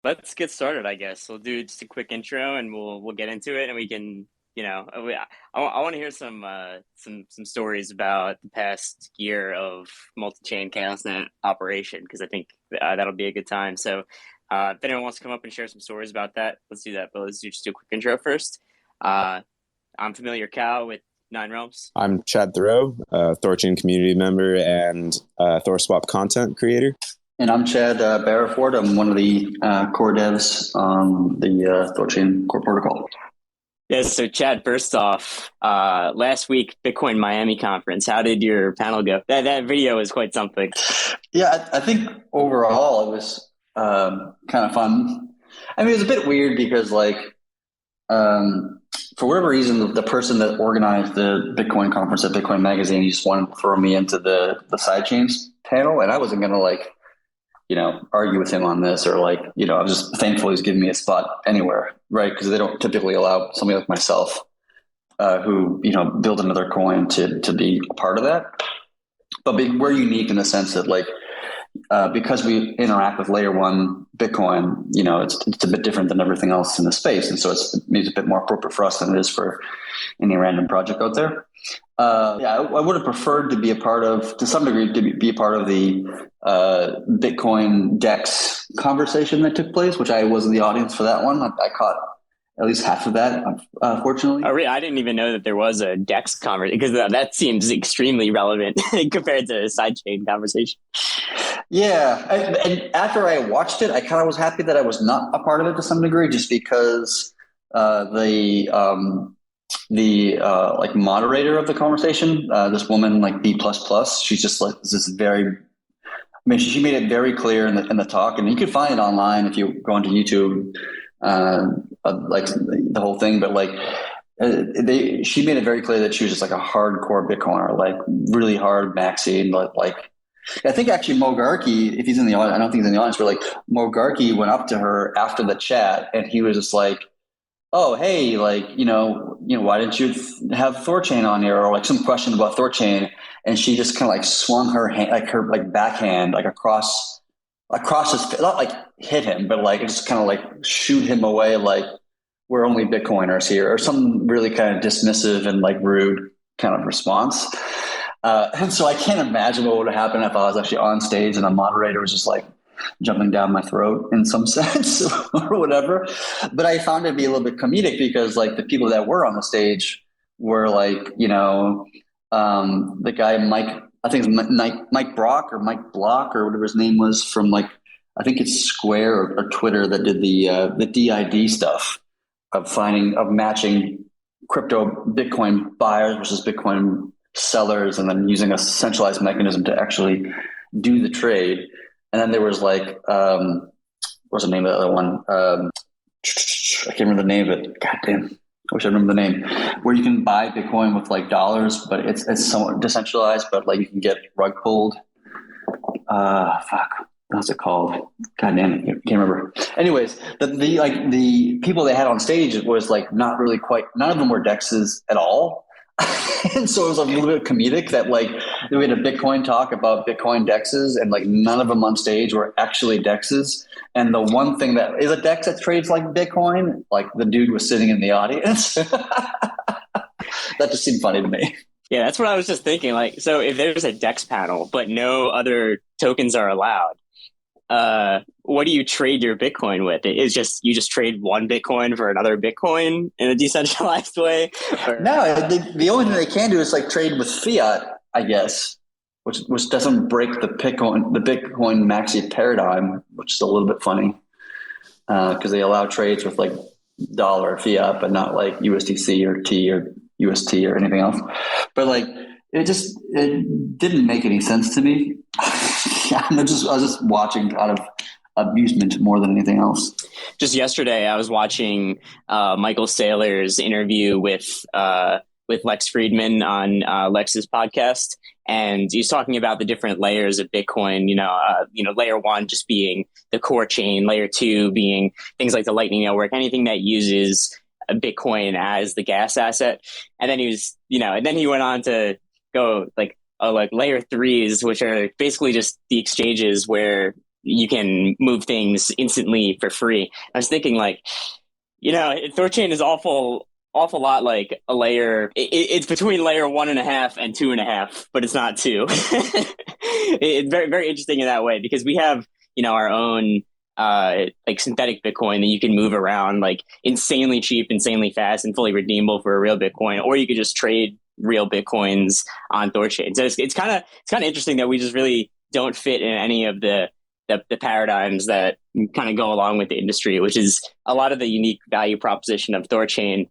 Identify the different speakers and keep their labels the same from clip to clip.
Speaker 1: Let's get started, I guess. We'll do just a quick intro and we'll get into it and we can, I want to hear some stories about the past year of multi-chain ChaosNet operation because I think that'll be a good time. So, if anyone wants to come up and share some stories about that, let's do that. But let's just do a quick intro first. Uh, I'm Familiar Cow with Nine Realms.
Speaker 2: I'm Chad THOReau, THORChain community member and THORSwap content creator.
Speaker 3: And I'm Chad Barraford. I'm one of the core devs on the THORChain core protocol.
Speaker 1: Yes, so Chad, first off, last week, Bitcoin Miami conference, how did your panel go? That video was quite something.
Speaker 3: Yeah, I think overall it was kind of fun. I mean, it was a bit weird because for whatever reason, the person that organized the Bitcoin conference at Bitcoin Magazine, he just wanted to throw me into the sidechains panel, and I wasn't going to argue with him on this or I was just thankful he's giving me a spot anywhere, right? Because they don't typically allow somebody like myself who, build another coin to be a part of that. But we're unique in the sense that because we interact with layer one Bitcoin, it's a bit different than everything else in the space. And so it's a bit more appropriate for us than it is for any random project out there. I would have preferred to be a part of, to some degree, to be a part of the Bitcoin DEX conversation that took place, which I was in the audience for that one. I caught at least half of that, fortunately.
Speaker 1: Oh, really? I didn't even know that there was a DEX conversation because that seems extremely relevant compared to a sidechain conversation.
Speaker 3: Yeah, and after I watched it, I kind of was happy that I was not a part of it to some degree, just because the moderator of the conversation, this woman B plus plus, she's just this very. I mean, she made it very clear in the talk, and you can find it online if you go onto YouTube, the whole thing. But she made it very clear that she was just a hardcore Bitcoiner, really hard maxing, I think actually Mogarky, if he's in the audience, I don't think he's in the audience, but Mogarky went up to her after the chat and he was just oh, hey, why didn't you have THORChain on here? Or some question about THORChain. And she just kind of swung her hand, her backhand, across his, not hit him, but it just kind of shoot him away. We're only Bitcoiners here, or some really kind of dismissive and rude kind of response. And so I can't imagine what would have happened if I was actually on stage and a moderator was just jumping down my throat in some sense or whatever. But I found it to be a little bit comedic because the people that were on the stage were the guy Mike, I think it's Mike Brock or Mike Block or whatever his name was from I think it's Square or Twitter that did the DID stuff of matching crypto Bitcoin buyers versus Bitcoin sellers and then using a centralized mechanism to actually do the trade. And then there was what's the name of the other one? I can't remember the name of it. God damn. I wish I remember the name. Where you can buy Bitcoin with dollars, but it's somewhat decentralized, but you can get rug pulled. Fuck. What's it called? God damn it. Can't remember. Anyways, the people they had on stage was not really quite, none of them were DEXs at all. And so it was a little bit comedic that we had a Bitcoin talk about Bitcoin DEXs and none of them on stage were actually DEXs. And the one thing that is a DEX that trades like Bitcoin, the dude was sitting in the audience. That just seemed funny to me.
Speaker 1: Yeah, that's what I was just thinking. So if there's a DEX panel, but no other tokens are allowed, what do you trade your Bitcoin with? You just trade one Bitcoin for another Bitcoin in a decentralized way? Or?
Speaker 3: No, the only thing they can do is trade with fiat, I guess, which doesn't break the Bitcoin maxi paradigm, which is a little bit funny because they allow trades with dollar fiat, but not USDC or T or UST or anything else. But it didn't make any sense to me. I was just watching out of amusement more than anything else.
Speaker 1: Just yesterday, I was watching Michael Saylor's interview with Lex Friedman on Lex's podcast, and he's talking about the different layers of Bitcoin. Layer one just being the core chain, layer two being things like the Lightning Network, anything that uses Bitcoin as the gas asset. And then he went on to go layer threes, which are basically just the exchanges where you can move things instantly for free. I was thinking like, THORChain is awful lot like a layer. It's between layer 1.5 and 2.5, but it's not 2. It's very, very interesting in that way because we have, our own like synthetic Bitcoin that you can move around like insanely cheap, insanely fast, and fully redeemable for a real Bitcoin, or you could just trade real Bitcoins on THORChain. So it's kind of interesting that we just really don't fit in any of the paradigms that kind of go along with the industry, which is a lot of the unique value proposition of THORChain,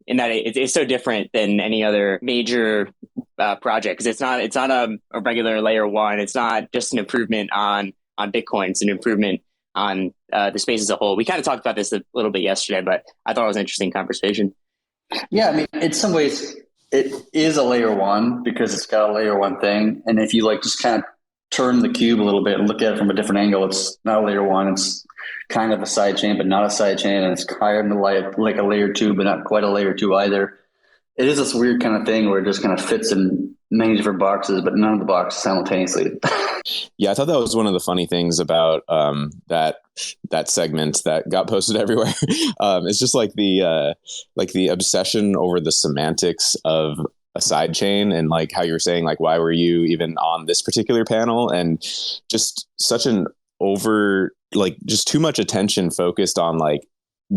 Speaker 1: in that it's so different than any other major project, because it's not a regular layer one. It's not just an improvement on Bitcoin. It's an improvement on the space as a whole. We kind of talked about this a little bit yesterday, but I thought it was an interesting conversation.
Speaker 3: Yeah, I mean, in some ways, it is a layer one because it's got a layer one thing, and if you like just kind of turn the cube a little bit and look at it from a different angle, it's not a layer one. It's kind of a side chain, but not a side chain, and it's higher than like a layer two, but not quite a layer two either. It is this weird kind of thing where it just kind of fits in many different boxes, but none of the boxes simultaneously.
Speaker 2: Yeah, I thought that was one of the funny things about that segment that got posted everywhere. It's just like the obsession over the semantics of a side chain, and like how you were saying, like, why were you even on this particular panel? And just such an just too much attention focused on like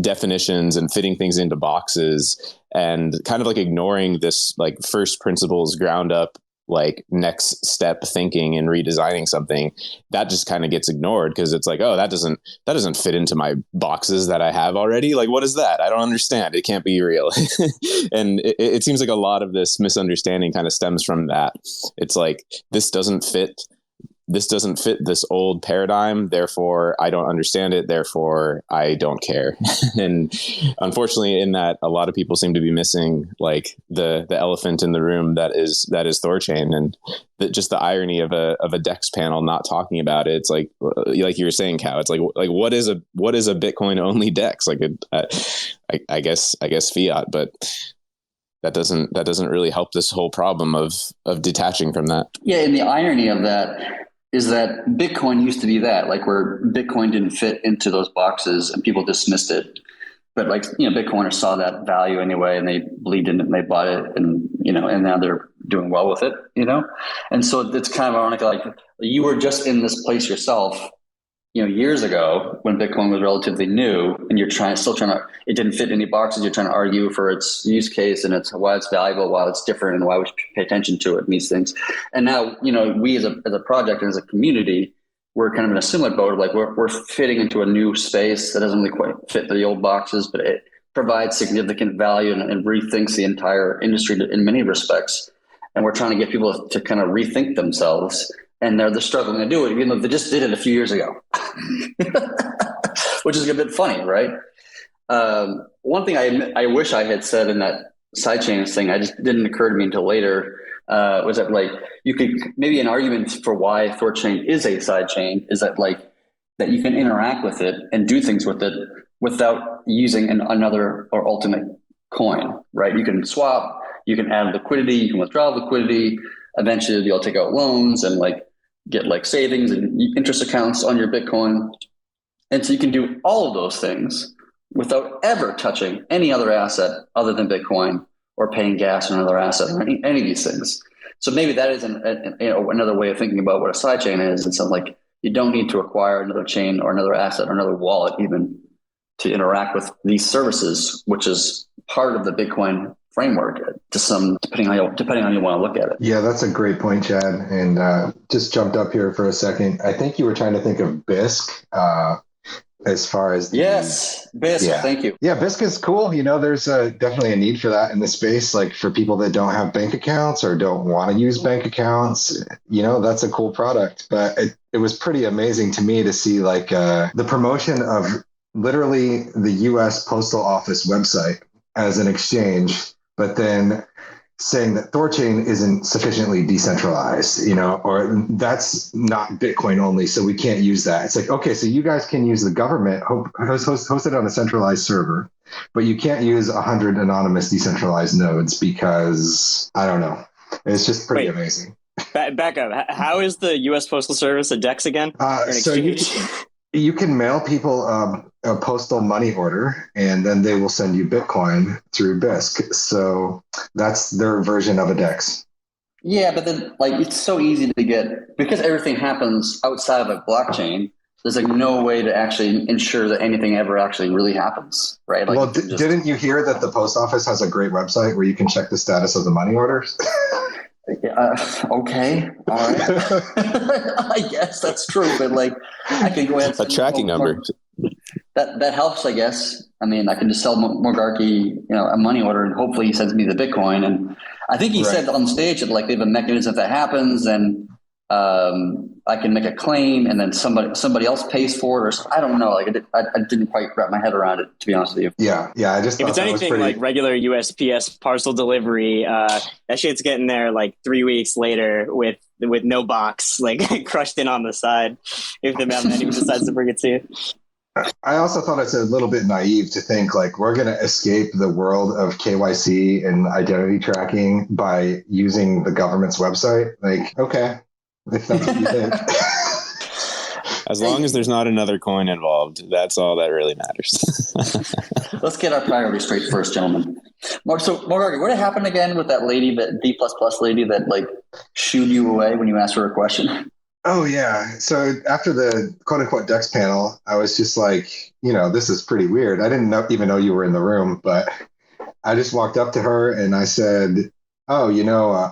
Speaker 2: definitions and fitting things into boxes, and kind of like ignoring this like first principles ground up like next step thinking and redesigning something that just kind of gets ignored because it's like, oh, that doesn't fit into my boxes that I have already. Like, what is that? I don't understand. It can't be real. And it seems like a lot of this misunderstanding kind of stems from that. It's like, this doesn't fit this old paradigm, therefore I don't understand it, therefore I don't care. And unfortunately, in that, a lot of people seem to be missing like the elephant in the room that is THORChain, and just the irony of a DEX panel not talking about it. It's like you were saying, Cal, it's like what is a Bitcoin only DEX? Like I guess fiat, but that doesn't really help this whole problem of detaching from that.
Speaker 3: Yeah, and the irony of that is that Bitcoin used to be that, like where Bitcoin didn't fit into those boxes and people dismissed it. But like, Bitcoiners saw that value anyway, and they believed in it and they bought it, and, and now they're doing well with it, And so it's kind of ironic, like you were just in this place yourself, years ago when Bitcoin was relatively new, and you're still trying to, it didn't fit any boxes. You're trying to argue for its use case and why it's valuable, why it's different, and why we should pay attention to it and these things. And now, we as a project and as a community, we're kind of in a similar boat of like, we're fitting into a new space that doesn't really quite fit the old boxes, but it provides significant value and rethinks the entire industry in many respects. And we're trying to get people to kind of rethink themselves. And they're struggling to do it, even though they just did it a few years ago, which is a bit funny, right? One thing I wish I had said in that sidechain thing, I just didn't occur to me until later, was that like you could maybe an argument for why THORChain is a sidechain is that like that you can interact with it and do things with it without using another or ultimate coin, right? You can swap, you can add liquidity, you can withdraw liquidity. Eventually you'll take out loans and like get like savings and interest accounts on your Bitcoin. And so you can do all of those things without ever touching any other asset other than Bitcoin or paying gas on another asset or any of these things. So maybe that is another way of thinking about what a sidechain is. It's like you don't need to acquire another chain or another asset or another wallet even to interact with these services, which is part of the Bitcoin framework to some, depending on how you want to look at it.
Speaker 4: Yeah, that's a great point, Chad. And just jumped up here for a second. I think you were trying to think of BISC as far as
Speaker 3: yes, BISC. Yeah. Thank you.
Speaker 4: Yeah, BISC is cool. There's definitely a need for that in the space. Like for people that don't have bank accounts or don't want to use bank accounts, that's a cool product. But it was pretty amazing to me to see like the promotion of literally the U.S. Postal Office website as an exchange, but then saying that THORChain isn't sufficiently decentralized, or that's not Bitcoin only, so we can't use that. It's like, okay, so you guys can use the government hosted on a centralized server, but you can't use 100 anonymous decentralized nodes because, I don't know. It's just pretty amazing.
Speaker 1: Back up. How is the U.S. Postal Service a DEX again?
Speaker 4: So you can mail people a postal money order, and then they will send you Bitcoin through BISC. So that's their version of a DEX.
Speaker 3: Yeah, but then like it's so easy to get, because everything happens outside of a blockchain. There's like no way to actually ensure that anything ever actually really happens, right? Like,
Speaker 4: well, didn't you hear that the post office has a great website where you can check the status of the money orders?
Speaker 3: Okay, all right. I guess that's true, but like I could go ahead and
Speaker 2: a tracking number.
Speaker 3: That helps, I guess. I mean, I can just sell Mogarky, a money order, and hopefully he sends me the Bitcoin. And I think he said on stage that like they have a mechanism if that happens, and I can make a claim, and then somebody else pays for it, or I don't know. Like I didn't quite wrap my head around it, to be honest with you.
Speaker 4: Yeah. I just
Speaker 1: if it's anything like regular USPS parcel delivery, that shit's getting there like 3 weeks later with no box, like crushed in on the side. If the mailman even decides to bring it to you.
Speaker 4: I also thought it's a little bit naive to think like we're going to escape the world of KYC and identity tracking by using the government's website. Like, okay, if that's what you think.
Speaker 2: As long as there's not another coin involved, that's all that really matters.
Speaker 3: Let's get our priorities straight first, gentlemen. So, Mogarky, what happened again with that lady, that D++ lady that like shooed you away when you asked her a question?
Speaker 4: Oh, yeah. So after the quote unquote DEX panel, I was just like, this is pretty weird. I didn't even know you were in the room, but I just walked up to her and I said, oh,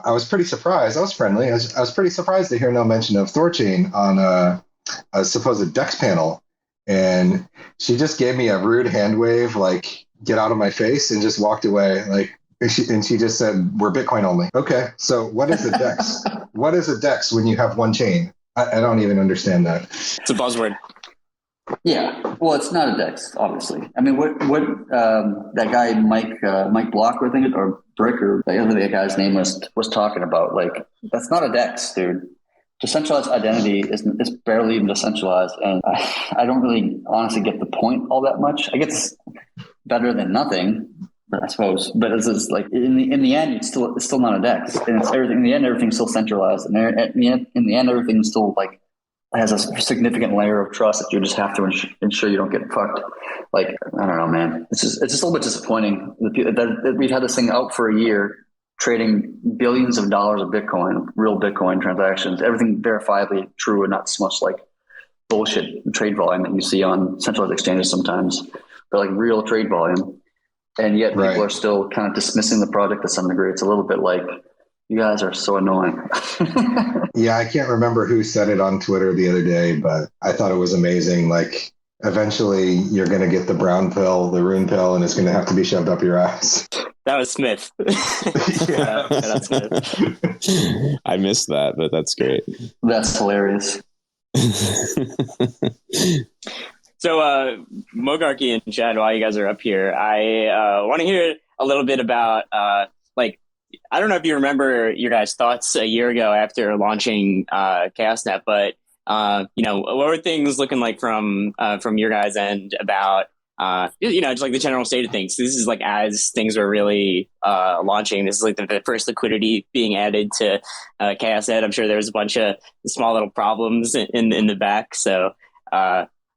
Speaker 4: I was pretty surprised. I was friendly. I was pretty surprised to hear no mention of THORChain on a supposed DEX panel. And she just gave me a rude hand wave, like, get out of my face, and just walked away. Like, and she just said, we're Bitcoin only. Okay. So what is a DEX? What is a DEX when you have one chain? I don't even understand that.
Speaker 1: It's a buzzword.
Speaker 3: Yeah. Well, it's not a DEX, obviously. I mean, what that guy, Mike Block, I think, or Brick, or the other guy's name was talking about, like, that's not a DEX, dude. Decentralized identity is barely even decentralized. And I don't really honestly get the point all that much. I guess it's better than nothing, I suppose, but it's like in the end, it's still not a DEX, and it's everything. In the end, everything's still centralized, and in the end, everything still like has a significant layer of trust that you just have to ensure you don't get fucked. Like, I don't know, man. It's just a little bit disappointing that we've had this thing out for a year, trading billions of dollars of Bitcoin, real Bitcoin transactions, everything verifiably true, and not so much like bullshit trade volume that you see on centralized exchanges sometimes, but like real trade volume. And yet people are still kind of dismissing the project to some degree. It's a little bit like, you guys are so annoying.
Speaker 4: Yeah, I can't remember who said it on Twitter the other day, but I thought it was amazing. Like, eventually you're going to get the brown pill, the rune pill, and it's going to have to be shoved up your ass.
Speaker 1: That was Smith.
Speaker 4: Yeah.
Speaker 1: That's Smith.
Speaker 2: I missed that, but that's great.
Speaker 3: That's hilarious.
Speaker 1: So, Mogarky and Chad, while you guys are up here, I want to hear a little bit about, I don't know if you remember your guys' thoughts a year ago after launching ChaosNet, but, what were things looking like from your guys' end about, just like the general state of things? This is like as things were really launching, this is like the first liquidity being added to ChaosNet. I'm sure there was a bunch of small little problems in the back. So,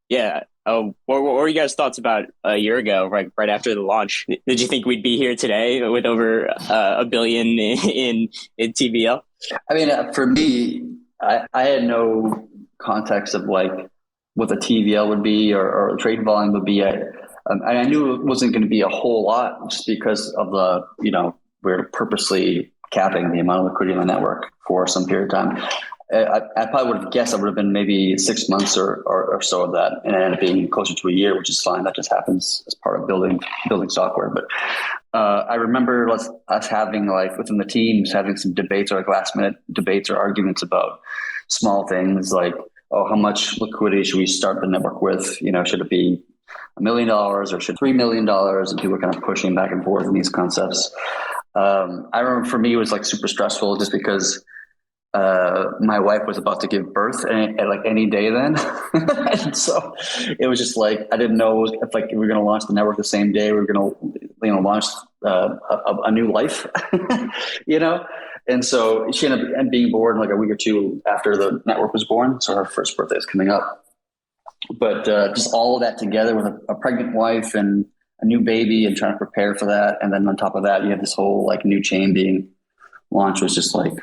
Speaker 1: yeah. Oh, what were you guys' thoughts about a year ago, right after the launch? Did you think we'd be here today with over $1 billion in TVL?
Speaker 3: I mean, for me, I had no context of like what the TVL would be or trade volume would be. I knew it wasn't going to be a whole lot just because of we're purposely capping the amount of liquidity on the network for some period of time. I probably would have guessed it would have been maybe 6 months or so of that, and it ended up being closer to a year, which is fine. That just happens as part of building software. But I remember us having, like, within the teams, having some debates, or like last minute debates or arguments about small things like, oh, how much liquidity should we start the network with? Should it be $1 million or should $3 million? And people were kind of pushing back and forth in these concepts. I remember for me, it was like super stressful just because my wife was about to give birth at like any day then. And so it was just like, I didn't know if like we were going to launch the network the same day. We were going to, launch a new life, And so she ended up being born like a week or two after the network was born. So her first birthday is coming up. But just all of that together with a pregnant wife and a new baby and trying to prepare for that. And then on top of that, you have this whole like new chain being launched was just like,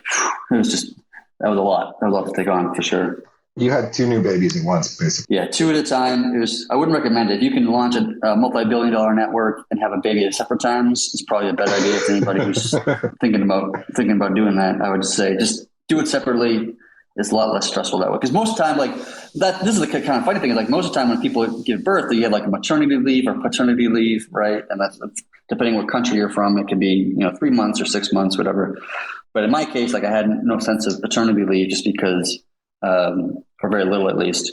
Speaker 3: that was a lot. That was a lot to take on for sure.
Speaker 4: You had 2 new babies at once, basically.
Speaker 3: Yeah, 2 at a time. I wouldn't recommend it. If you can launch a multi-billion-dollar network and have a baby at separate times, it's probably a better idea for anybody who's thinking about doing that. I would say just do it separately. It's a lot less stressful that way. Because most of the time, like that, this is the kind of funny thing is like most of the time when people give birth, you have like a maternity leave or paternity leave, right? And that's depending what country you're from, it can be 3 months or 6 months, whatever. But in my case, like I had no sense of paternity leave just because. Or very little at least,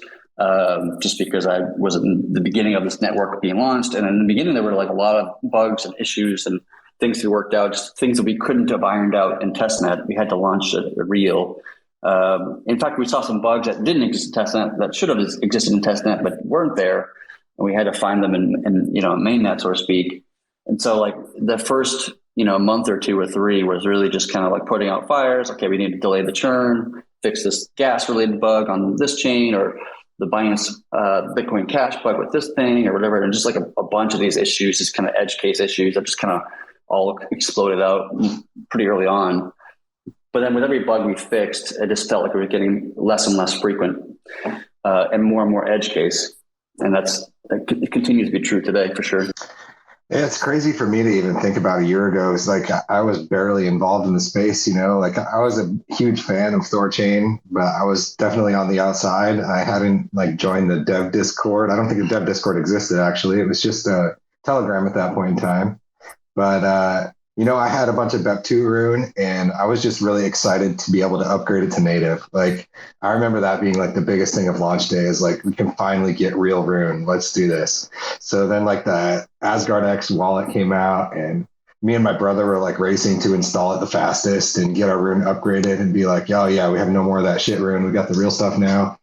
Speaker 3: just because I was in the beginning of this network being launched. And in the beginning, there were like a lot of bugs and issues and things to be worked out, just things that we couldn't have ironed out in testnet. We had to launch a real. In fact, we saw some bugs that didn't exist in testnet that should have existed in testnet, but weren't there. And we had to find them in mainnet, so to speak. And so like the first, month or 2 or 3 was really just kind of like putting out fires. Okay, we need to delay the churn, fix this gas related bug on this chain or the Binance Bitcoin Cash bug with this thing or whatever. And just like a bunch of these issues, just kind of edge case issues that just kind of all exploded out pretty early on. But then with every bug we fixed, it just felt like we were getting less and less frequent and more edge case. And it continues to be true today for sure.
Speaker 4: Yeah, it's crazy for me to even think about a year ago. It's like I was barely involved in the space, like I was a huge fan of THORChain, but I was definitely on the outside. I hadn't like joined the dev Discord. I don't think the dev Discord existed actually. It was just a Telegram at that point in time. But I had a bunch of BEP2 Rune and I was just really excited to be able to upgrade it to native. Like I remember that being like the biggest thing of launch day is like, we can finally get real Rune. Let's do this. So then like the Asgard X wallet came out and me and my brother were like racing to install it the fastest and get our Rune upgraded and be like, oh yeah, we have no more of that shit Rune. We got the real stuff now.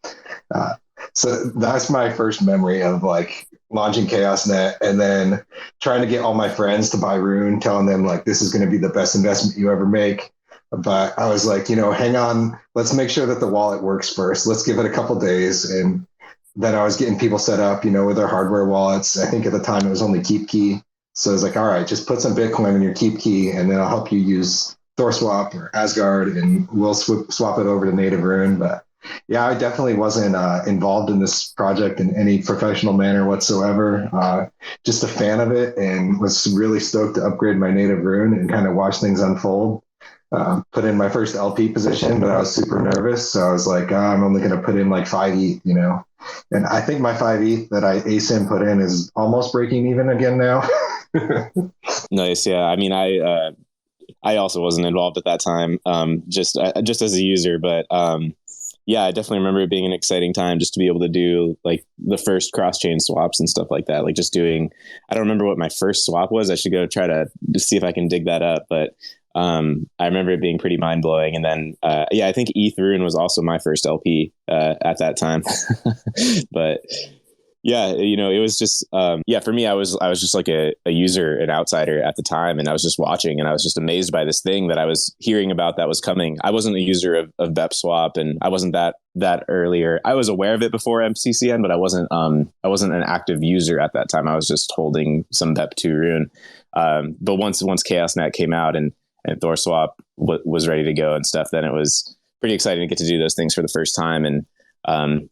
Speaker 4: So that's my first memory of like launching ChaosNet and then trying to get all my friends to buy Rune, telling them like, this is going to be the best investment you ever make. But I was like, hang on, let's make sure that the wallet works first. Let's give it a couple days. And then I was getting people set up, with their hardware wallets. I think at the time it was only KeepKey. So I was like, all right, just put some Bitcoin in your KeepKey and then I'll help you use THORSwap or Asgard and we'll swap it over to native Rune. But yeah, I definitely wasn't involved in this project in any professional manner whatsoever. Just a fan of it and was really stoked to upgrade my native Rune and kind of watch things unfold. Put in my first LP position, but I was super nervous. So I was like, I'm only going to put in like 5 ETH, And I think my 5 ETH that I ASIN put in is almost breaking even again now.
Speaker 2: Nice. Yeah. I mean, I also wasn't involved at that time, just as a user, but yeah, I definitely remember it being an exciting time just to be able to do like the first cross-chain swaps and stuff like that. Like just doing, I don't remember what my first swap was. I should go try to see if I can dig that up. But I remember it being pretty mind blowing. And then, I think ETH Rune was also my first LP at that time. But yeah, it was just, for me, I was just like a user, an outsider at the time. And I was just watching and I was just amazed by this thing that I was hearing about that was coming. I wasn't a user of BEP-swap and I wasn't that earlier. I was aware of it before MCCN, but I wasn't an active user at that time. I was just holding some BEP2 Rune. But once ChaosNet came out and THORSwap was ready to go and stuff, then it was pretty exciting to get to do those things for the first time. And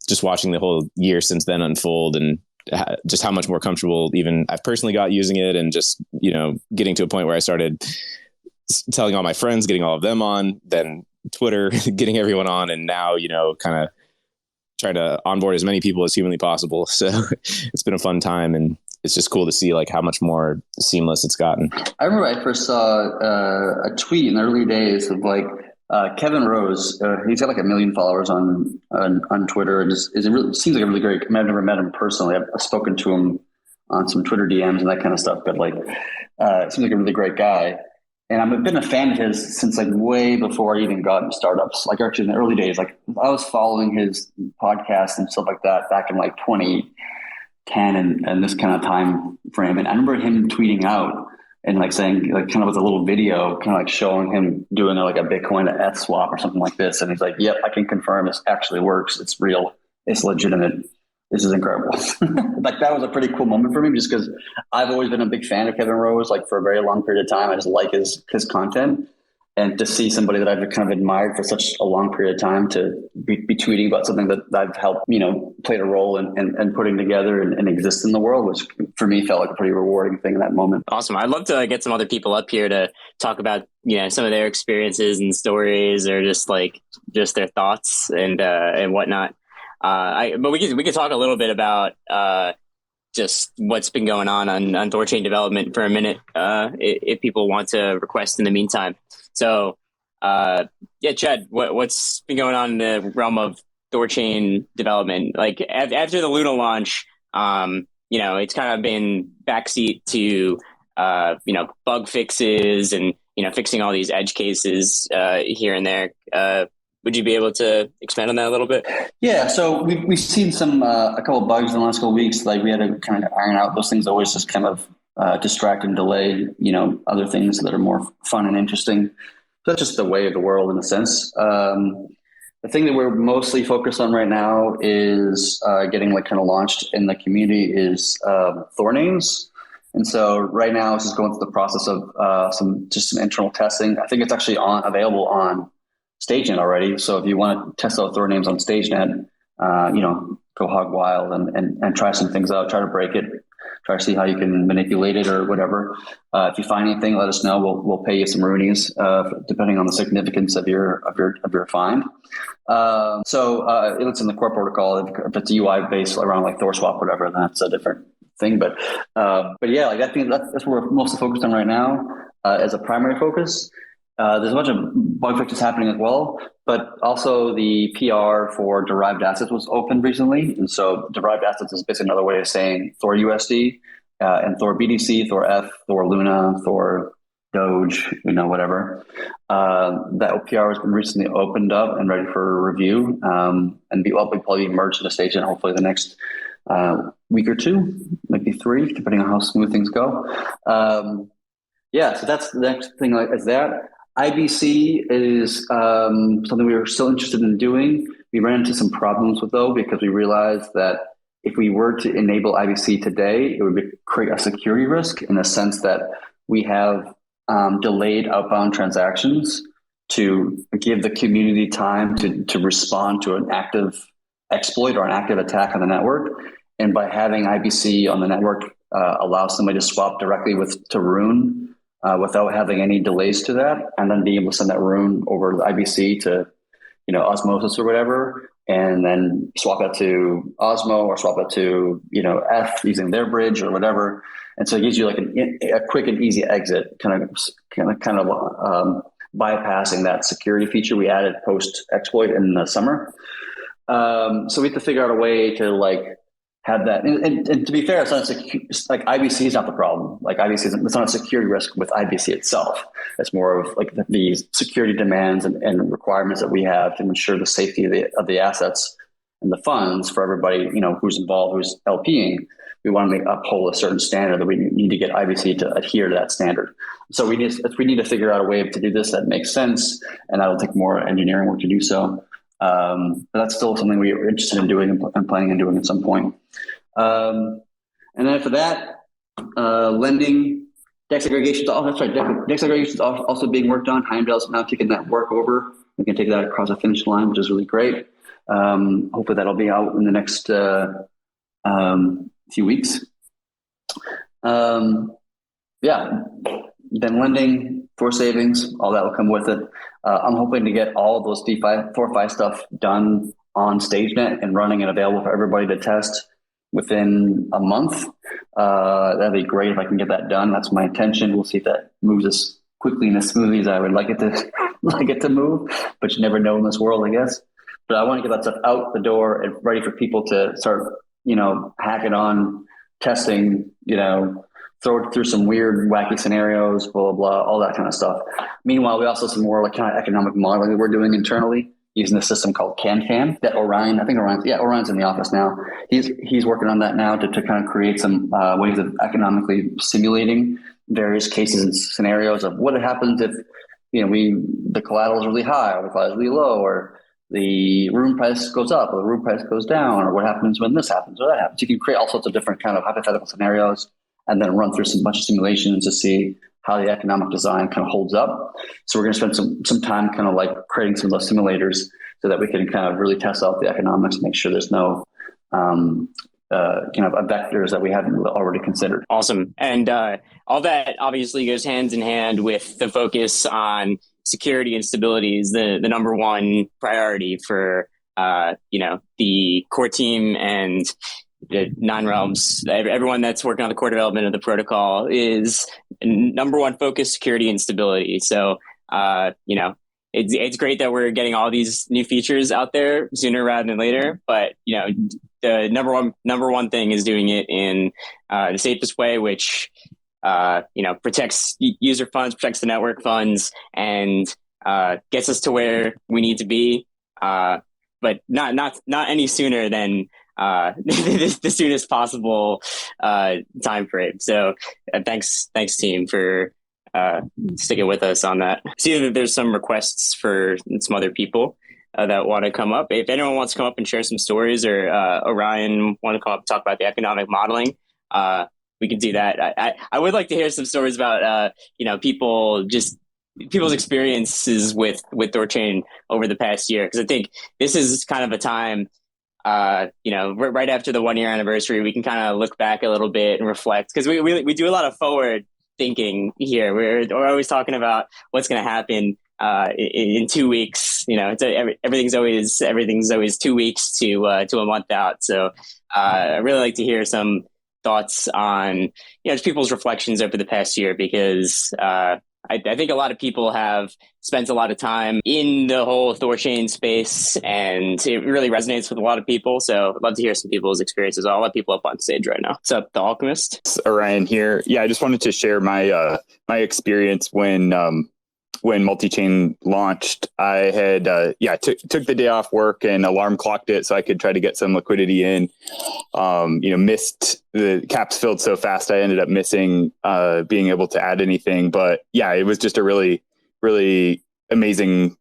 Speaker 2: just watching the whole year since then unfold and just how much more comfortable even I've personally got using it and just, getting to a point where I started telling all my friends, getting all of them on, then Twitter, getting everyone on. And now, kind of trying to onboard as many people as humanly possible. So it's been a fun time and it's just cool to see like how much more seamless it's gotten.
Speaker 3: I remember I first saw a tweet in the early days of like, Kevin Rose, he's got like 1 million followers on Twitter, and it seems like a really great. I mean, I've never met him personally. I've spoken to him on some Twitter DMs and that kind of stuff. But like, it seems like a really great guy. And I've been a fan of his since like way before I even got into startups. Like actually in the early days, like I was following his podcast and stuff like that back in like 2010 and this kind of time frame. And I remember him tweeting out and like saying, like kind of with a little video, kind of like showing him doing like a Bitcoin to ETH swap or something like this. And he's like, yep, I can confirm this actually works. It's real. It's legitimate. This is incredible. Like that was a pretty cool moment for me, just because I've always been a big fan of Kevin Rose, like for a very long period of time. I just like his content. And to see somebody that I've kind of admired for such a long period of time to be tweeting about something that I've helped, played a role in putting together and exist in the world, which for me felt like a pretty rewarding thing in that moment.
Speaker 1: Awesome. I'd love to get some other people up here to talk about, some of their experiences and stories, or just their thoughts and whatnot. But we could talk a little bit about just what's been going on THORChain development for a minute, if people want to request in the meantime. So, Chad, what's been going on in the realm of THORChain development? Like after the Luna launch, it's kind of been backseat to, bug fixes and, fixing all these edge cases here and there. Would you be able to expand on that a little bit?
Speaker 3: Yeah, so we've seen a couple of bugs in the last couple of weeks. Like we had to kind of iron out those things. Always just kind of distract and delay, other things that are more fun and interesting. So that's just the way of the world in a sense. The thing that we're mostly focused on right now is getting kind of launched in the community is Thor names. And so right now it's just going through the process of some internal testing. I think it's actually available on StageNet already. So if you want to test out Thor names on StageNet, go hog wild and try some things out, try to break it, try to see how you can manipulate it or whatever. If you find anything, let us know. We'll pay you some runees, depending on the significance of your find. So it's in the core protocol. If it's UI based around like THORSwap, whatever, then that's a different thing. But yeah, like I think that's what we're mostly focused on right now as a primary focus. There's a bunch of bug fixes happening as well, but also the PR for derived assets was opened recently. And so derived assets is basically another way of saying Thor USD and Thor BDC, Thor F, Thor Luna, Thor Doge, whatever. That PR has been recently opened up and ready for review, and will probably merge to the stage and hopefully the next week or two, maybe 3, depending on how smooth things go. So that's the next thing is that. IBC is something we were still interested in doing. We ran into some problems with though, because we realized that if we were to enable IBC today, it would create a security risk in the sense that we have delayed outbound transactions to give the community time to respond to an active exploit or an active attack on the network. And by having IBC on the network allows somebody to swap directly to Rune without having any delays to that, and then being able to send that rune over to the IBC to, Osmosis or whatever, and then swap that to Osmo or swap it to, F using their bridge or whatever. And so it gives you like a quick and easy exit, kind of bypassing that security feature we added post exploit in the summer. So we have to figure out a way to have that, and to be fair, it's like IBC is not the problem. Like IBC it's not a security risk with IBC itself. It's more of like the security demands and requirements that we have to ensure the safety of the assets and the funds for everybody, who's involved, who's LPing. We want to uphold a certain standard that we need to get IBC to adhere to that standard. So we need to figure out a way to do this that makes sense, and that'll take more engineering work to do so. But that's still something we are interested in doing and planning on doing at some point. And then after that, lending, DEX aggregation. Oh, that's right. DEX aggregation is also being worked on. Heimdall's now taking that work over. We can take that across the finish line, which is really great. Hopefully that'll be out in the next few weeks. Then lending, Thor savings, all that will come with it. I'm hoping to get all of those THORFi stuff done on StageNet and running and available for everybody to test within a month. That'd be great if I can get that done. That's my intention. We'll see if that moves as quickly and as smoothly as I would like it to move, but you never know in this world, I guess. But I want to get that stuff out the door and ready for people to start, hacking on, testing, throw it through some weird, wacky scenarios, blah, blah, blah, all that kind of stuff. Meanwhile, we also have some more kind of economic modeling that we're doing internally using a system called CanCam that Orion's in the office now. He's working on that now to kind of create some ways of economically simulating various cases and scenarios of what happens if, the collateral is really high or the collateral is really low, or the room price goes up or the room price goes down, or what happens when this happens or that happens. You can create all sorts of different kind of hypothetical scenarios and then run through bunch of simulations to see how the economic design kind of holds up. So we're going to spend some time kind of like creating some of those simulators so that we can kind of really test out the economics and make sure there's no vectors that we haven't already considered.
Speaker 1: Awesome. And all that obviously goes hand in hand with the focus on security and stability is the number one priority for the core team and the 9 realms. Everyone that's working on the core development of the protocol is number one focus, security and stability. So it's great that we're getting all these new features out there sooner rather than later. But the number one thing is doing it in the safest way, which protects user funds, protects the network funds, and gets us to where we need to be. But not any sooner than the soonest possible time frame. So thanks team for sticking with us on that. See that there's some requests for some other people that want to come up. If anyone wants to come up and share some stories, or Orion want to come up and talk about the economic modeling, we can do that. I would like to hear some stories about people's experiences with THORChain over the past year, because I think this is kind of a time right after the 1 year anniversary, we can kind of look back a little bit and reflect, because we do a lot of forward thinking here. We're always talking about what's going to happen in 2 weeks. Everything's always 2 weeks to a month out. So I really like to hear some thoughts on just people's reflections over the past year, because I think a lot of people have spent a lot of time in the whole THORChain space, and it really resonates with a lot of people. So I'd love to hear some people's experiences. I'll let people up on stage right now. What's up, The Alchemist?
Speaker 5: It's Orion here. Yeah, I just wanted to share my my experience when multi-chain launched. I had took the day off work and alarm clocked it so I could try to get some liquidity in. Missed the caps filled so fast I ended up missing being able to add anything. But yeah, it was just a really, really amazing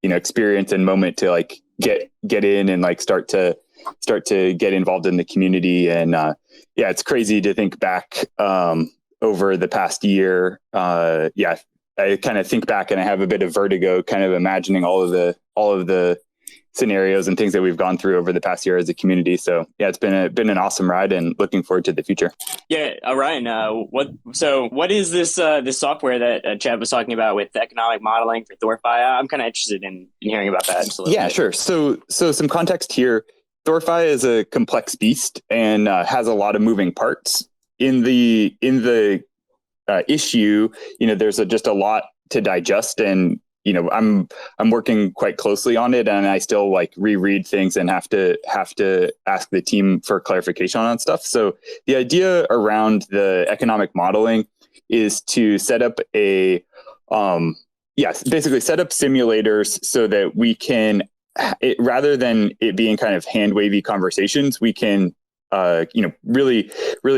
Speaker 5: experience and moment to like get in and like start to get involved in the community. And it's crazy to think back over the past year. I kind of think back and I have a bit of vertigo, kind of imagining all of the scenarios and things that we've gone through over the past year as a community. So yeah, it's been an awesome ride and looking forward to the future. Yeah,
Speaker 1: Ryan, what is this software that Chad was talking about with economic modeling for THORFi? I'm kind of interested in hearing about that.
Speaker 5: Yeah, sure. So some context here. THORFi is a complex beast and has a lot of moving parts in the issue. There's just a lot to digest, and I'm working quite closely on it, and I still like reread things and have to ask the team for clarification on stuff. So the idea around the economic modeling is to set up basically set up simulators so that we can, rather than it being kind of hand wavy conversations, we can really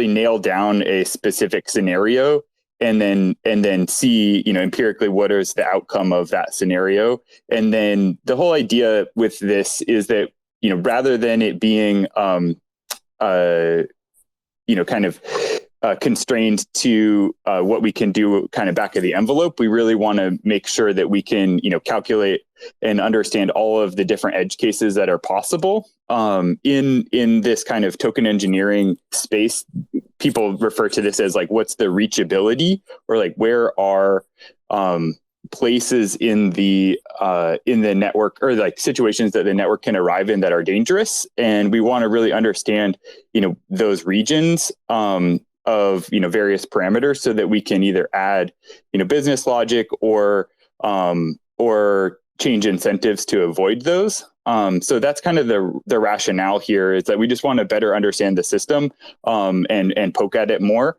Speaker 5: nail down a specific scenario and then see, empirically what is the outcome of that scenario. And then the whole idea with this is that, rather than it being, constrained to what we can do kind of back of the envelope, we really want to make sure that we can, calculate and understand all of the different edge cases that are possible. In this kind of token engineering space, people refer to this as like, what's the reachability, or like where are places in the network, or like situations that the network can arrive in that are dangerous. And we want to really understand, those regions of various parameters so that we can either add business logic or change incentives to avoid those. So that's kind of the rationale here, is that we just want to better understand the system and poke at it more.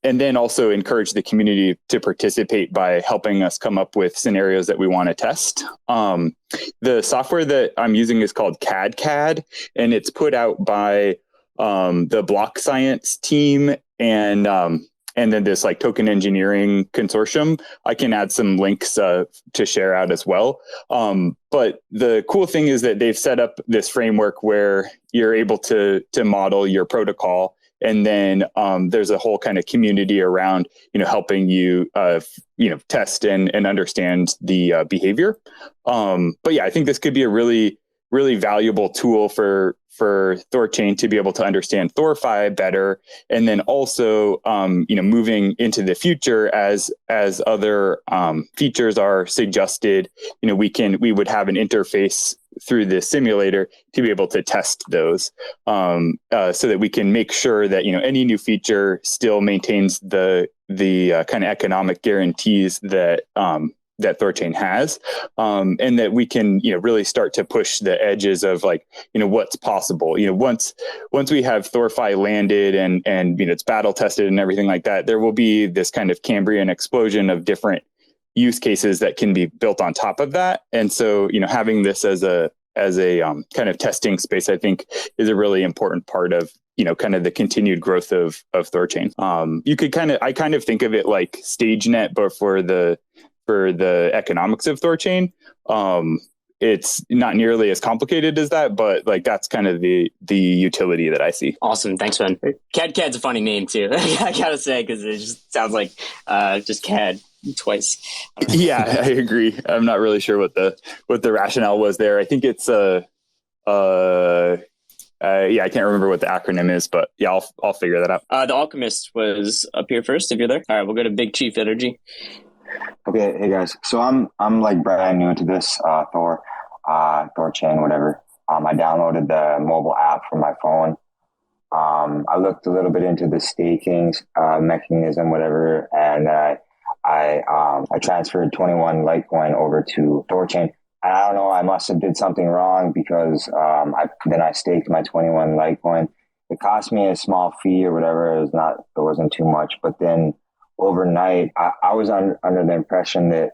Speaker 5: And then also encourage the community to participate by helping us come up with scenarios that we want to test. The software that I'm using is called CAD, and it's put out by the block science team and then this like token engineering consortium. I can add some links to share out as well. But the cool thing is that they've set up this framework where you're able to model your protocol. And then there's a whole kind of community around, helping you, test and understand the behavior. But yeah, I think this could be a really, really valuable tool for THORChain to be able to understand THORFi better. And then also, moving into the future as other features are suggested, we would have an interface through the simulator to be able to test those so that we can make sure that, any new feature still maintains the kind of economic guarantees that THORChain has, and that we can, really start to push the edges of what's possible. Once we have THORFi landed and it's battle tested and everything like that, there will be this kind of Cambrian explosion of different use cases that can be built on top of that. And so, having this as a kind of testing space, I think is a really important part of, kind of the continued growth of THORChain. I kind of think of it like StageNet, but for the economics of THORChain. It's not nearly as complicated as that, but that's kind of the utility that I see.
Speaker 1: Awesome. Thanks, man. CAD's a funny name too. I gotta say, because it just sounds like just CAD twice.
Speaker 5: Yeah, I agree. I'm not really sure what the rationale was there. I think it's I can't remember what the acronym is, but yeah, I'll figure that out.
Speaker 1: The Alchemist was up here first, if you're there. All right, we'll go to Big Chief Energy.
Speaker 6: Okay, hey guys. So I'm like brand new to this THORChain, whatever. I downloaded the mobile app from my phone. I looked a little bit into the staking mechanism, whatever, and I transferred 21 Litecoin over to THORChain. And I don't know, I must have did something wrong because I staked my 21 Litecoin. It cost me a small fee or whatever. It wasn't too much, but then overnight, I was under the impression that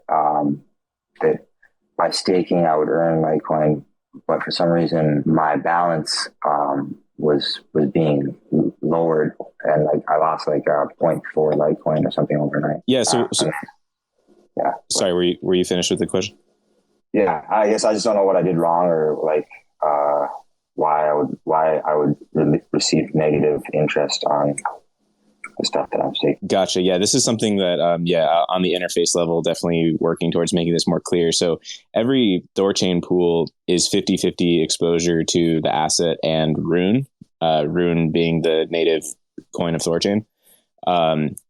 Speaker 6: by staking I would earn Litecoin, but for some reason my balance was being lowered, and I lost 0.4 Litecoin or something overnight.
Speaker 2: Yeah. So
Speaker 6: yeah.
Speaker 2: Sorry, were you finished with the question?
Speaker 6: Yeah, I guess I just don't know what I did wrong, or why I would receive negative interest on the stuff that I'm seeing.
Speaker 2: Gotcha. Yeah, this is something that, on the interface level, definitely working towards making this more clear. So every THORChain pool is 50-50 exposure to the asset and Rune, Rune being the native coin of THORChain.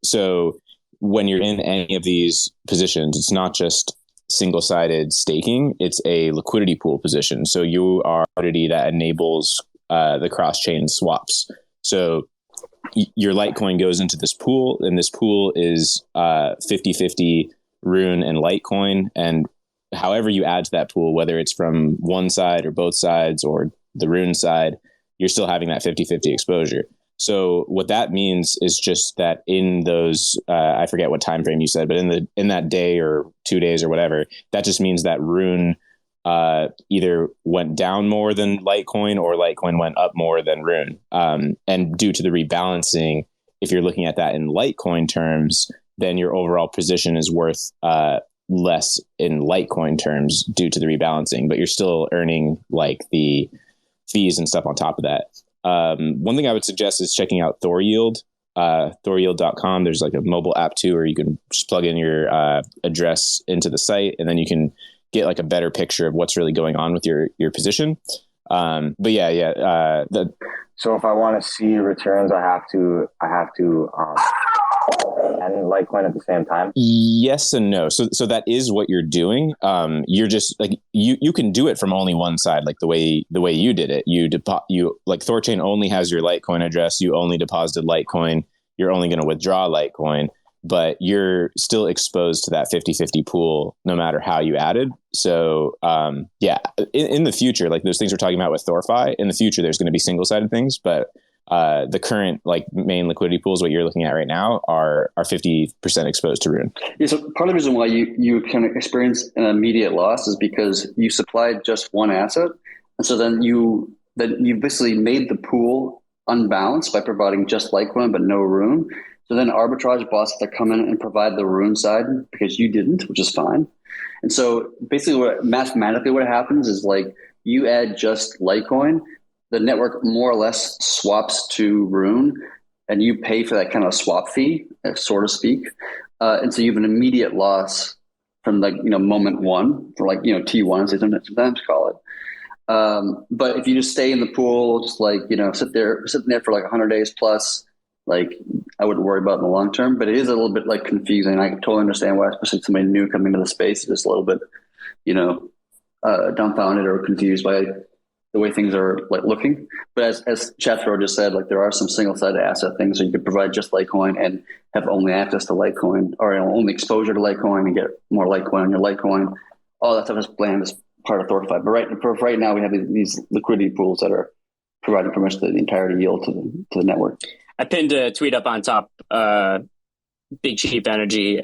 Speaker 2: So when you're in any of these positions, it's not just single-sided staking, it's a liquidity pool position. So you are a liquidity that enables the cross-chain swaps. So your Litecoin goes into this pool, and this pool is 50-50 Rune and Litecoin. And however you add to that pool, whether it's from one side or both sides or the Rune side, you're still having that 50-50 exposure. So what that means is just that in those, I forget what time frame you said, but in that day or 2 days or whatever, that just means that Rune either went down more than Litecoin or Litecoin went up more than Rune. And due to the rebalancing, if you're looking at that in Litecoin terms, then your overall position is worth less in Litecoin terms due to the rebalancing, but you're still earning the fees and stuff on top of that. One thing I would suggest is checking out THORyield, THORyield.com. There's a mobile app too, where you can just plug in your address into the site, and then you can get a better picture of what's really going on with your position. So
Speaker 6: if I want to see returns, I have to and Litecoin at the same time.
Speaker 2: Yes and no. So that is what you're doing. You're just you can do it from only one side, the way you did it. You THORChain only has your Litecoin address. You only deposited Litecoin. You're only going to withdraw Litecoin. but you're still exposed to that 50-50 pool no matter how you added. So in the future, like those things we're talking about with THORFi, in the future there's going to be single-sided things, but the current like main liquidity pools, what you're looking at right now, are 50% exposed to Rune.
Speaker 3: Yeah, so part of the reason why you can experience an immediate loss is because you supplied just one asset, and so then you basically made the pool unbalanced by providing just Litecoin but no Rune. So then arbitrage bots have to come in and provide the Rune side because you didn't, which is fine. And so basically mathematically what happens is like you add just Litecoin, the network more or less swaps to Rune, and you pay for that kind of swap fee, so to speak. And so you have an immediate loss from like, moment one, for like, T1 as they sometimes call it. But if you just stay in the pool, just like, sitting there for like 100 days plus, like I wouldn't worry about it in the long term, but it is a little bit like confusing. I can totally understand why, especially somebody new coming into the space, is just a little bit, dumbfounded or confused by the way things are like looking. But as THOReau just said, like there are some single-sided asset things, so you could provide just Litecoin and have only access to Litecoin, or only exposure to Litecoin and get more Litecoin on your Litecoin. All that stuff is planned as part of THORFi. But right now we have these liquidity pools that are providing pretty much the entire yield to the network.
Speaker 1: I pinned a tweet up on top, Big Cheap Energy,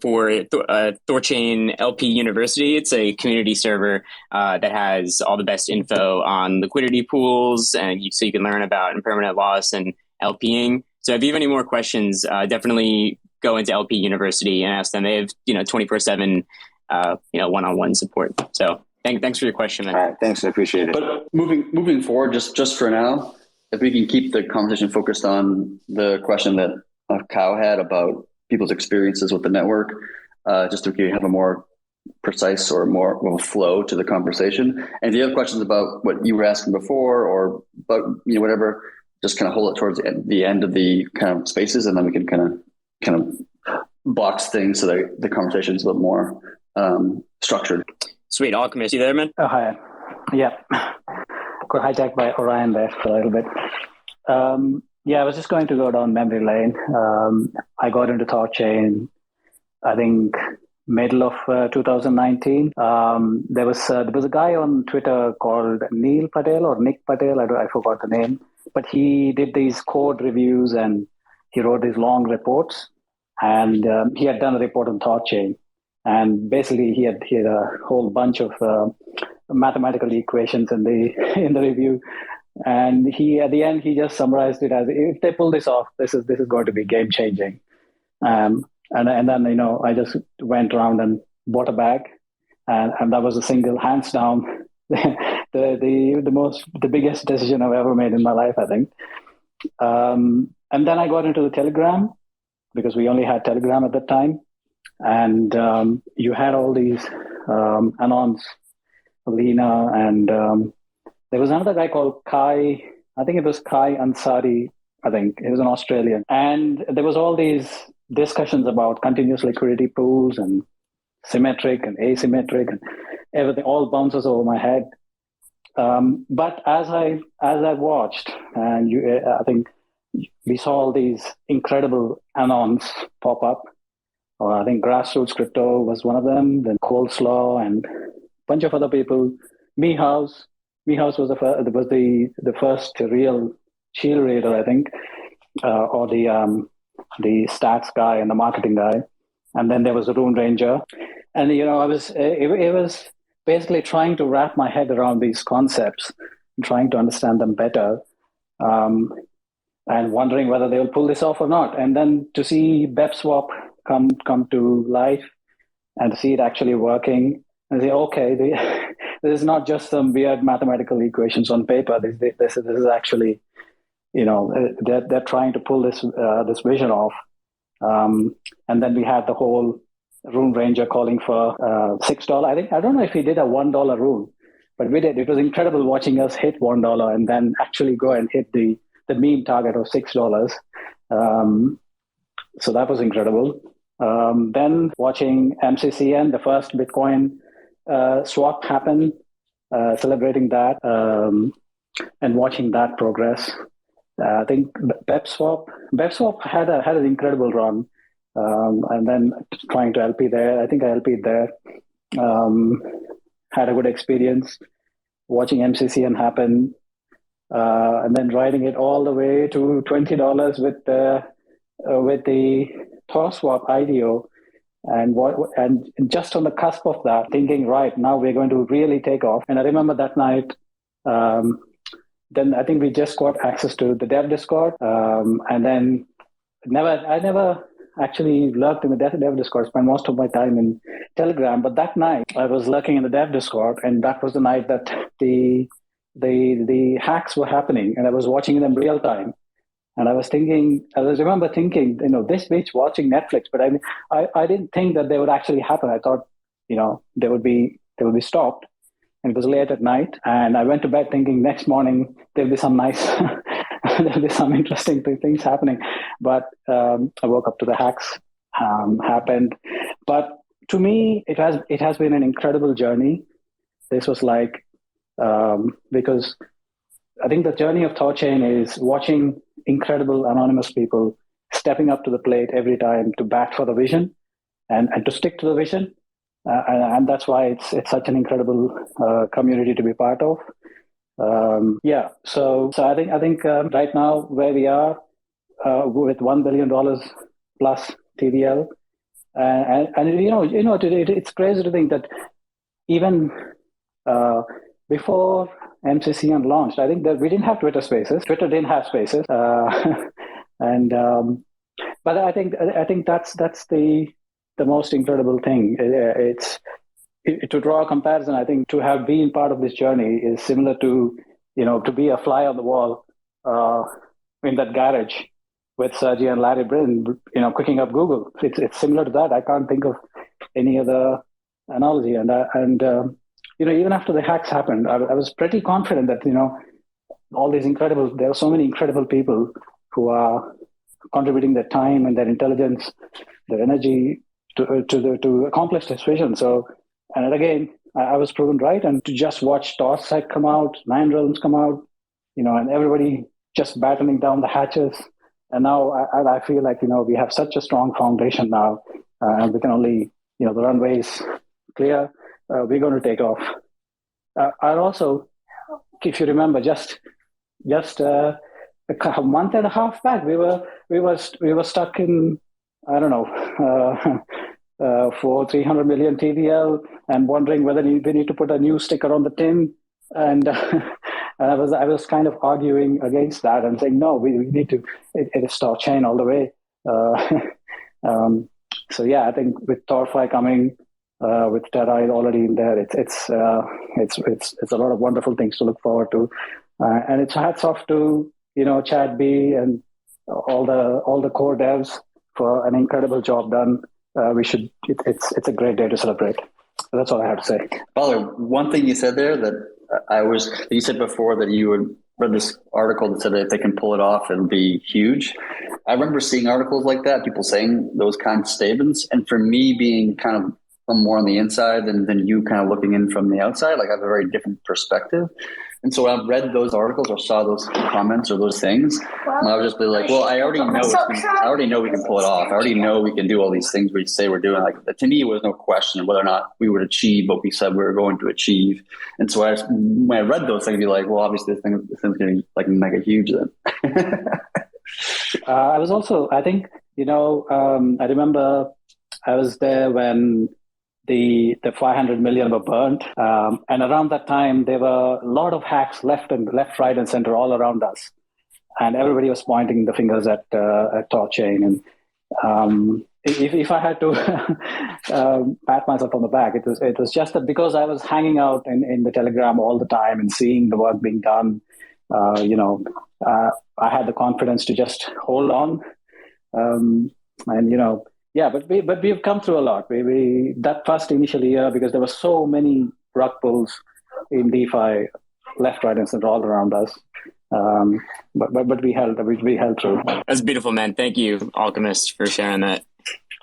Speaker 1: for THORChain LP University. It's a community server that has all the best info on liquidity pools, and so you can learn about impermanent loss and LPing. So if you have any more questions, definitely go into LP University and ask them. They have 24/7 one-on-one support. So thanks for your question, man.
Speaker 6: All right, thanks, I appreciate it.
Speaker 3: But moving forward, just for now, if we can keep the conversation focused on the question that Kyle had about people's experiences with the network, just to have a more precise or more of a flow to the conversation. And if you have questions about what you were asking before, or but whatever, just kind of hold it towards the end of the kind of spaces, and then we can kind of box things so that the conversation is a bit more structured.
Speaker 1: Sweet, Alchemist, you there, man?
Speaker 7: Oh, hi. Yeah. Got hijacked by Orion there for a little bit. I was just going to go down memory lane. I got into THORChain, I think, middle of 2019. There was a guy on Twitter called Neil Patel or Nick Patel. I forgot the name, but he did these code reviews and he wrote these long reports. And he had done a report on THORChain, and basically he had a whole bunch of mathematical equations in the review. And he, at the end, he just summarized it as, if they pull this off, this is going to be game changing. And then I just went around and bought a bag, and that was a single, hands down, the biggest decision I've ever made in my life, I think. And then I got into the Telegram, because we only had Telegram at that time, and you had all these anons, Lena, and there was another guy called Kai. I think it was Kai Ansari. I think he was an Australian, and there was all these discussions about continuous liquidity pools and symmetric and asymmetric and everything. All bounces over my head. But as I watched, and I think we saw all these incredible anons pop up. I think Grassroots Crypto was one of them. Then Coleslaw and a bunch of other people. Mehouse was the first real cheerleader, I think, or the stats guy and the marketing guy. And then there was the Rune Ranger, and it was basically trying to wrap my head around these concepts and trying to understand them better, and wondering whether they will pull this off or not. And then to see BEPSwap come to life and to see it actually working, and say, okay, this is not just some weird mathematical equations on paper. This is actually, they're trying to pull this vision off. And then we had the whole Rune Ranger calling for $6. I don't know if he did a $1 rune, but we did. It was incredible watching us hit $1 and then actually go and hit the meme target of $6. So that was incredible. Then watching MCCN, the first Bitcoin swap happen, celebrating that, and watching that progress. I think BEPSwap had an incredible run. and then trying to LP there. I think I LP'd there. Had a good experience watching MCCN happen, and then riding it all the way to $20 with the THORSwap IDO, and just on the cusp of that, thinking, right, now we're going to really take off. And I remember that night. Then I think we just got access to the dev Discord, and then I never actually lurked in the dev Discord. Spent most of my time in Telegram, but that night I was lurking in the dev Discord, and that was the night that the hacks were happening, and I was watching them real time. And I remember thinking, this bitch watching Netflix, but I didn't think that they would actually happen. I thought, they would be stopped. And it was late at night, and I went to bed thinking next morning there'll be some there'll be some interesting things happening. But I woke up to the hacks happened. But to me, it has been an incredible journey. This was like because I think the journey of THORChain is watching incredible anonymous people stepping up to the plate every time to bat for the vision and to stick to the vision. And that's why it's such an incredible community to be part of. So I think right now where we are with $1 billion plus TVL, and it's crazy to think that even before MCCN launched, I think that we didn't have Twitter Spaces. Twitter didn't have Spaces, and but I think that's the most incredible thing. To draw a comparison, I think to have been part of this journey is similar to, to be a fly on the wall in that garage with Sergey and Larry Brin, cooking up Google. It's similar to that. I can't think of any other analogy. And even after the hacks happened, I was pretty confident that, there are so many incredible people who are contributing their time and their intelligence, their energy to accomplish this vision. So, and again, I was proven right. And to just watch ThorSec come out, 9 Realms come out, and everybody just battling down the hatches. And now I feel like, we have such a strong foundation now, and we can only, the runway is clear. We're going to take off. And also, if you remember, just a month and a half back, we were stuck in, I don't know, for 300 million TVL and wondering whether we need to put a new sticker on the tin. And I was kind of arguing against that and saying, no, we need to, it is THORChain all the way. So yeah, I think with THORFi coming, with Terra already in there, it's a lot of wonderful things to look forward to. And it's hats off to, Chad B and all the core devs for an incredible job done. It's a great day to celebrate. That's all I have to say.
Speaker 3: By the way, one thing you said there that you said before that you had read this article that said that if they can pull it off, it'll be huge. I remember seeing articles like that, people saying those kinds of statements. And for me being kind of more on the inside than you kind of looking in from the outside, like I have a very different perspective. And so when I read those articles or saw those comments or those things, I would just be like, well, I already know we can pull it off. I already know we can do all these things we say we're doing. Like, to me, it was no question whether or not we would achieve what we said we were going to achieve. And so when I read those things, I'd be like, well, obviously this thing's going to like mega huge then.
Speaker 7: I was also, I think, I remember I was there when the 500 million were burnt. And around that time, there were a lot of hacks left, right, and center all around us. And everybody was pointing the fingers at THORChain. And if I had to pat myself on the back, it was just that because I was hanging out in the Telegram all the time and seeing the work being done, I had the confidence to just hold on. Yeah, but we've come through a lot. We that first initial year, because there were so many rug pulls in DeFi, left, right, and center all around us. But we held through.
Speaker 1: That's beautiful, man. Thank you, Alchemist, for sharing that.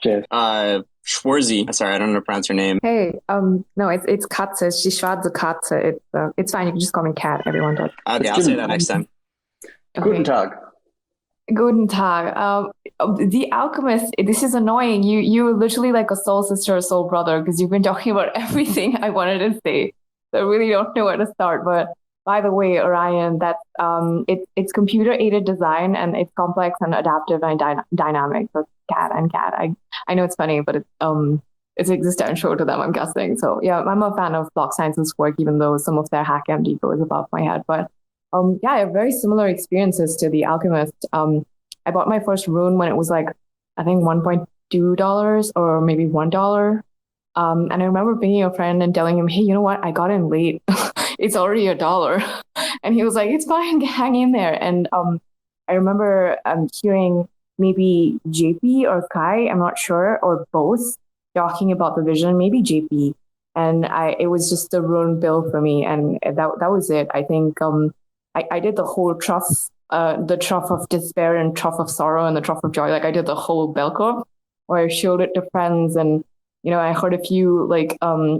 Speaker 7: Cheers.
Speaker 1: Schwarzy. Sorry, I don't know how to pronounce her name.
Speaker 8: Hey, no, it's Katze. It's die schwarze Katze. It's fine. You can just call me Kat. Everyone does.
Speaker 1: Okay, I'll say that next time.
Speaker 3: Okay. Guten Tag.
Speaker 8: Guten Tag. The Alchemist, this is annoying. You're literally like a soul sister, soul brother, because you've been talking about everything I wanted to say. So I really don't know where to start. But by the way, Orion, it's computer aided design and it's complex and adaptive and dynamic. So it's cat and cat. I know it's funny, but it's existential to them, I'm guessing. So yeah, I'm a fan of Block Science's work, even though some of their hack MD goes above my head. But yeah, I have very similar experiences to The Alchemist. I bought my first rune when it was like, I think $1.2 or maybe $1. And I remember pinging a friend and telling him, hey, you know what? I got in late. It's already $1. And he was like, it's fine, hang in there. And I remember hearing maybe JP or Kai, I'm not sure, or both talking about the vision, maybe JP. And it was just a rune bill for me. And that was it. I think I did the whole the trough of despair and trough of sorrow and the trough of joy. Like I did the whole bell curve where I showed it to friends. And, I heard a few like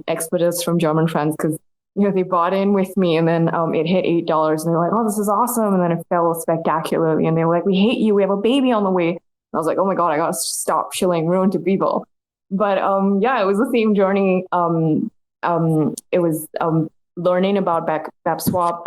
Speaker 8: expletives from German friends because, they bought in with me and then it hit $8 and they were like, oh, this is awesome. And then it fell spectacularly. And they were like, we hate you. We have a baby on the way. And I was like, oh my God, I got to stop shilling ruin to people. But yeah, it was the same journey. It was learning about BEP swap.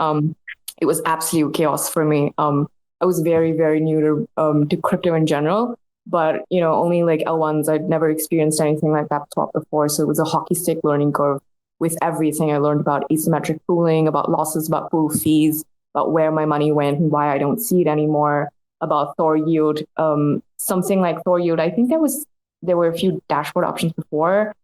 Speaker 8: It was absolute chaos for me. I was very, very new to crypto in general, but only like L1s. I'd never experienced anything like that swap before, so it was a hockey stick learning curve with everything. I learned about asymmetric pooling, about losses, about pool fees, about where my money went and why I don't see it anymore, about Thor yield, something like Thor yield. I think there were a few dashboard options before,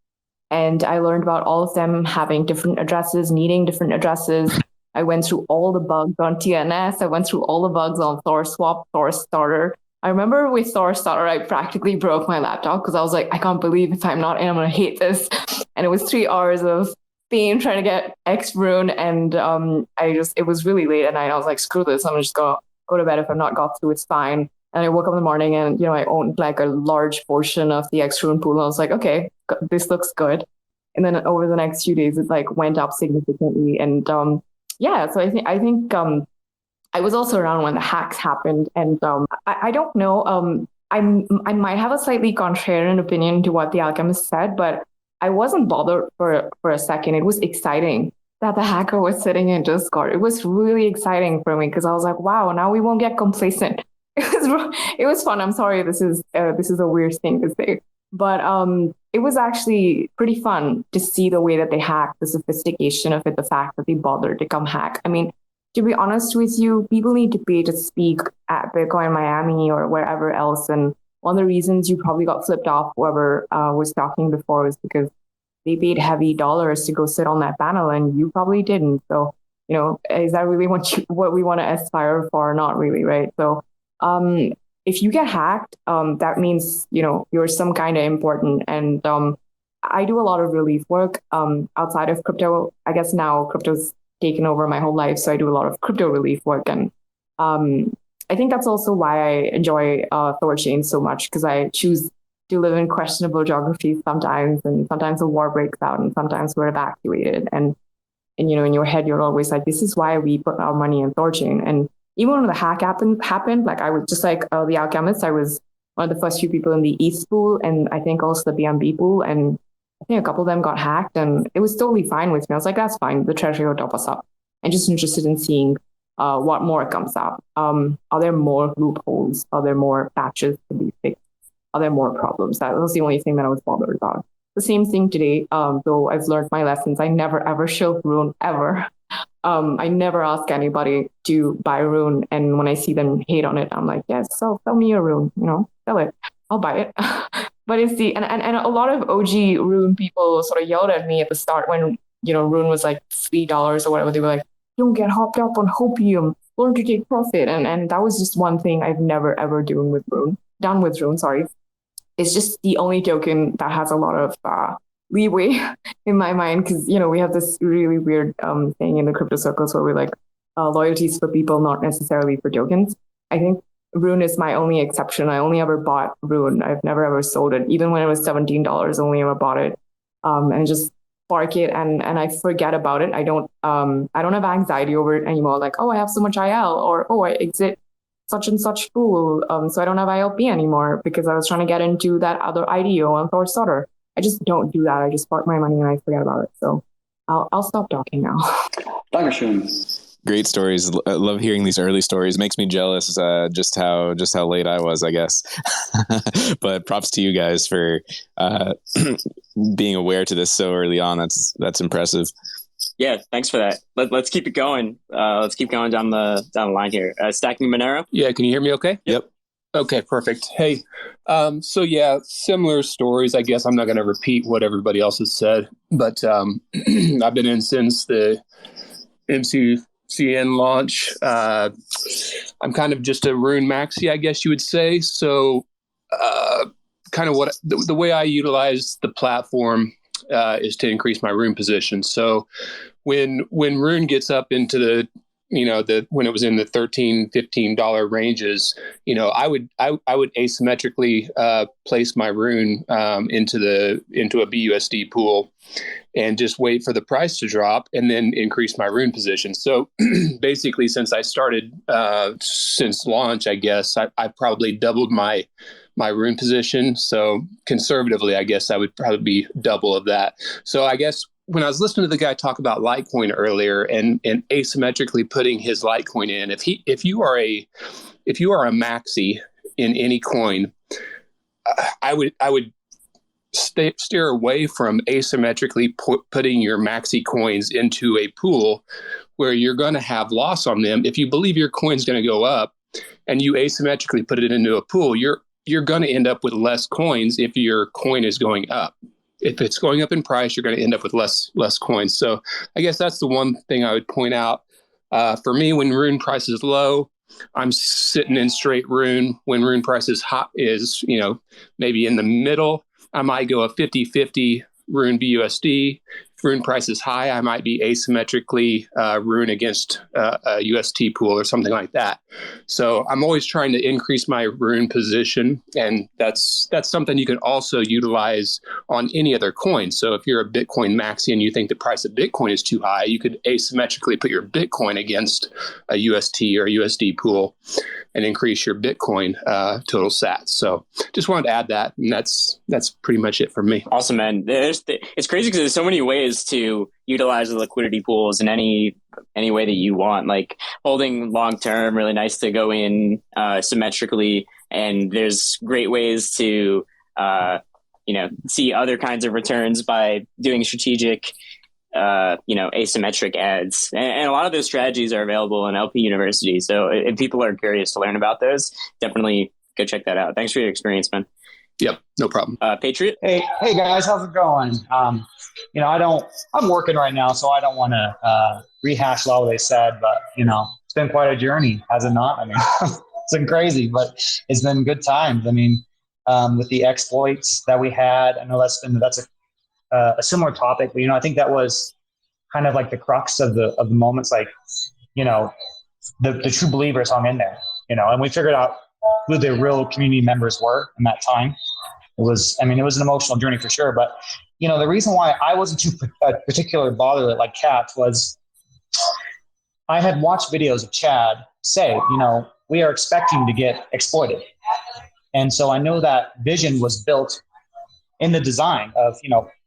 Speaker 8: and I learned about all of them having different addresses, needing different addresses. I went through all the bugs on TNS. I went through all the bugs on THORSwap, THORStarter. I remember with THORStarter, I practically broke my laptop because I was like, I can't believe if I'm not in, I'm going to hate this. And it was 3 hours of pain trying to get X rune. And it was really late at night. I was like, screw this. I'm just going to go to bed. If I'm not got through, it's fine. And I woke up in the morning and, I owned like a large portion of the X rune pool. And I was like, okay, this looks good. And then over the next few days, it like went up significantly. And yeah, so I think I was also around when the hacks happened, and I don't know. I might have a slightly contrarian opinion to what the Alchemist said, but I wasn't bothered for a second. It was exciting that the hacker was sitting in Discord. It was really exciting for me because I was like, wow, now we won't get complacent. It was fun. I'm sorry, this is a weird thing to say, but it was actually pretty fun to see the way that they hacked, the sophistication of it, the fact that they bothered to come hack. I mean, to be honest with you, people need to pay to speak at Bitcoin Miami or wherever else. And one of the reasons you probably got flipped off, whoever was talking before, was because they paid heavy dollars to go sit on that panel and you probably didn't. So, is that really what we want to aspire for? Not really, right? So, if you get hacked, that means, you're some kind of important. And I do a lot of relief work outside of crypto. I guess now crypto's taken over my whole life. So I do a lot of crypto relief work. And I think that's also why I enjoy THORChain so much, because I choose to live in questionable geographies sometimes. And sometimes a war breaks out and sometimes we're evacuated. And in your head, you're always like, this is why we put our money in THORChain. And even when the hack happened, like I was just like the Alchemist, I was one of the first few people in the East pool and I think also the BNB pool. And I think a couple of them got hacked and it was totally fine with me. I was like, that's fine. The treasury will top us up. I'm just interested in seeing what more comes up. Are there more loopholes? Are there more patches to be fixed? Are there more problems? That was the only thing that I was bothered about. The same thing today, though I've learned my lessons. I never ever show rune ever. I never ask anybody to buy rune, and when I see them hate on it, I'm like, yes, sell me your rune, sell it, I'll buy it. But it's and a lot of OG rune people sort of yelled at me at the start when rune was like $3 or whatever. They were like, don't get hopped up on hopium, learn to take profit, and that was just one thing I've never ever done with rune. Sorry, it's just the only token that has a lot of leeway in my mind, because we have this really weird thing in the crypto circles where we're like loyalties for people, not necessarily for tokens. I think rune is my only exception. I only ever bought rune. I've never ever sold it, even when it was $17. Only ever bought it and just park it and I forget about it. I don't have anxiety over it anymore, like, oh, I have so much IL, or oh, I exit such and such pool. So I don't have ILP anymore because I was trying to get into that other IDO on THORSec. I just don't do that. I just park my money and I forget about it. So I'll stop talking now.
Speaker 3: Dankeschön.
Speaker 2: Great stories. I love hearing these early stories. Makes me jealous just how late I was, I guess. But props to you guys for being aware to this so early on. That's impressive.
Speaker 1: Yeah, thanks for that. Let's keep it going. Let's keep going down the line here. Stacking Monero.
Speaker 9: Yeah, can you hear me okay?
Speaker 2: Yep.
Speaker 9: Okay, perfect. Hey, so yeah, similar stories. I guess I'm not going to repeat what everybody else has said, but I've been in since the MCCN launch. I'm kind of just a Rune maxi, I guess you would say. So kind of what the way I utilize the platform is to increase my Rune position. So when Rune gets up into the when it was in the $13-15 ranges, I would asymmetrically place my Rune into a BUSD pool and just wait for the price to drop and then increase my Rune position. So basically, since I started since launch, I guess I probably doubled my Rune position. So conservatively, I guess I would probably be double of that. So I guess when I was listening to the guy talk about Litecoin earlier and asymmetrically putting his Litecoin in, if you are a maxi in any coin, I would steer away from asymmetrically putting your maxi coins into a pool where you're going to have loss on them. If you believe your coin's going to go up and you asymmetrically put it into a pool, you're going to end up with less coins if your coin is going up. If it's going up in price, you're going to end up with less coins. So I guess that's the one thing I would point out. For me, when Rune price is low, I'm sitting in straight Rune. When Rune price is hot, maybe in the middle, I might go a 50-50 Rune BUSD. If Rune price is high, I might be asymmetrically Rune against a UST pool or something like that. So I'm always trying to increase my Rune position, and that's something you can also utilize on any other coin. So if you're a Bitcoin maxi and you think the price of Bitcoin is too high, you could asymmetrically put your Bitcoin against a UST or a USD pool and increase your Bitcoin total sats. So just wanted to add that, and that's pretty much it for me.
Speaker 1: Awesome, man. It's crazy because there's so many ways to utilize the liquidity pools in any way that you want. Like holding long term, really nice to go in symmetrically, and there's great ways to see other kinds of returns by doing strategic asymmetric ads. And a lot of those strategies are available in LP University. So if people are curious to learn about those, definitely go check that out. Thanks for your experience, man.
Speaker 9: Yep, no problem.
Speaker 1: Patriot?
Speaker 10: Hey guys, how's it going? I'm working right now, so I don't want to rehash all they said, but it's been quite a journey, has it not? I mean, it's been crazy, but it's been good times. I mean, with the exploits that we had, I know that's a similar topic, but I think that was kind of like the crux of the moments, like the true believers hung in there, and we figured out who the real community members were in that time. It was an emotional journey for sure, but the reason why I wasn't too particular bothered like Kat was I had watched videos of Chad say, we are expecting to get exploited, and so I know that vision was built in the design of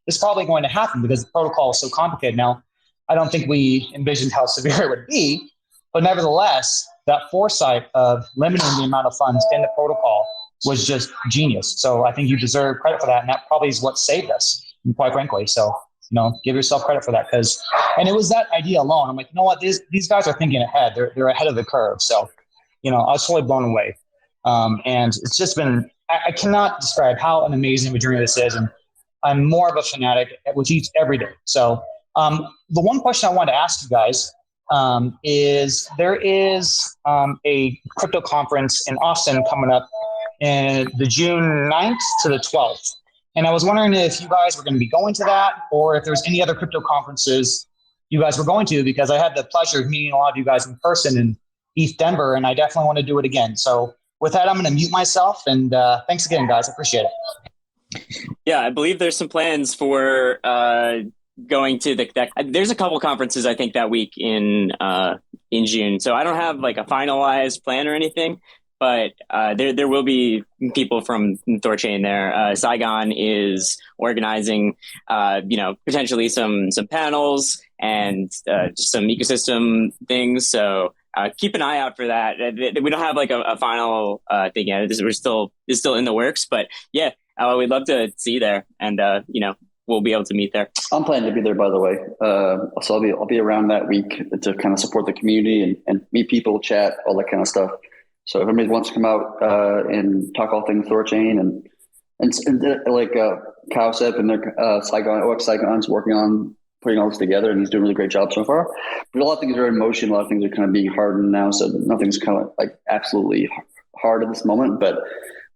Speaker 10: this is probably going to happen because the protocol is so complicated. Now, I don't think we envisioned how severe it would be, but nevertheless, that foresight of limiting the amount of funds in the protocol was just genius. So I think you deserve credit for that, and that probably is what saved us, quite frankly. So, give yourself credit for that and it was that idea alone. I'm like, these guys are thinking ahead. They're ahead of the curve. So, I was totally blown away. And it's just been, I cannot describe how an amazing of a journey this is. And I'm more of a fanatic with each every day. So the one question I want to ask you guys is there is a crypto conference in Austin coming up in the June 9th to the 12th. And I was wondering if you guys were going to be going to that or if there's any other crypto conferences you guys were going to, because I had the pleasure of meeting a lot of you guys in person in East Denver, and I definitely want to do it again. So with that, I'm going to mute myself, and thanks again, guys. I appreciate it.
Speaker 1: Yeah, I believe there's some plans for going to there's a couple conferences I think that week in June. So I don't have like a finalized plan or anything, but there will be people from THORChain there. Saigon is organizing, potentially some panels and just some ecosystem things. So keep an eye out for that. We don't have like a final thing yet. It's still in the works, but yeah, we'd love to see you there, and we'll be able to meet there.
Speaker 3: I'm planning to be there, by the way. So I'll be around that week to kind of support the community and meet people, chat, all that kind of stuff. So if anybody wants to come out and talk all things THORChain and like Cowsep and their Saigon's working on putting all this together, and he's doing a really great job so far. But a lot of things are in motion. A lot of things are kind of being hardened now, so nothing's kind of like absolutely hard at this moment. But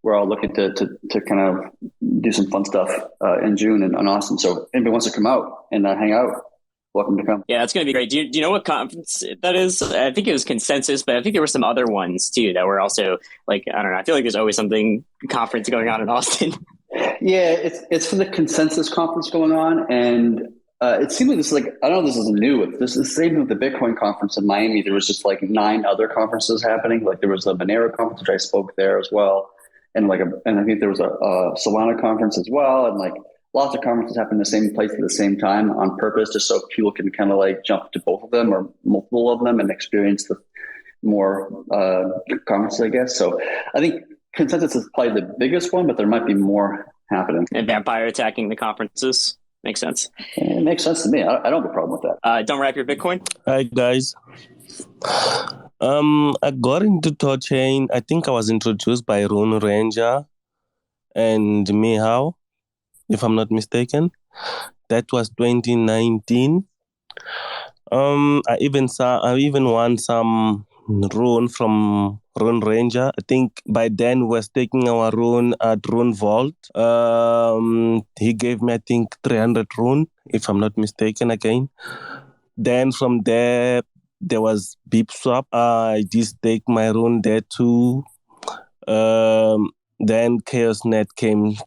Speaker 3: we're all looking to kind of do some fun stuff in June in Austin. So if anybody wants to come out and hang out, welcome to come.
Speaker 1: Yeah, that's going to be great. Do you know what conference that is? I think it was Consensus, but I think there were some other ones too that were also like, I don't know. I feel like there's always something conference going on in Austin.
Speaker 3: Yeah, it's for the Consensus conference going on, and it seems like this is like, I don't know if this is new. This is the same with the Bitcoin conference in Miami. There was just like 9 other conferences happening. Like there was a Monero conference, which I spoke there as well. And I think there was a Solana conference as well. And like lots of conferences happen in the same place at the same time on purpose, just so people can kind of like jump to both of them or multiple of them and experience the more conferences, I guess. So I think Consensus is probably the biggest one, but there might be more happening.
Speaker 1: And Vampire attacking the conferences. Makes sense.
Speaker 3: It makes sense to me. I don't have a problem with that.
Speaker 1: Don't wrap your Bitcoin.
Speaker 11: Hi guys. I got into THORChain. I think I was introduced by Rune Ranger and Mihao, if I'm not mistaken. That was 2019. I even won some rune from Rune Ranger. I think by then we were taking our rune at Rune Vault. He gave me, I think, 300 rune, if I'm not mistaken again. Then from there was Beep Swap. I did stake my rune there too. Then ChaosNet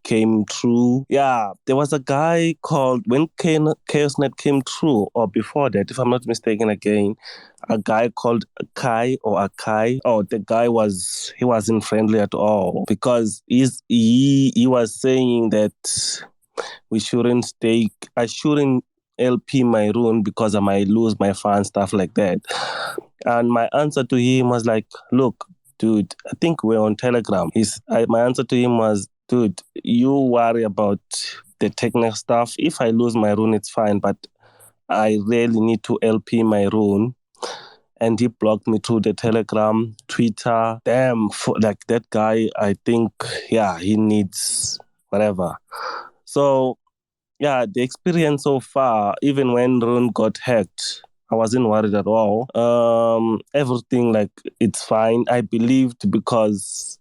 Speaker 11: came through. Yeah, there was a guy called, when ChaosNet came through, or before that, if I'm not mistaken again, a guy called Kai or Akai. Oh, the guy he wasn't friendly at all, because he was saying that I shouldn't LP my rune because I might lose my fund, stuff like that. And my answer to him was like, look, dude, I think we're on Telegram. My answer to him was, dude, you worry about the technical stuff. If I lose my rune, it's fine, but I really need to LP my rune. And he blocked me through the Telegram, Twitter. Damn, like that guy, I think, yeah, he needs whatever. So, yeah, the experience so far, even when Rune got hacked, I wasn't worried at all. Everything, like, it's fine. I believed because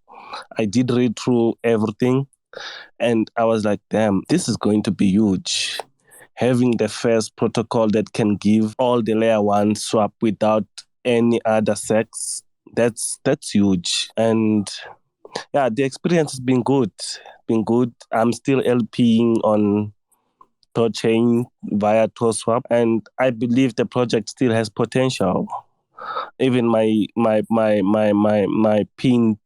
Speaker 11: I did read through everything. And I was like, damn, this is going to be huge. Having the first protocol that can give all the layer 1 swap without any other sex, that's huge. And yeah, the experience has been good. I'm still LPing on THORChain via THORSwap, and I believe the project still has potential. Even my pinned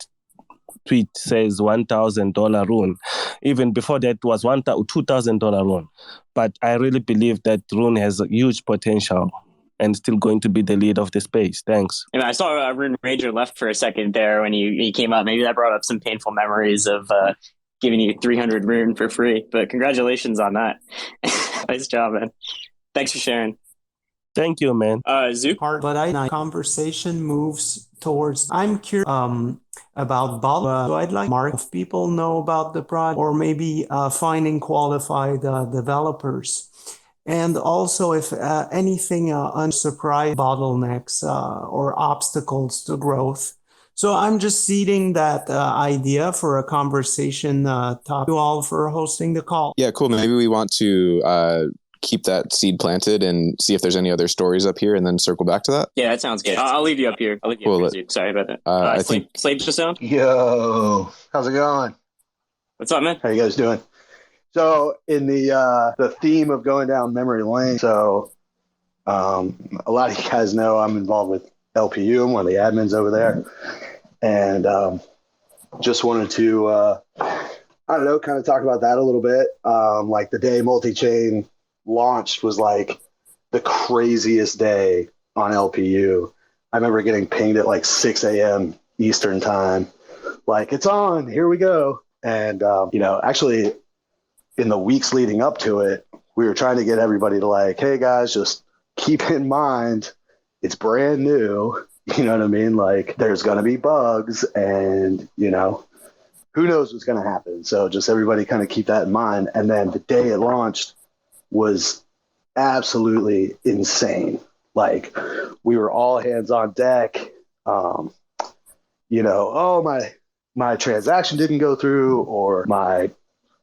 Speaker 11: tweet says $1,000 rune. Even before that was $2,000 rune. But I really believe that rune has a huge potential and still going to be the lead of the space. Thanks.
Speaker 1: And I saw Rune Ranger left for a second there when he came up. Maybe that brought up some painful memories of giving you 300 rune for free. But congratulations on that. Nice job, man. Thanks for sharing.
Speaker 11: Thank you, man.
Speaker 1: Zook?
Speaker 12: But conversation moves towards, I'm curious about Bala. So I'd like Mark, if people know about the project, or maybe finding qualified developers. And also if anything unsurprised bottlenecks or obstacles to growth. So I'm just seeding that idea for a conversation topic. You all for hosting the call.
Speaker 2: Yeah, cool. Maybe we want to keep that seed planted and see if there's any other stories up here and then circle back to that.
Speaker 1: Yeah, that sounds good. I'll leave you up here. Sorry about that.
Speaker 2: I think
Speaker 1: Slade just down.
Speaker 13: Yo, how's it going?
Speaker 1: What's up, man?
Speaker 13: How you guys doing? So in the theme of going down memory lane, so a lot of you guys know I'm involved with LPU. I'm one of the admins over there. and just wanted to, I don't know, kind of talk about that a little bit. Like the day multi-chain launched was like the craziest day on LPU. I remember getting pinged at like 6 a.m. Eastern time, like it's on, here we go. And, actually in the weeks leading up to it, we were trying to get everybody to like, hey guys, just keep in mind, it's brand new. You know what I mean? Like there's going to be bugs and, who knows what's going to happen. So just everybody kind of keep that in mind. And then the day it launched was absolutely insane. Like we were all hands on deck. Oh, my transaction didn't go through, or my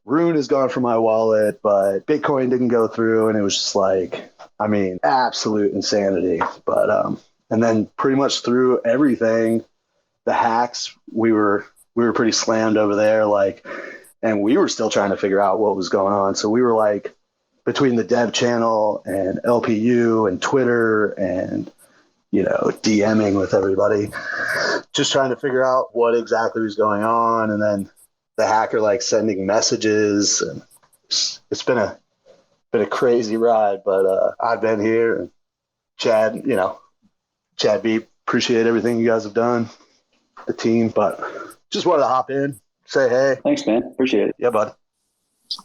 Speaker 13: Rune is gone from my wallet, but Bitcoin didn't go through. And it was just like, absolute insanity. But, and then pretty much through everything, the hacks, we were pretty slammed over there. Like, and we were still trying to figure out what was going on. So we were like between the dev channel and LPU and Twitter and, DMing with everybody, just trying to figure out what exactly was going on. And then the hacker like sending messages, and it's been a crazy ride, but I've been here, and Chad B, appreciate everything you guys have done, the team, but just wanted to hop in, say hey.
Speaker 3: Thanks, man. Appreciate it.
Speaker 13: Yeah, bud.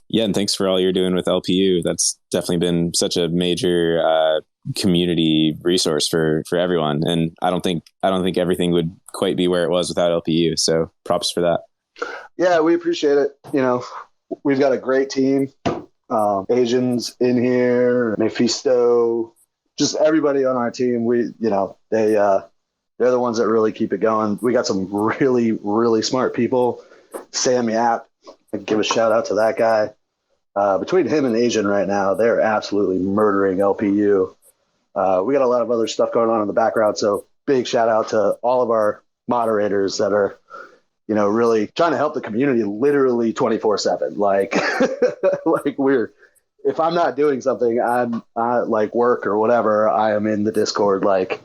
Speaker 2: Yeah, and thanks for all you're doing with LPU. That's definitely been such a major community resource for everyone. And I don't think everything would quite be where it was without LPU. So props for that.
Speaker 13: Yeah, we appreciate it. We've got a great team. Asians in here, Mephisto, just everybody on our team. They're the ones that really keep it going. We got some really, really smart people. Sam Yap, I'd give a shout out to that guy. Between him and Asian right now, they're absolutely murdering LPU. We got a lot of other stuff going on in the background. So big shout out to all of our moderators that are, really trying to help the community literally 24/7. Like, if I'm not doing something, I like work or whatever, I am in the Discord. Like,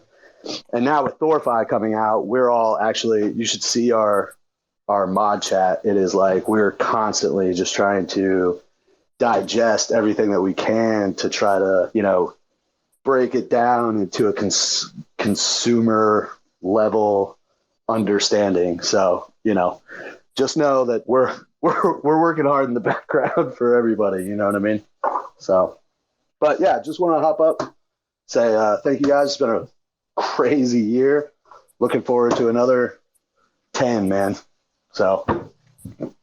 Speaker 13: and now with THORFi coming out, we're all actually, you should see our mod chat. It is like, we're constantly just trying to digest everything that we can to try to, break it down into a consumer level understanding. So, just know that we're working hard in the background for everybody. You know what I mean? So, but yeah, just want to hop up, say thank you guys. It's been a crazy year. Looking forward to another 10, man. So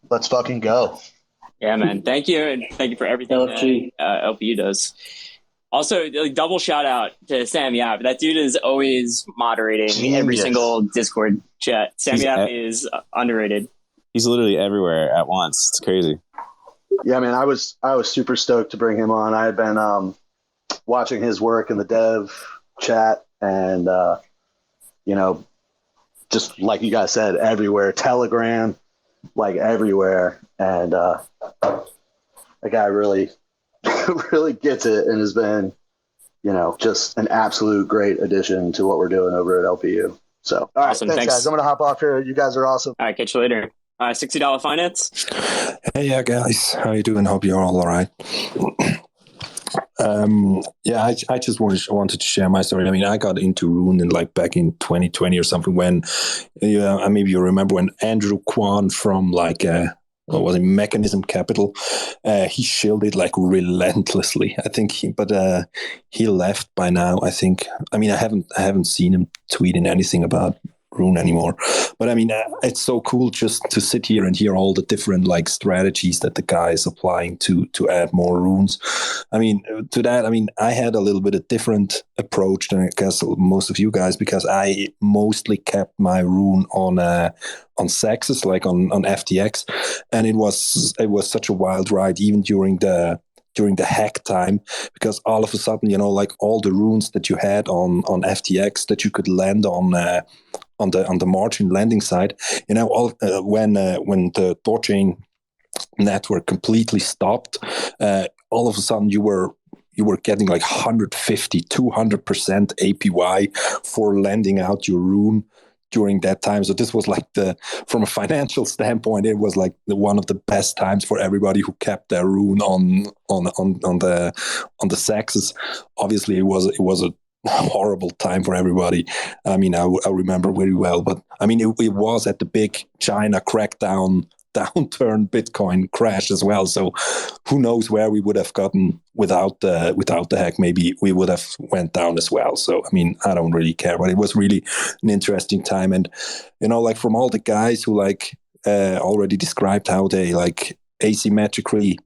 Speaker 13: let's fucking go.
Speaker 1: Yeah, man. Thank you. And thank you for everything that LPU does. Also, double shout out to Sam Yap. That dude is always moderating every single Discord chat. Sam Yap is underrated.
Speaker 2: He's literally everywhere at once. It's crazy.
Speaker 13: Yeah, man. I was super stoked to bring him on. I had been watching his work in the dev chat, and just like you guys said, everywhere. Telegram, like everywhere. And the guy really really gets it, and has been, just an absolute great addition to what we're doing over at LPU. So, all right,
Speaker 1: awesome.
Speaker 13: Thanks, guys. I'm going to hop off here. You guys are awesome.
Speaker 1: All right, catch you later. $60 finance.
Speaker 14: Hey, yeah, guys. How you doing? Hope you're all right. I just wanted to share my story. I mean, I got into Rune back in 2020 or something when, maybe you remember when Andrew Kwan from what was it, Mechanism Capital, he shielded relentlessly. I think he left by now. I think. I mean, I haven't seen him tweeting anything about Rune anymore. But I mean, it's so cool just to sit here and hear all the different strategies that the guy is applying to add more runes. I mean, to that, I had a little bit of different approach than I guess most of you guys, because I mostly kept my rune on sexes, on FTX, and it was such a wild ride even during the hack time, because all of a sudden, all the runes that you had on FTX that you could land on the margin lending side, when the THORChain network completely stopped, all of a sudden you were getting 150, 200% APY for lending out your rune during that time. So this was like from a financial standpoint, it was like one of the best times for everybody who kept their rune on the sexes. Obviously, it was a horrible time for everybody. I mean, I remember very well, but I mean, it was at the big China crackdown downturn Bitcoin crash as well. So who knows where we would have gotten without the hack? Maybe we would have went down as well. So I mean, I don't really care, but it was really an interesting time. And like from all the guys who already described how they like asymmetrically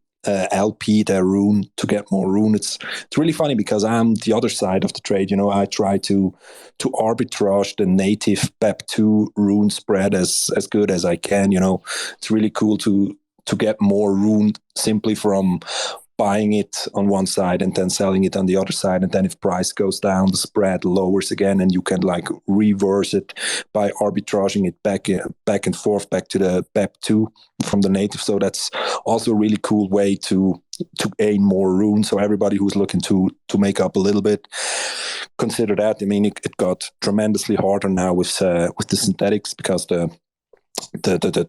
Speaker 14: LP their rune to get more rune. It's really funny because I'm the other side of the trade. I try to arbitrage the native BEP2 rune spread as good as I can. It's really cool to get more rune simply from buying it on one side and then selling it on the other side. And then if price goes down, the spread lowers again, and you can like reverse it by arbitraging it back and forth back to the BEP2 from the native. So that's also a really cool way to gain more rune. So everybody who's looking to make up a little bit, consider that. I mean, it got tremendously harder now with the synthetics because the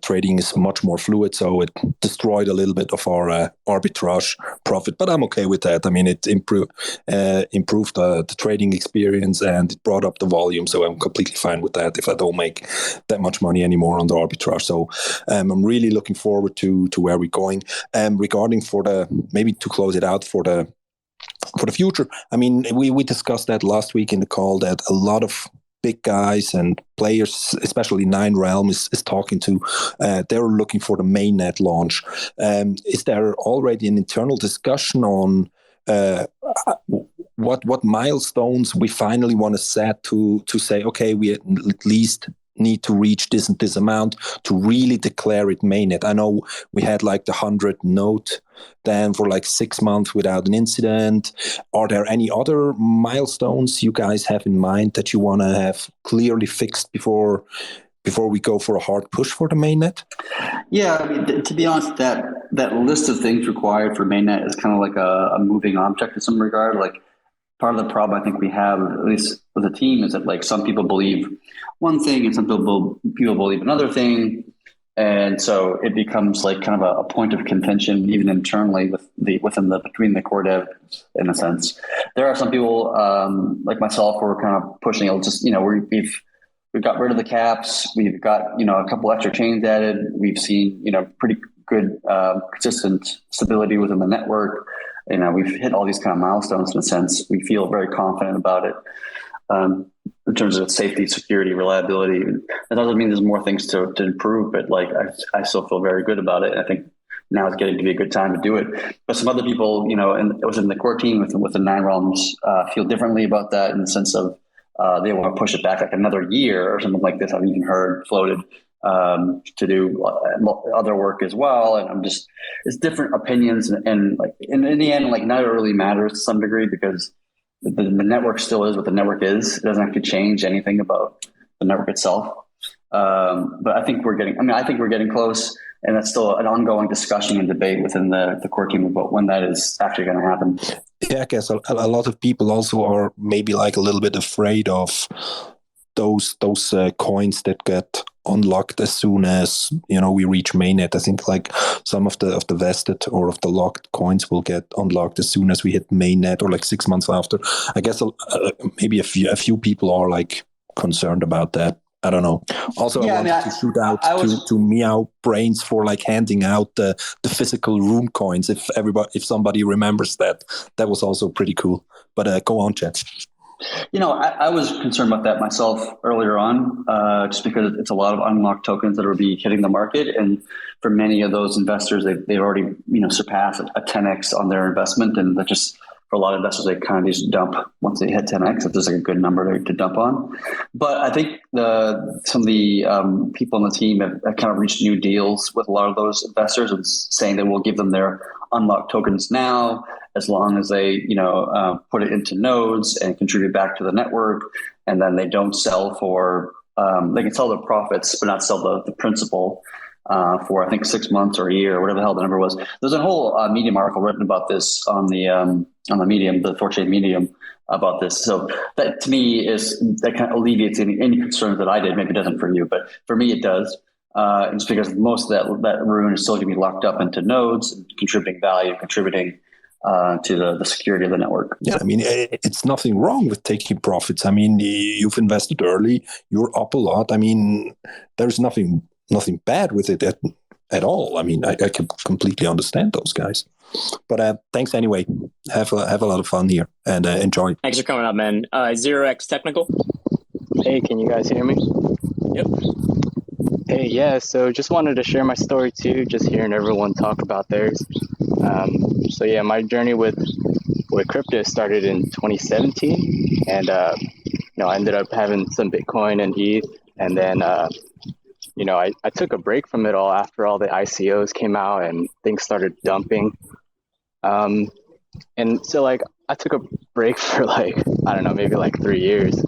Speaker 14: trading is much more fluid, so it destroyed a little bit of our arbitrage profit, but I'm okay with that. I mean, it improved the trading experience and it brought up the volume, so I'm completely fine with that if I don't make that much money anymore on the arbitrage. So I'm really looking forward to where we're going. Regarding maybe to close it out for the future, I mean, we discussed that last week in the call that a lot of big guys and players, especially Nine Realm, is talking to. They're looking for the mainnet launch. Is there already an internal discussion on what milestones we finally want to set to say, okay, we at least need to reach this and this amount to really declare it mainnet? I know we had like the 100 node then for like 6 months without an incident. Are there any other milestones you guys have in mind that you want to have clearly fixed before we go for a hard push for the mainnet?
Speaker 3: Yeah, I mean, to be honest, that list of things required for mainnet is kind of like a moving object in some regard. Like, part of the problem I think we have, at least with the team, is that like some people believe one thing and some people believe another thing. And so it becomes like kind of a point of contention, even internally between the core dev, in a sense. There are some people like myself who are kind of pushing it. Just we've got rid of the caps. We've got a couple extra chains added. We've seen pretty good consistent stability within the network. We've hit all these kind of milestones in a sense. We feel very confident about it. In terms of safety, security, reliability. That doesn't mean there's more things to improve, but like I still feel very good about it. I think now it's getting to be a good time to do it. But some other people, and within the core team, with the Nine Realms, feel differently about that in the sense of they want to push it back like another year or something like this. I've even heard floated to do other work as well. And it's different opinions. And like in the end, like not really matters to some degree because the network still is what the network is. It doesn't have to change anything about the network itself. But I think we're getting close, and that's still an ongoing discussion and debate within the core team about when that is actually going to happen.
Speaker 14: Yeah, I guess a lot of people also are maybe like a little bit afraid of those coins that get unlocked as soon as we reach mainnet. I think like some of the vested or of the locked coins will get unlocked as soon as we hit mainnet, or like 6 months after. I guess maybe a few people are like concerned about that. I don't know. Also, yeah, I wanted to shoot out to Meow Brains for like handing out the physical rune coins. If somebody remembers that was also pretty cool. But go on, Chet.
Speaker 3: I was concerned about that myself earlier on, just because it's a lot of unlocked tokens that will be hitting the market. And for many of those investors, they've already, surpassed a 10x on their investment. And that just, for a lot of investors, they kind of just dump once they hit 10x. If there's like a good number to dump on. But I think some of the people on the team have kind of reached new deals with a lot of those investors and saying that we'll give them their unlocked tokens now, as long as they, put it into nodes and contribute back to the network, and then they don't sell for, they can sell their profits, but not sell the principal. for I think 6 months or a year or whatever the hell the number was. There's a whole Medium article written about this on the Medium, the THORChain Medium, about this. So that to me that kind of alleviates any concerns that I did. Maybe it doesn't for you, but for me it does. It's because most of that rune is still going to be locked up into nodes, contributing value, contributing to the security of the network.
Speaker 14: Yeah, I mean, it's nothing wrong with taking profits. I mean, you've invested early, you're up a lot. I mean, there's nothing bad with it at all. I mean, I can completely understand those guys. But thanks anyway. Have a lot of fun here and enjoy.
Speaker 1: Thanks for coming up, man. 0x Technical.
Speaker 15: Hey, can you guys hear me?
Speaker 1: Yep.
Speaker 15: Hey, yeah, so just wanted to share my story too, just hearing everyone talk about theirs. So yeah, my journey with crypto started in 2017, and I ended up having some Bitcoin and ETH, and then I took a break from it all after all the ICOs came out and things started dumping. And so like I took a break for like, I don't know, maybe like 3 years.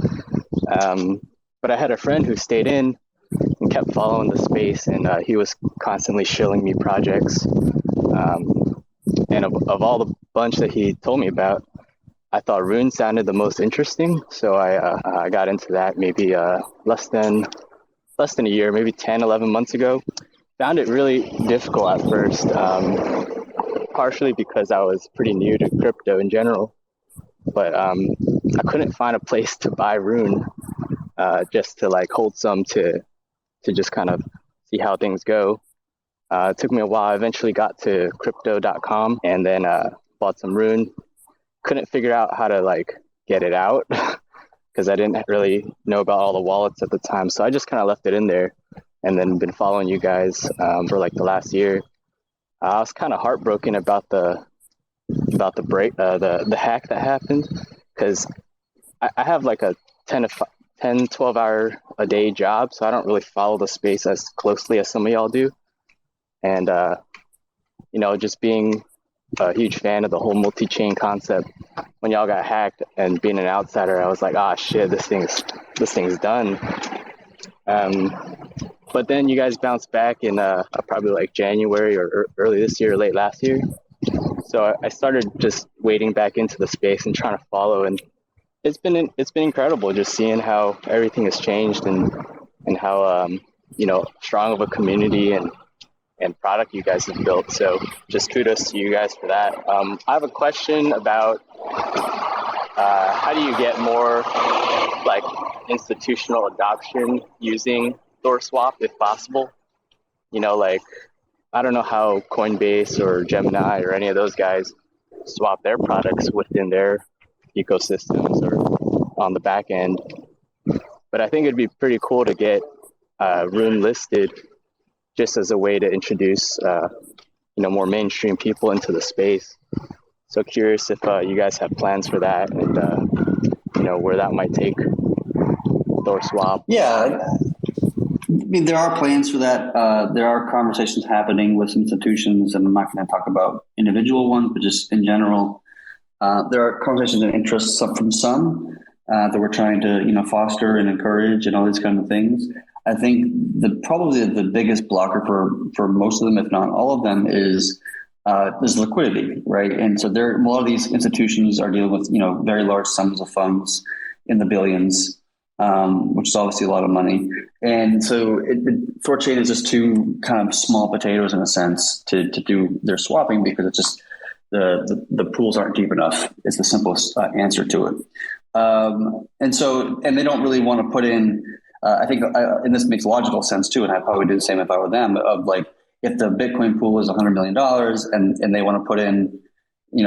Speaker 15: But I had a friend who stayed in and kept following the space, and he was constantly shilling me projects. And of all the bunch that he told me about, I thought Rune sounded the most interesting. So I got into that maybe less than a year, maybe 10, 11 months ago. Found it really difficult at first, partially because I was pretty new to crypto in general. But I couldn't find a place to buy Rune just to like hold some to just kind of see how things go. It took me a while. I eventually got to crypto.com and then bought some Rune. Couldn't figure out how to like get it out because I didn't really know about all the wallets at the time. So I just kind of left it in there and then been following you guys for like the last year. I was kind of heartbroken about the break, the hack that happened, because I have like a 12 hour a day job, so I don't really follow the space as closely as some of y'all do. And just being a huge fan of the whole multi-chain concept, when y'all got hacked and being an outsider, I was like, shit, this thing's done. But then you guys bounced back in probably like January or early this year or late last year. So I started just wading back into the space and trying to follow, and it's been incredible just seeing how everything has changed and how strong of a community and product you guys have built. So just kudos to you guys for that. I have a question about how do you get more like institutional adoption using THORSwap if possible? Like I don't know how Coinbase or Gemini or any of those guys swap their products within their ecosystems or on the back end. But I think it'd be pretty cool to get Rune listed just as a way to introduce more mainstream people into the space. So curious if you guys have plans for that and where that might take THORSwap.
Speaker 3: Yeah, I mean, there are plans for that. There are conversations happening with institutions, and I'm not going to talk about individual ones, but just in general. There are conversations and interests from some that we're trying to foster and encourage and all these kind of things. I think probably the biggest blocker for most of them, if not all of them, is liquidity, right? And so a lot of these institutions are dealing with very large sums of funds in the billions, which is obviously a lot of money. And so THORChain is just too kind of small potatoes in a sense to do their swapping, because it's just the pools aren't deep enough. It's the simplest answer to it. And they don't really want to put in. I think, and this makes logical sense too, and I probably do the same if I were them. Of like, if the Bitcoin pool is $100 million and they want to put in,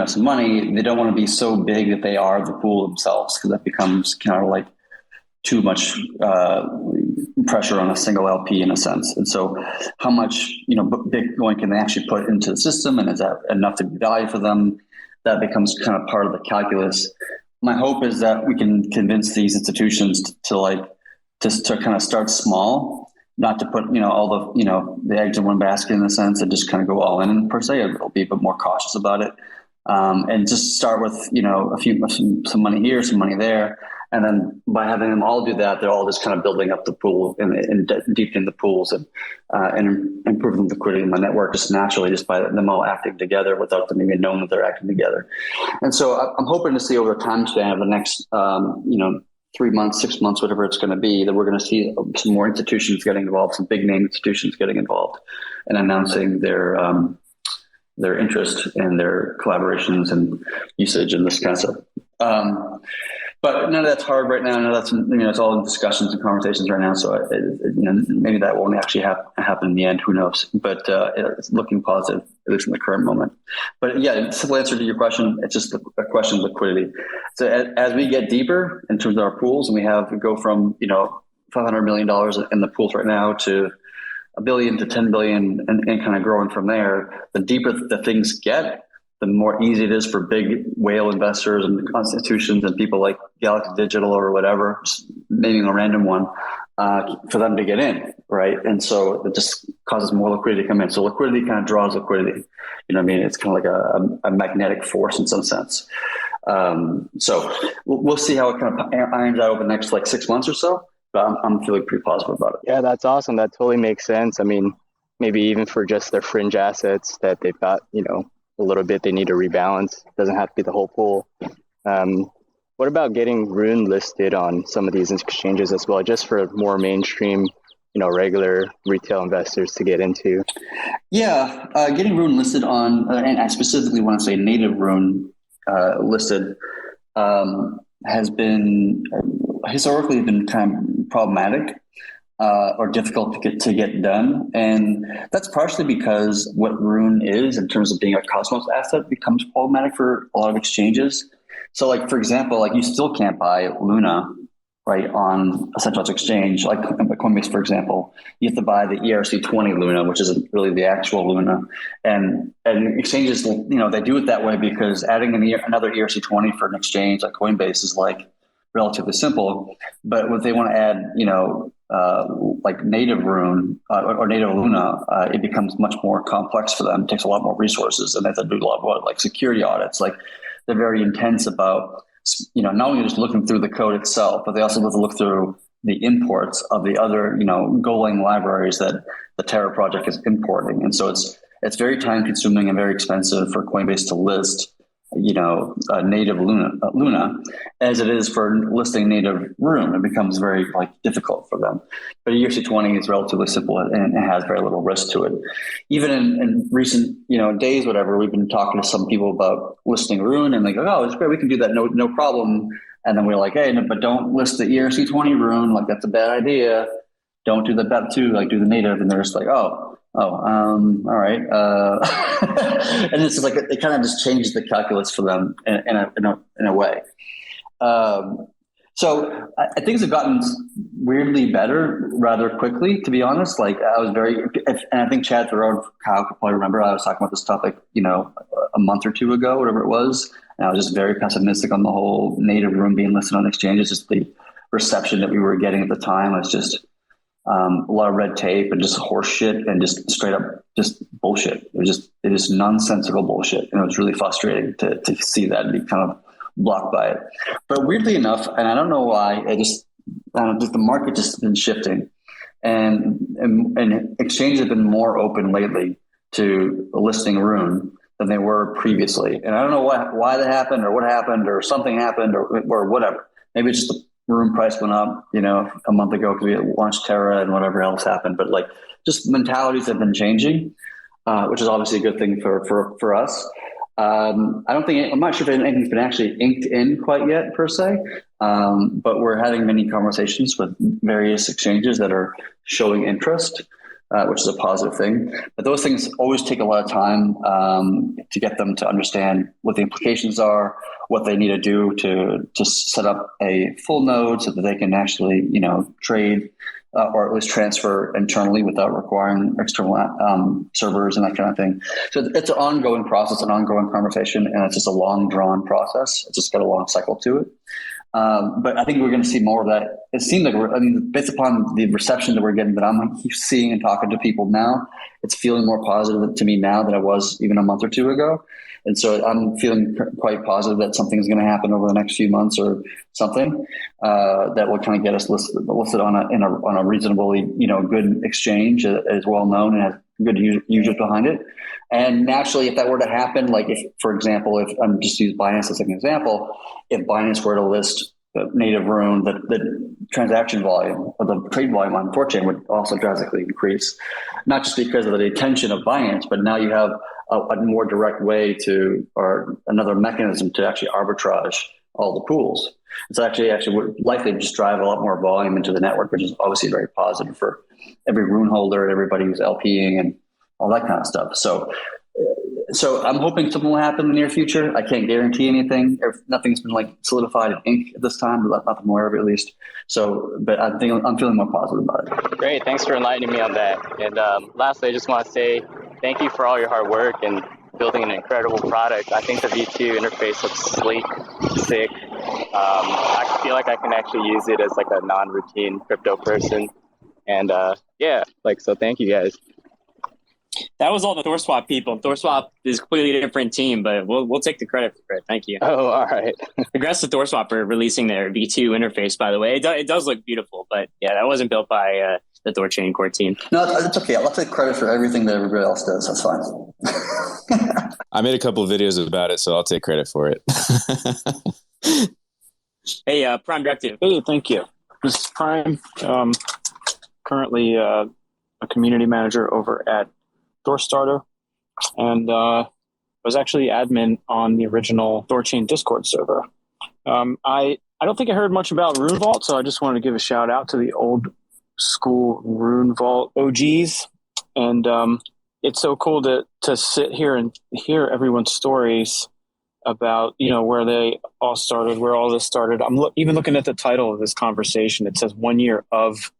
Speaker 3: some money, they don't want to be so big that they are the pool themselves, because that becomes kind of like too much pressure on a single LP in a sense. And so, how much Bitcoin can they actually put into the system, and is that enough to be value for them? That becomes kind of part of the calculus. My hope is that we can convince these institutions to kind of start small, not to put all the eggs in one basket in a sense, and just kind of go all in per se. I'll be a bit more cautious about it, and just start with some money here, some money there, And then by having them all do that, they're all just kind of building up the pool and deepening the pools and improving the liquidity in the network just naturally, just by them all acting together without them even knowing that they're acting together. And so I'm hoping to see over the time span of the next, 3 months, 6 months, whatever it's going to be, that we're going to see some more institutions getting involved, some big name institutions getting involved and announcing their interest in their collaborations and usage and this kind of stuff. But none of that's hard right now. None of that's, it's all in discussions and conversations right now. So, maybe that won't actually happen in the end. Who knows? But it's looking positive, at least in the current moment. But yeah, simple answer to your question, it's just a question of liquidity. So as we get deeper in terms of our pools, and we go from, $500 million in the pools right now to $1 billion to 10 billion and kind of growing from there, the deeper the things get, the more easy it is for big whale investors and institutions and people like Galaxy Digital or whatever, just naming a random one, for them to get in, right? And so it just causes more liquidity to come in. So liquidity kind of draws liquidity. It's kind of like a magnetic force in some sense. So we'll see how it kind of irons out over the next 6 months or so. But I'm feeling pretty positive about it.
Speaker 15: Yeah, that's awesome. That totally makes sense. I mean, maybe even for just their fringe assets that they've got, a little bit they need to rebalance. It doesn't have to be the whole pool. What about getting Rune listed on some of these exchanges as well, just for more mainstream, regular retail investors to get into?
Speaker 3: Yeah, getting Rune listed on, and I specifically want to say native Rune listed, has been historically kind of problematic. Or difficult to get done. And that's partially because what Rune is in terms of being a Cosmos asset becomes problematic for a lot of exchanges. So for example, you still can't buy Luna, right, on a centralized exchange, like Coinbase, for example. You have to buy the ERC20 Luna, which isn't really the actual Luna. And exchanges, they do it that way because adding another ERC20 for an exchange like Coinbase is relatively simple. But if they want to add, native Rune or native Luna, it becomes much more complex for them. It takes a lot more resources, and they have to do a lot more security audits. They're very intense about, not only just looking through the code itself, but they also have to look through the imports of the other, Golang libraries that the THOReau project is importing. And so it's very time consuming and very expensive for Coinbase to list native Luna as it is for listing native Rune. It becomes very difficult for them. But ERC20 is relatively simple and it has very little risk to it. Even in recent days, whatever, we've been talking to some people about listing Rune, and they go, "Oh, it's great, we can do that, no problem." And then we're like, "Hey, no, but don't list the ERC20 Rune. That's a bad idea. Don't do the BEP2, do the native." And they're just like, all right. And it's it kind of just changes the calculus for them in a way. So things have gotten weirdly better rather quickly, to be honest. I was and I think Chad THOReau and Kyle could probably remember, I was talking about this topic, a month or two ago, whatever it was. And I was just very pessimistic on the whole native Rune being listed on exchanges. Just the reception that we were getting at the time was just a lot of red tape and just horse shit and just straight up just bullshit. It was just nonsensical bullshit. And it was really frustrating to see that and be kind of blocked by it. But weirdly enough, and I don't know why, the market just been shifting and exchanges have been more open lately to listing Rune than they were previously. And I don't know why that happened or what happened or something happened or whatever. Maybe it's just the Rune price went up, a month ago because we launched Terra and whatever else happened. But just mentalities have been changing, which is obviously a good thing for us. I'm not sure if anything's been actually inked in quite yet per se, but we're having many conversations with various exchanges that are showing interest, which is a positive thing. But those things always take a lot of time to get them to understand what the implications are, what they need to do to set up a full node so that they can actually, trade or at least transfer internally without requiring external servers and that kind of thing. So it's an ongoing process, an ongoing conversation, and it's just a long drawn process. It's just got a long cycle to it. But I think we're going to see more of that. It seems like based upon the reception that we're getting, that I'm seeing and talking to people now, it's feeling more positive to me now than it was even a month or two ago. And so I'm feeling quite positive that something's going to happen over the next few months or something that will kind of get us listed on a reasonably, good exchange that is well known and has good users behind it. And naturally, if that were to happen, like if, for example, if I'm just use Binance as an example, if Binance were to list the native Rune, the transaction volume or the trade volume on THORChain would also drastically increase, not just because of the attention of Binance, but now you have a more direct way to, or another mechanism to actually arbitrage all the pools. It's actually would likely just drive a lot more volume into the network, which is obviously very positive for every Rune holder and everybody who's LPing and all that kind of stuff. So I'm hoping something will happen in the near future. I can't guarantee anything. Nothing's been like solidified in ink at this time, but not from where at least. So, but I'm feeling more positive about it.
Speaker 15: Great. Thanks for enlightening me on that. And lastly, I just want to say thank you for all your hard work and building an incredible product. I think the V2 interface looks sleek, sick. I feel like I can actually use it as like a non-routine crypto person. And so thank you guys.
Speaker 1: That was all the THORSwap people. THORSwap is a completely different team, but we'll take the credit for it. Thank you.
Speaker 15: Oh, all right.
Speaker 1: Congrats to THORSwap for releasing their V2 interface, by the way. It does look beautiful, but yeah, that wasn't built by the THORChain core team.
Speaker 3: No, it's okay. I'll take credit for everything that everybody else does. That's fine.
Speaker 2: I made a couple of videos about it, so I'll take credit for it.
Speaker 1: Hey, Prime Directive.
Speaker 16: Hey, thank you. This is Prime. Currently a community manager over at THORstarter, and was actually admin on the original THORChain Discord server. I don't think I heard much about Rune Vault, so I just wanted to give a shout out to the old school Rune Vault OGs, and it's so cool to sit here and hear everyone's stories about where they all started, where all this started. I'm even looking at the title of this conversation. It says 1 year of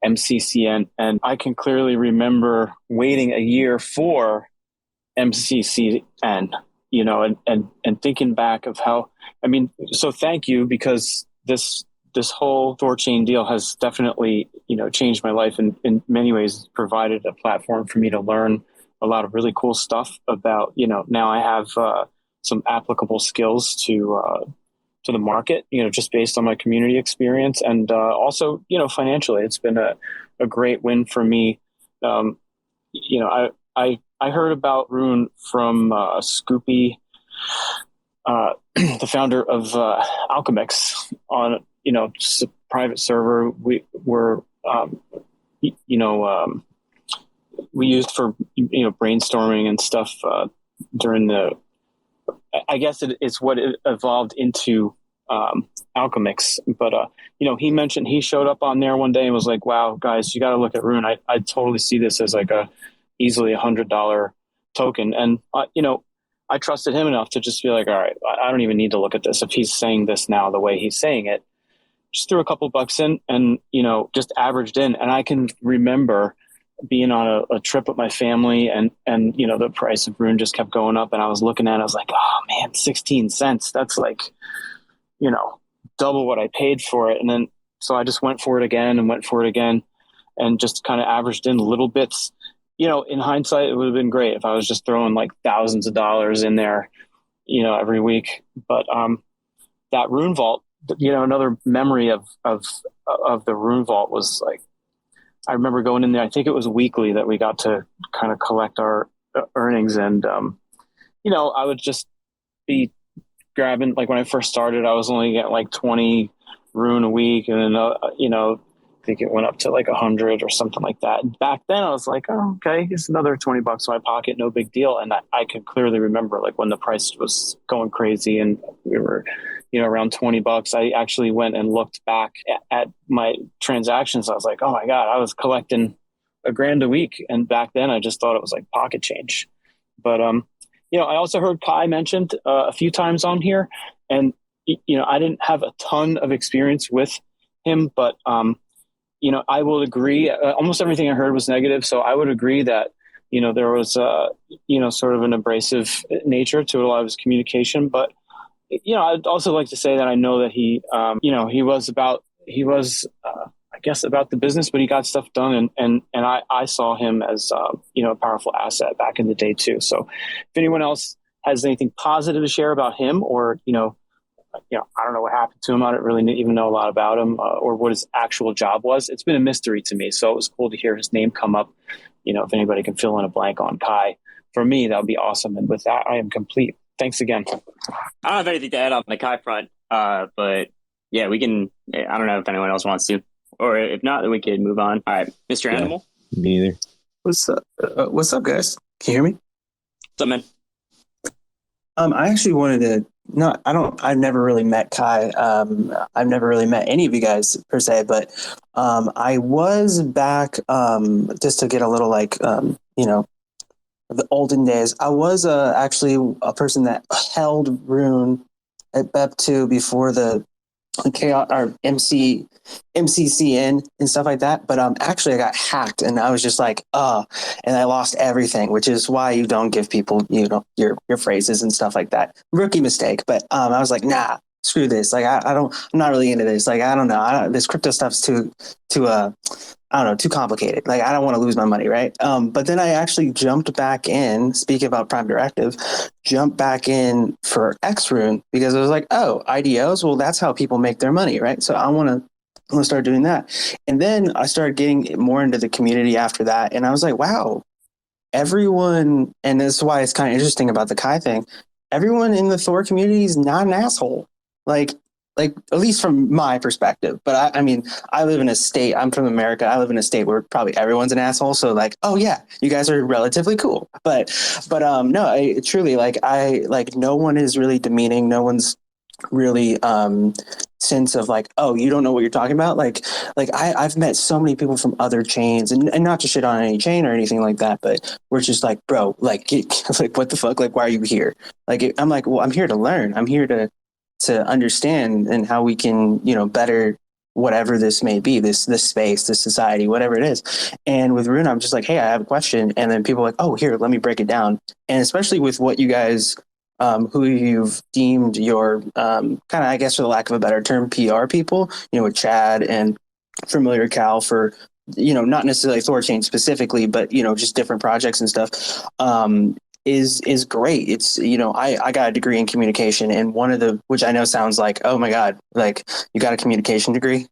Speaker 16: MCCN, and I can clearly remember waiting a year for MCCN, and thinking back of how, so thank you, because this whole THORChain deal has definitely, changed my life and in many ways provided a platform for me to learn a lot of really cool stuff about, now I have some applicable skills to the market, just based on my community experience. And also, financially, it's been a great win for me. I heard about Rune from Scoopy, the founder of Alchemix, on, just a private server we used for, brainstorming and stuff during the, I guess it's what it evolved into Alchemix. But, he mentioned he showed up on there one day and was like, wow, guys, you got to look at Rune. I totally see this as like easily $100 token. And, I trusted him enough to just be like, all right, I don't even need to look at this. If he's saying this now the way he's saying it, just threw a couple bucks in and, just averaged in. And I can remember being on a trip with my family and the price of Rune just kept going up, and I was looking at it, I was like, oh man, 16 cents. That's like, double what I paid for it. And then, so I just went for it again and just kind of averaged in little bits. In hindsight, it would have been great if I was just throwing like thousands of dollars in there, every week. But that Rune Vault, another memory of the Rune Vault was like, I remember going in there, I think it was weekly that we got to kind of collect our earnings. And, I would just be grabbing, like when I first started, I was only getting like 20 Rune a week. And then, I think it went up to like 100 or something like that. And back then I was like, oh, okay, it's another 20 bucks in my pocket. No big deal. And I could clearly remember like when the price was going crazy and we were, around 20 bucks. I actually went and looked back at my transactions. I was like, oh my God, I was collecting $1,000 a week. And back then I just thought it was like pocket change. But, I also heard Kai mentioned a few times on here, and, I didn't have a ton of experience with him, but, I will agree. Almost everything I heard was negative. So I would agree that, there was, sort of an abrasive nature to a lot of his communication, but I'd also like to say that I know that he was I guess about the business, but he got stuff done, and I saw him as a powerful asset back in the day too. So if anyone else has anything positive to share about him, or I don't know what happened to him. I don't really even know a lot about him or what his actual job was. It's been a mystery to me. So it was cool to hear his name come up. If anybody can fill in a blank on Kai, for me, that would be awesome. And with that, I am complete. Thanks again.
Speaker 1: I don't have anything to add on the Kai front, but yeah, we can. I don't know if anyone else wants to, or if not, then we could move on. All right, Mr.
Speaker 2: Yeah,
Speaker 1: Animal.
Speaker 2: Me neither.
Speaker 17: What's up? What's up, guys? Can you hear me?
Speaker 1: What's up, man?
Speaker 17: I actually wanted to. No, I don't. I've never really met Kai. I've never really met any of you guys per se, but I was back just to get a little the olden days. I was actually a person that held Rune at BEP2 before the chaos or MCCN and stuff like that. But actually I got hacked and I was just like, and I lost everything, which is why you don't give people, your phrases and stuff like that. Rookie mistake. But I was like, nah, screw this. Like, I'm not really into this. Like, I don't know. This crypto stuff's too too complicated. Like, I don't want to lose my money, right? But then I actually jumped back in, speaking about Prime Directive, jumped back in for XRune because I was like, oh, IDOs, well, that's how people make their money, right? So I want to start doing that. And then I started getting more into the community after that. And I was like, wow, everyone, and this is why it's kind of interesting about the Kai thing, everyone in the Thor community is not an asshole. Like at least from my perspective. But I mean, I live in a state, I'm from America. I live in a state where probably everyone's an asshole. So like, oh yeah, you guys are relatively cool. But no, truly, no one is really demeaning. No one's really sense of like, oh, you don't know what you're talking about. I've met so many people from other chains and not to shit on any chain or anything like that, but we're just like, bro, like what the fuck? Like, why are you here? I'm like, well, I'm here to learn. I'm here to understand and how we can, better whatever this may be, this space, this society, whatever it is. And with Rune, I'm just like, hey, I have a question. And then people are like, oh, here, let me break it down. And especially with what you guys, who you've deemed your kind of, I guess, for the lack of a better term, PR people, with Chad and Familiar Cal for, not necessarily THORChain specifically, but, just different projects and stuff. Is great. It's, I got a degree in communication, and which I know sounds like, oh my God, like you got a communication degree.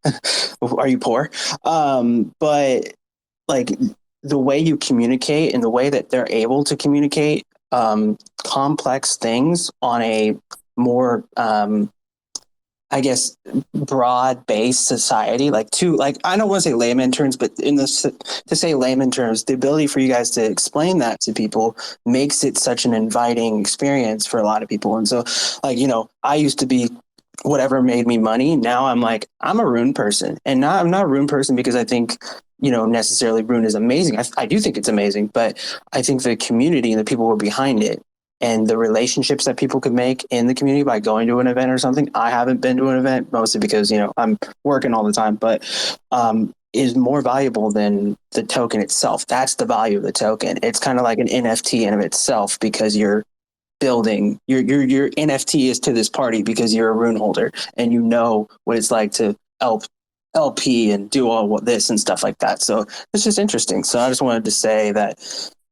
Speaker 17: Are you poor? But like the way you communicate and the way that they're able to communicate complex things on a more, I guess, broad-based society, I don't want to say layman terms, but to say layman terms, the ability for you guys to explain that to people makes it such an inviting experience for a lot of people. And so, I used to be whatever made me money. Now I'm like, I'm a Rune person, and I'm not a Rune person because I think, necessarily Rune is amazing. I do think it's amazing, but I think the community and the people who are behind it and the relationships that people could make in the community by going to an event or something. I haven't been to an event mostly because, I'm working all the time, but is more valuable than the token itself. That's the value of the token. It's kind of like an NFT in of itself because you're building your NFT is to this party because you're a Rune holder and you know what it's like to LP and do all this and stuff like that. So it's just interesting. So I just wanted to say that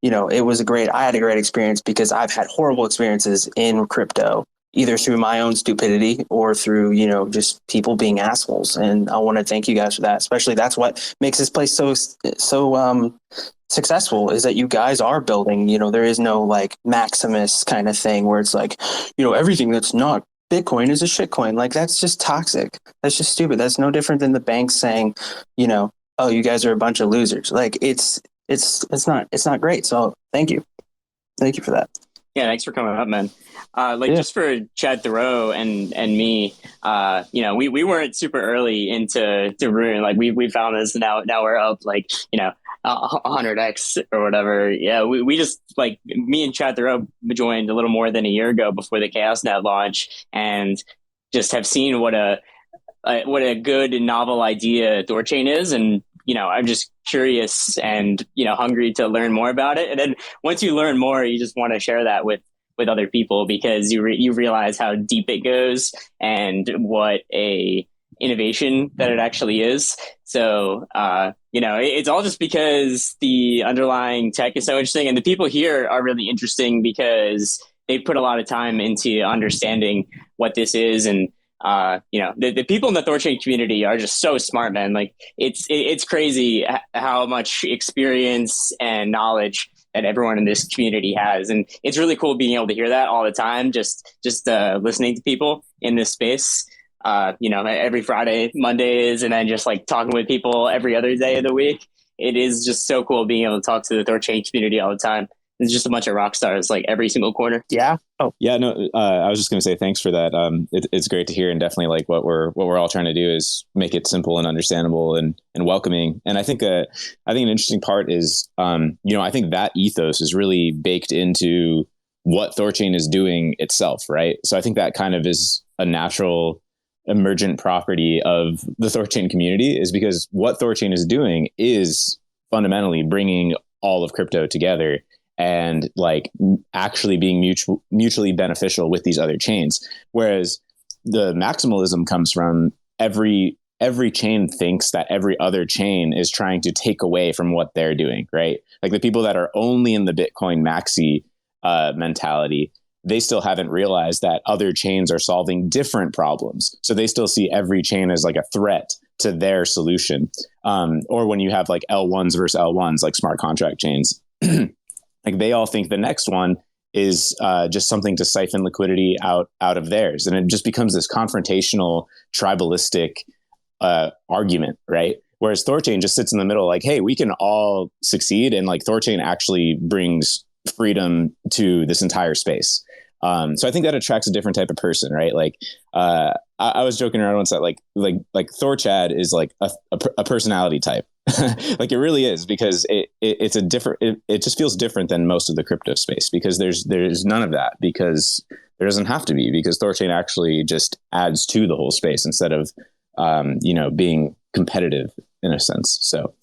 Speaker 17: I had a great experience because I've had horrible experiences in crypto, either through my own stupidity or through, just people being assholes. And I want to thank you guys for that. Especially that's what makes this place so successful is that you guys are building, there is no like Maximus kind of thing where it's like, everything that's not Bitcoin is a shitcoin. Like that's just toxic. That's just stupid. That's no different than the banks saying, oh, you guys are a bunch of losers. Like it's not great. So thank you for that.
Speaker 1: Yeah, thanks for coming up, man. Just for Chad THOReau and me, we weren't super early into Rune. Like we found this now we're up 100x or whatever. Yeah, we just me and Chad THOReau joined a little more than a year ago before the ChaosNet launch, and just have seen what a good and novel idea THORChain is, and I'm just curious and hungry to learn more about it. And then once you learn more, you just want to share that with with other people, because you realize how deep it goes and what a innovation that it actually is. So, it's all just because the underlying tech is so interesting, and the people here are really interesting because they put a lot of time into understanding what this is. And, the people in the THORChain community are just so smart, man. Like it's crazy how much experience and knowledge that everyone in this community has. And it's really cool being able to hear that all the time, just listening to people in this space. Every Friday, Mondays, and then just like talking with people every other day of the week. It is just so cool being able to talk to the THORChain community all the time. It's just a bunch of rock stars, like every single corner.
Speaker 17: Yeah. Oh,
Speaker 2: yeah. No, I was just going to say thanks for that. It's great to hear, and definitely like what we're all trying to do is make it simple and understandable and welcoming. And I think an interesting part is, I think that ethos is really baked into what THORChain is doing itself, right? So I think that kind of is a natural emergent property of the THORChain community, is because what THORChain is doing is fundamentally bringing all of crypto together and like actually being mutually beneficial with these other chains. Whereas the maximalism comes from every chain thinks that every other chain is trying to take away from what they're doing, right? Like the people that are only in the Bitcoin maxi mentality, they still haven't realized that other chains are solving different problems. So they still see every chain as like a threat to their solution. Or when you have like L1s versus L1s, like smart contract chains, like they all think the next one is just something to siphon liquidity out of theirs. And it just becomes this confrontational, tribalistic argument, right? Whereas THORChain just sits in the middle like, hey, we can all succeed. And like THORChain actually brings freedom to this entire space. So I think that attracts a different type of person, right? Like I was joking around once that like THORChad is like a personality type. Like it really is, because it's a different, it just feels different than most of the crypto space, because there's none of that, because there doesn't have to be, because THORChain actually just adds to the whole space instead of, being competitive in a sense. So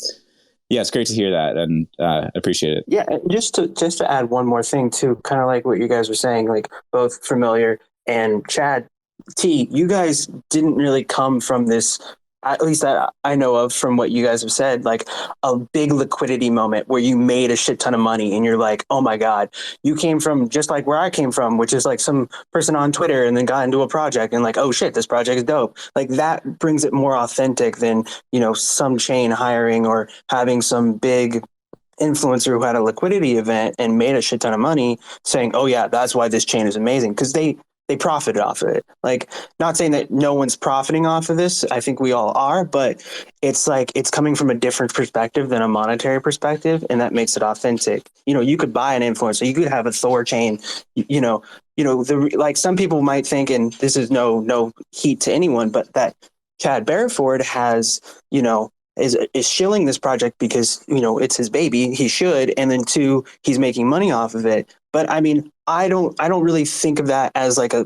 Speaker 2: yeah, it's great to hear that, and appreciate it.
Speaker 17: Yeah, just to add one more thing too, kind of like what you guys were saying, like both Familiar and Chad T, you guys didn't really come from this, at least that I know of from what you guys have said, like a big liquidity moment where you made a shit ton of money and you're like, oh my God, you came from just like where I came from, which is like some person on Twitter and then got into a project and like, oh shit, this project is dope. Like that brings it more authentic than, some chain hiring or having some big influencer who had a liquidity event and made a shit ton of money saying, oh yeah, that's why this chain is amazing. Because they profited off of it. Like, not saying that no one's profiting off of this. I think we all are, but it's like, it's coming from a different perspective than a monetary perspective. And that makes it authentic. You could buy an influencer, you could have a THORChain, like some people might think, and this is no heat to anyone, but that Chad Barraford has, is shilling this project because, it's his baby, he should. And then two, he's making money off of it. But I mean, I don't really think of that as like a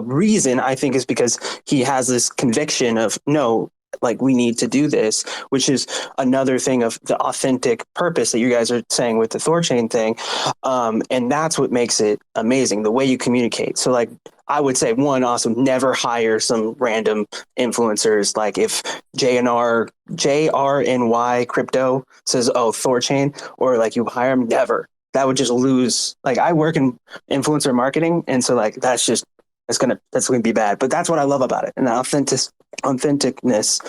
Speaker 17: reason. I think is because he has this conviction of no, like we need to do this, which is another thing of the authentic purpose that you guys are saying with the THORChain thing. And that's what makes it amazing, the way you communicate. So like, I would say never hire some random influencers. Like if JRNY crypto says, oh, THORChain, or like you hire them, never. That would just lose. Like I work in influencer marketing. And so like, that's going to be bad, but that's what I love about it. And the authenticness.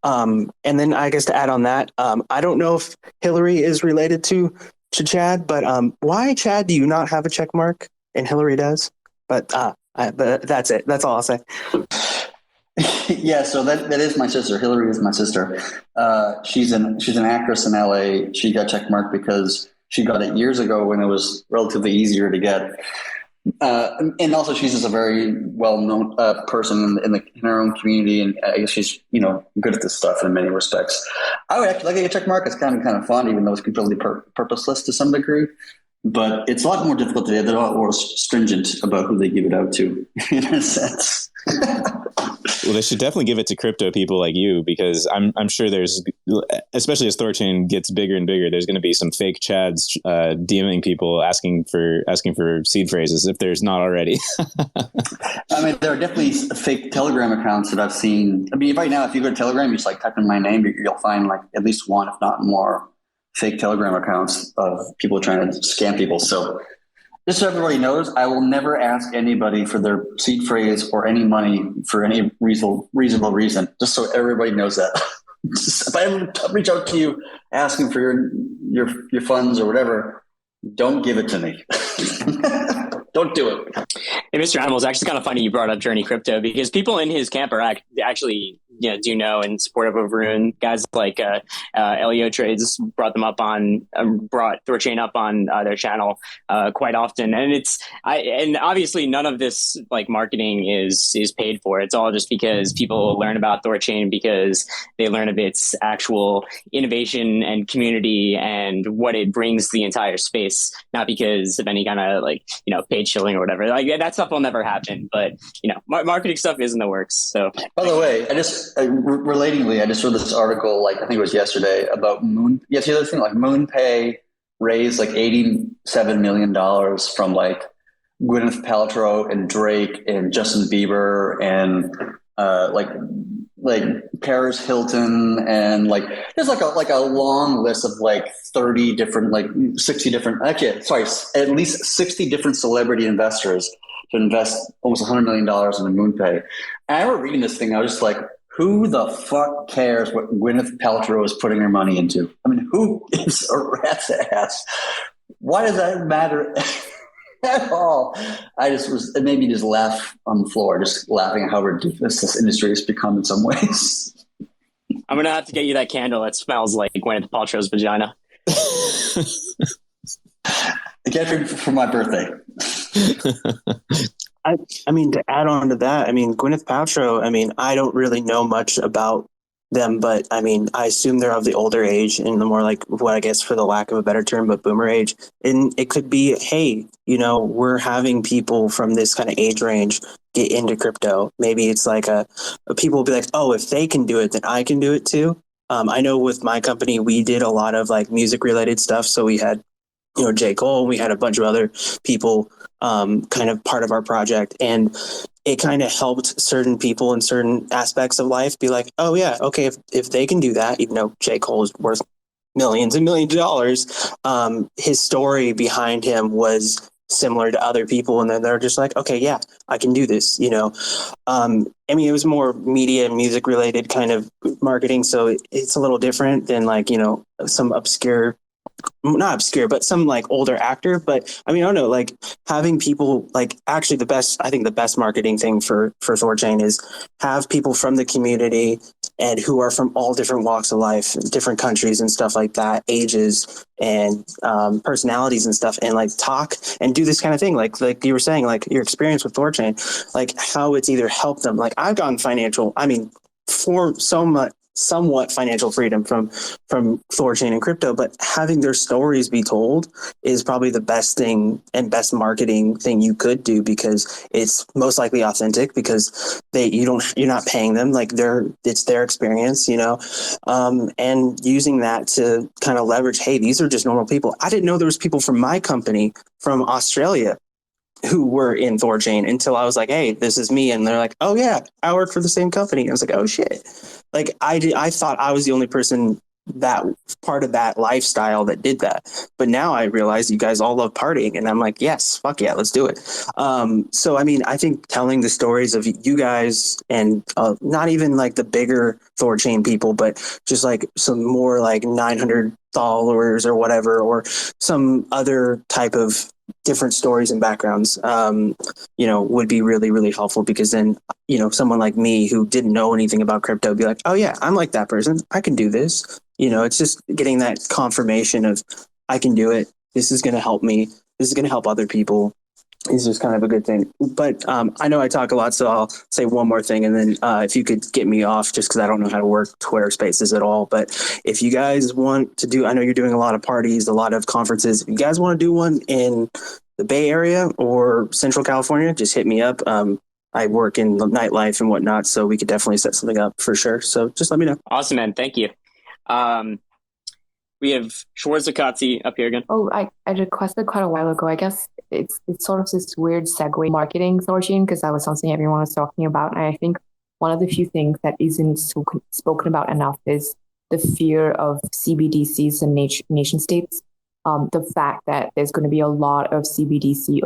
Speaker 17: And then I guess to add on that, I don't know if Hillary is related to Chad, but why, Chad, do you not have a check mark and Hillary does? But that's it. That's all I'll say.
Speaker 3: Yeah, so that is my sister. Hillary is my sister. She's an actress in LA. She got check marked because she got it years ago when it was relatively easier to get. And also, she's just a very well-known person in her own community, and I guess she's good at this stuff in many respects. I would actually like to get a check mark. It's kind of fun, even though it's completely purposeless to some degree. But it's a lot more difficult today. They're a lot more stringent about who they give it out to, in a sense.
Speaker 2: Well, they should definitely give it to crypto people like you, because I'm sure there's, especially as THORChain gets bigger and bigger, there's going to be some fake chads DMing people asking for seed phrases if there's not already.
Speaker 3: I mean, there are definitely fake Telegram accounts that I've seen. I mean, right now, if you go to Telegram, you just like type in my name, you'll find like at least one, if not more, fake Telegram accounts of people trying to scam people. So just so everybody knows, I will never ask anybody for their seed phrase or any money for any reasonable reason, just so everybody knows that. If I ever reach out to you asking for your funds or whatever, don't give it to me. Don't do it.
Speaker 1: Hey, Mr. Animal, it's actually kind of funny you brought up Journey Crypto, because people in his camp are actually do know and supportive of Rune. Guys like Elio Trades brought THORChain up on their channel quite often, and and obviously none of this like marketing is paid for. It's all just because people learn about THORChain because they learn of its actual innovation and community and what it brings to the entire space, not because of any kind of paid shilling or whatever. Like that stuff will never happen, but marketing stuff is in the works. So
Speaker 3: by the way, relatingly, I just read this article, like I think it was yesterday, about Moon. Yes, the other thing, like MoonPay raised like $87 million from like Gwyneth Paltrow and Drake and Justin Bieber and like Paris Hilton, and like there's like a long list of like 30 different, like 60 different, at least 60 different celebrity investors to invest almost $100 million into MoonPay. And I remember reading this thing, I was just like, who the fuck cares what Gwyneth Paltrow is putting her money into? I mean, who gives a rat's ass? Why does that matter at all? It made me just laugh on the floor, just laughing at how ridiculous this industry has become in some ways.
Speaker 1: I'm going to have to get you that candle that smells like Gwyneth Paltrow's vagina.
Speaker 3: Get it for my birthday.
Speaker 17: I mean, to add on to that, I mean, Gwyneth Paltrow, I mean, I don't really know much about them, but I mean, I assume they're of the older age and the more like what I guess, for the lack of a better term, but boomer age. And it could be, hey, we're having people from this kind of age range get into crypto. Maybe it's like people will be like, oh, if they can do it, then I can do it too. I know with my company, we did a lot of like music related stuff. So we had J. Cole, we had a bunch of other people kind of part of our project. And it kind of helped certain people in certain aspects of life be like, oh, yeah, okay, if they can do that, even though J. Cole is worth millions and millions of dollars, his story behind him was similar to other people. And then they're just like, okay, yeah, I can do this, I mean, it was more media and music related kind of marketing. So it's a little different than like, some not obscure, but some like older actor. But I mean, I don't know, like having people like actually the best marketing thing for THORChain is have people from the community and who are from all different walks of life, different countries and stuff like that, ages and personalities and stuff, and like talk and do this kind of thing. Like you were saying, like your experience with THORChain, like how it's either helped them. Like I've gotten for somewhat financial freedom from THORChain and crypto, but having their stories be told is probably the best thing and best marketing thing you could do, because it's most likely authentic, because you're not paying them, like it's their experience, and using that to kind of leverage, hey, these are just normal people. I didn't know there was people from my company from Australia who were in THORChain until I was like, hey, this is me. And they're like, oh yeah, I work for the same company. I was like, oh shit. Like I thought I was the only person that part of that lifestyle that did that. But now I realize you guys all love partying, and I'm like, yes, fuck yeah, let's do it. So, I mean, I think telling the stories of you guys and not even like the bigger THORChain people, but just like some more like 900 followers or whatever, or some other type of different stories and backgrounds, would be really, really helpful, because then, someone like me who didn't know anything about crypto would be like, oh yeah, I'm like that person. I can do this. It's just getting that confirmation of I can do it. This is going to help me. This is going to help other people. It's just kind of a good thing. But I know I talk a lot, so I'll say one more thing. And then if you could get me off, just because I don't know how to work Twitter Spaces at all. But if you guys want to do, I know you're doing a lot of parties, a lot of conferences. If you guys want to do one in the Bay Area or Central California, just hit me up. I work in the nightlife and whatnot, so we could definitely set something up for sure. So just let me know.
Speaker 1: Awesome, man. Thank you. We have Schwarzakatsi up here again.
Speaker 8: Oh, I requested quite a while ago. I guess it's sort of this weird segue marketing THORChain, because that was something everyone was talking about. And I think one of the few things that isn't spoken about enough is the fear of CBDCs and nation states. The fact that there's going to be a lot of CBDC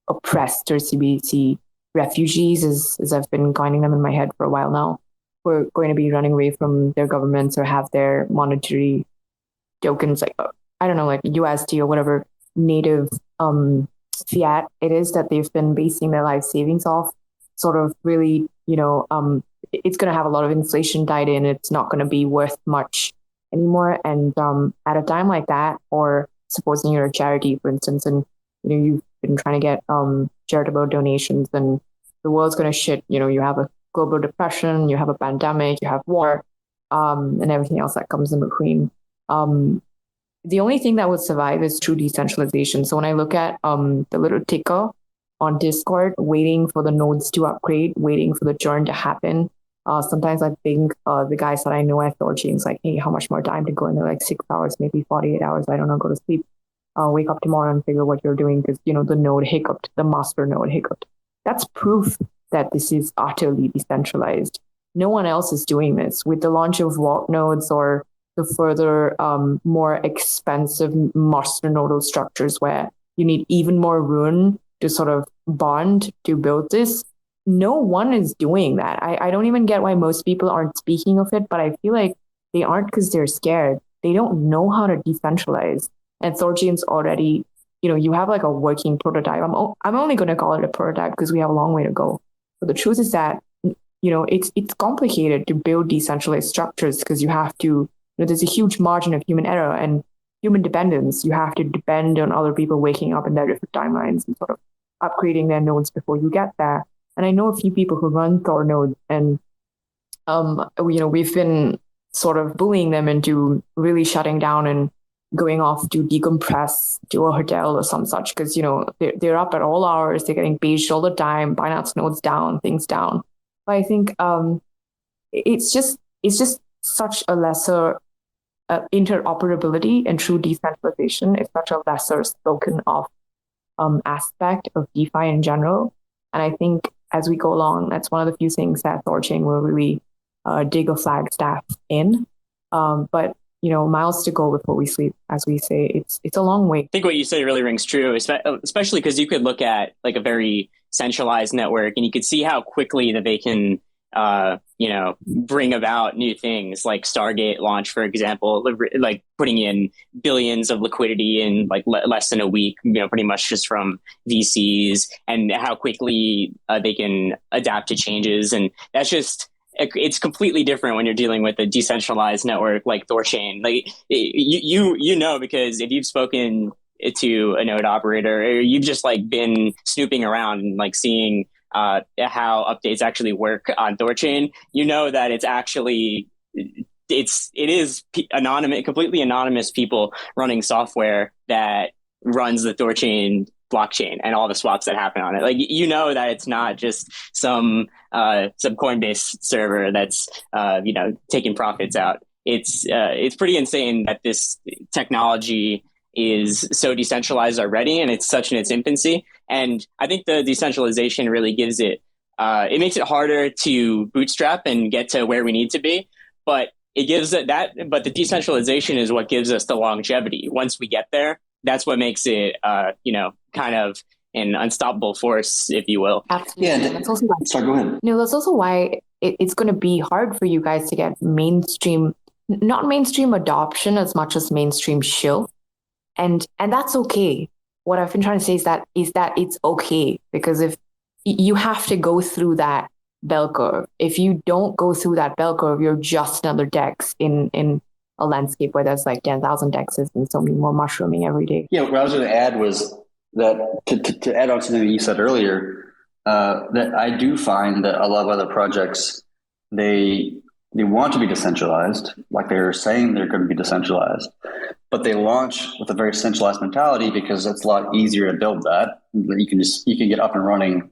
Speaker 8: oppressed or CBDC refugees, as I've been coining them in my head for a while now, who are going to be running away from their governments or have their monetary tokens, like, I don't know, like USD or whatever native fiat it is that they've been basing their life savings off, sort of really, it's going to have a lot of inflation tied in. It's not going to be worth much anymore. And at a time like that, or supposing you're a charity, for instance, and you've been trying to get charitable donations, and the world's going to shit. You have a global depression, you have a pandemic, you have war, and everything else that comes in between. The only thing that would survive is true decentralization. So when I look at the little ticker on Discord, waiting for the nodes to upgrade, waiting for the churn to happen, sometimes I think the guys that I know at THORChain's like, hey, how much more time to go? And they're like 6 hours, maybe 48 hours. I don't know, go to sleep. Wake up tomorrow and figure what you're doing because, the node hiccuped, the master node hiccuped. That's proof that this is utterly decentralized. No one else is doing this. With the launch of vault nodes or the further more expensive master nodal structures where you need even more Rune to sort of bond to build this, no one is doing that. I don't even get why most people aren't speaking of it, but I feel like they aren't because they're scared. They don't know how to decentralize. And THORChain's already, you have like a working prototype. I'm only going to call it a prototype because we have a long way to go. But the truth is that, it's complicated to build decentralized structures because you have to, there's a huge margin of human error and human dependence. You have to depend on other people waking up in their different timelines and sort of upgrading their nodes before you get there. And I know a few people who run Thor nodes, and we've been sort of bullying them into really shutting down and going off to decompress to a hotel or some such, because they're up at all hours, they're getting paged all the time, Binance nodes down, things down. But I think it's just such a lesser interoperability and true decentralization is such a lesser spoken of aspect of DeFi in general. And I think as we go along, that's one of the few things that THORChain will really dig a Flagstaff in. But miles to go before we sleep, as we say. It's a long way.
Speaker 1: I think what you say really rings true, especially because you could look at like a very centralized network and you could see how quickly that they can bring about new things, like Stargate launch, for example, like putting in billions of liquidity in like less than a week, pretty much just from VCs, and how quickly they can adapt to changes. And that's just, it's completely different when you're dealing with a decentralized network like THORChain. Like because if you've spoken to a node operator, or you've just like been snooping around and like seeing how updates actually work on THORChain, that it's actually it is anonymous, completely anonymous people running software that runs the THORChain blockchain and all the swaps that happen on it. Like, that it's not just some Coinbase server that's taking profits out. It's pretty insane that this technology is so decentralized already, and it's such in its infancy. And I think the decentralization really gives it makes it harder to bootstrap and get to where we need to be, but it gives it that. But the decentralization is what gives us the longevity. Once we get there, that's what makes it kind of an unstoppable force, if you will.
Speaker 8: Absolutely.
Speaker 3: Yeah.
Speaker 8: That's also why,
Speaker 3: sorry, go ahead.
Speaker 8: No, that's also why it's going to be hard for you guys to get not mainstream adoption as much as mainstream shill. And that's okay. What I've been trying to say is that it's okay, because if you have to go through that bell curve, if you don't go through that bell curve, you're just another DEX in a landscape where there's like 10,000 DEXs and so many more mushrooming every day.
Speaker 3: Yeah, what I was going to add was that to add on to something that you said earlier, that I do find that a lot of other projects, they want to be decentralized, like they're saying they're going to be decentralized, but they launch with a very centralized mentality because it's a lot easier to build that. You can get up and running,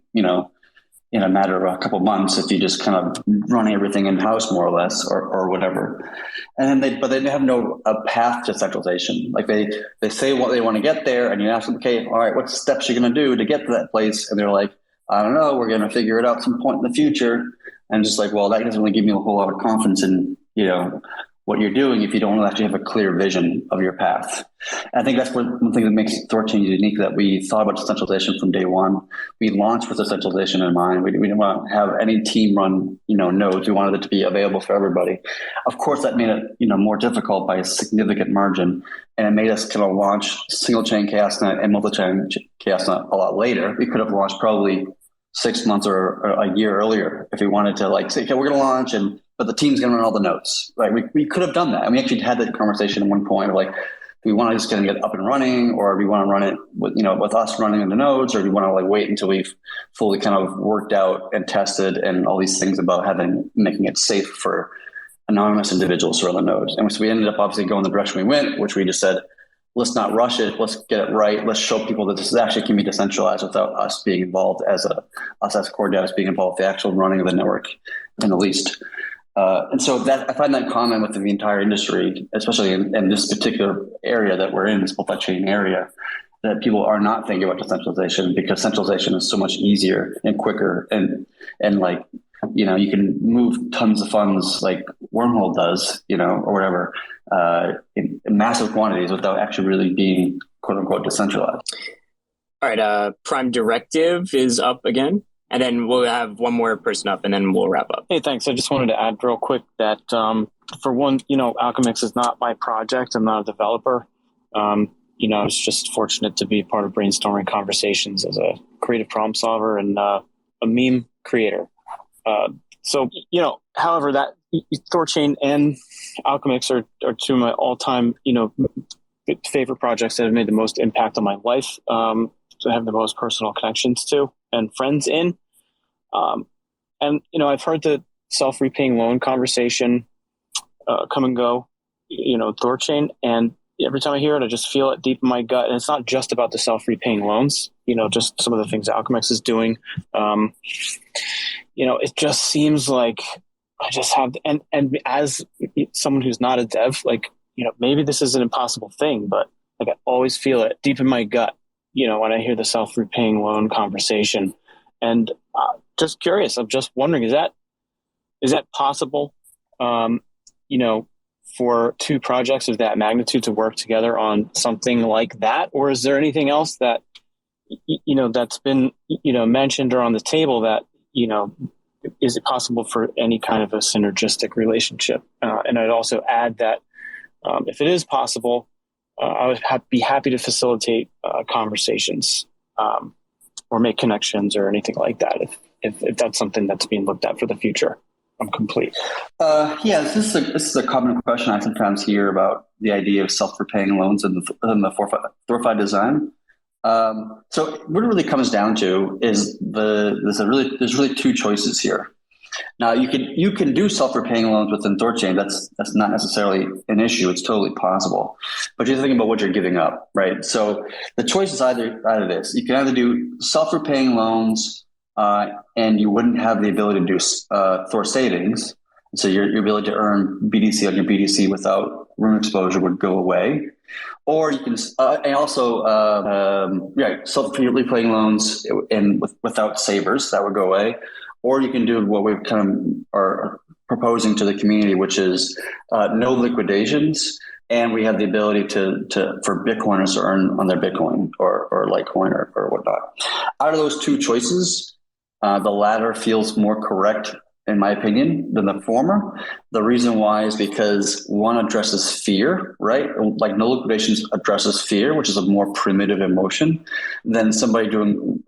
Speaker 3: in a matter of a couple months if you just kind of running everything in house more or less, or whatever. And then but they have no a path to centralization. Like they say what they want to get there, and you ask them, okay, all right, what steps you're going to do to get to that place? And they're like, I don't know, we're going to figure it out some point in the future. And just like, well, that doesn't really give me a whole lot of confidence in, what you're doing if you don't actually have a clear vision of your path. And I think that's one thing that makes THORChain unique, that we thought about decentralization from day one. We launched with decentralization in mind. We didn't want to have any team run, nodes. We wanted it to be available for everybody. Of course, that made it, more difficult by a significant margin. And it made us kind of launch single chain ChaosNet and multi-chain ChaosNet a lot later. We could have launched probably 6 months or a year earlier if we wanted to say, okay, we're going to launch, but the team's going to run all the nodes. Right? We could have done that. And we actually had that conversation at one point of like, do we want to just get it up and running, or do we want to run it with us running in the nodes, or do we want to wait until we've fully kind of worked out and tested and all these things about making it safe for anonymous individuals to run the nodes. And so we ended up obviously going the direction we went, which we just said, let's not rush it. Let's get it right. Let's show people that this actually can be decentralized without us being involved us as core devs being involved with the actual running of the network in the least. And so that I find that common with the entire industry, especially in this particular area that we're in, this multi-chain area, that people are not thinking about decentralization, because centralization is so much easier and quicker, and you can move tons of funds like Wormhole does, or whatever, in massive quantities without actually really being quote unquote decentralized.
Speaker 1: All right, Prime Directive is up again, and then we'll have one more person up, and then we'll wrap up.
Speaker 16: Hey, thanks. I just wanted to add real quick that for one, Alchemix is not my project. I'm not a developer. I was just fortunate to be part of brainstorming conversations as a creative problem solver and a meme creator. However, that THORChain and Alchemix are two of my all-time, favorite projects that have made the most impact on my life. To have the most personal connections to and friends in. I've heard the self-repaying loan conversation come and go, THORChain, and every time I hear it, I just feel it deep in my gut. And it's not just about the self-repaying loans, just some of the things Alchemix is doing. It just seems like I just have, and as someone who's not a dev, maybe this is an impossible thing, but I always feel it deep in my gut, when I hear the self-repaying loan conversation. And just curious, I'm just wondering, is that possible, for two projects of that magnitude to work together on something like that? Or is there anything else that, that's been, mentioned or on the table that, is it possible for any kind of a synergistic relationship? And I'd also add that if it is possible, I would be happy to facilitate conversations or make connections or anything like that if that's something that's being looked at for the future. I'm complete.
Speaker 3: This is a common question I sometimes hear about the idea of self-repaying loans in the THORFi design. So what it really comes down to is there's really two choices here. Now you can do self-repaying loans within THORChain. That's not necessarily an issue. It's totally possible, but you're thinking about what you're giving up, right? So the choice is either this. You can either do self-repaying loans, and you wouldn't have the ability to do Thor savings. So your ability to earn BTC on your BTC without Rune exposure would go away. Or you can, and also, self-repaying loans and without savers, that would go away. Or you can do what we kind of are proposing to the community, which is no liquidations, and we have the ability for Bitcoiners to earn on their Bitcoin or Litecoin or whatnot. Out of those two choices, the latter feels more correct, in my opinion, than the former. The reason why is because one addresses fear, right? Like no liquidations addresses fear, which is a more primitive emotion than somebody doing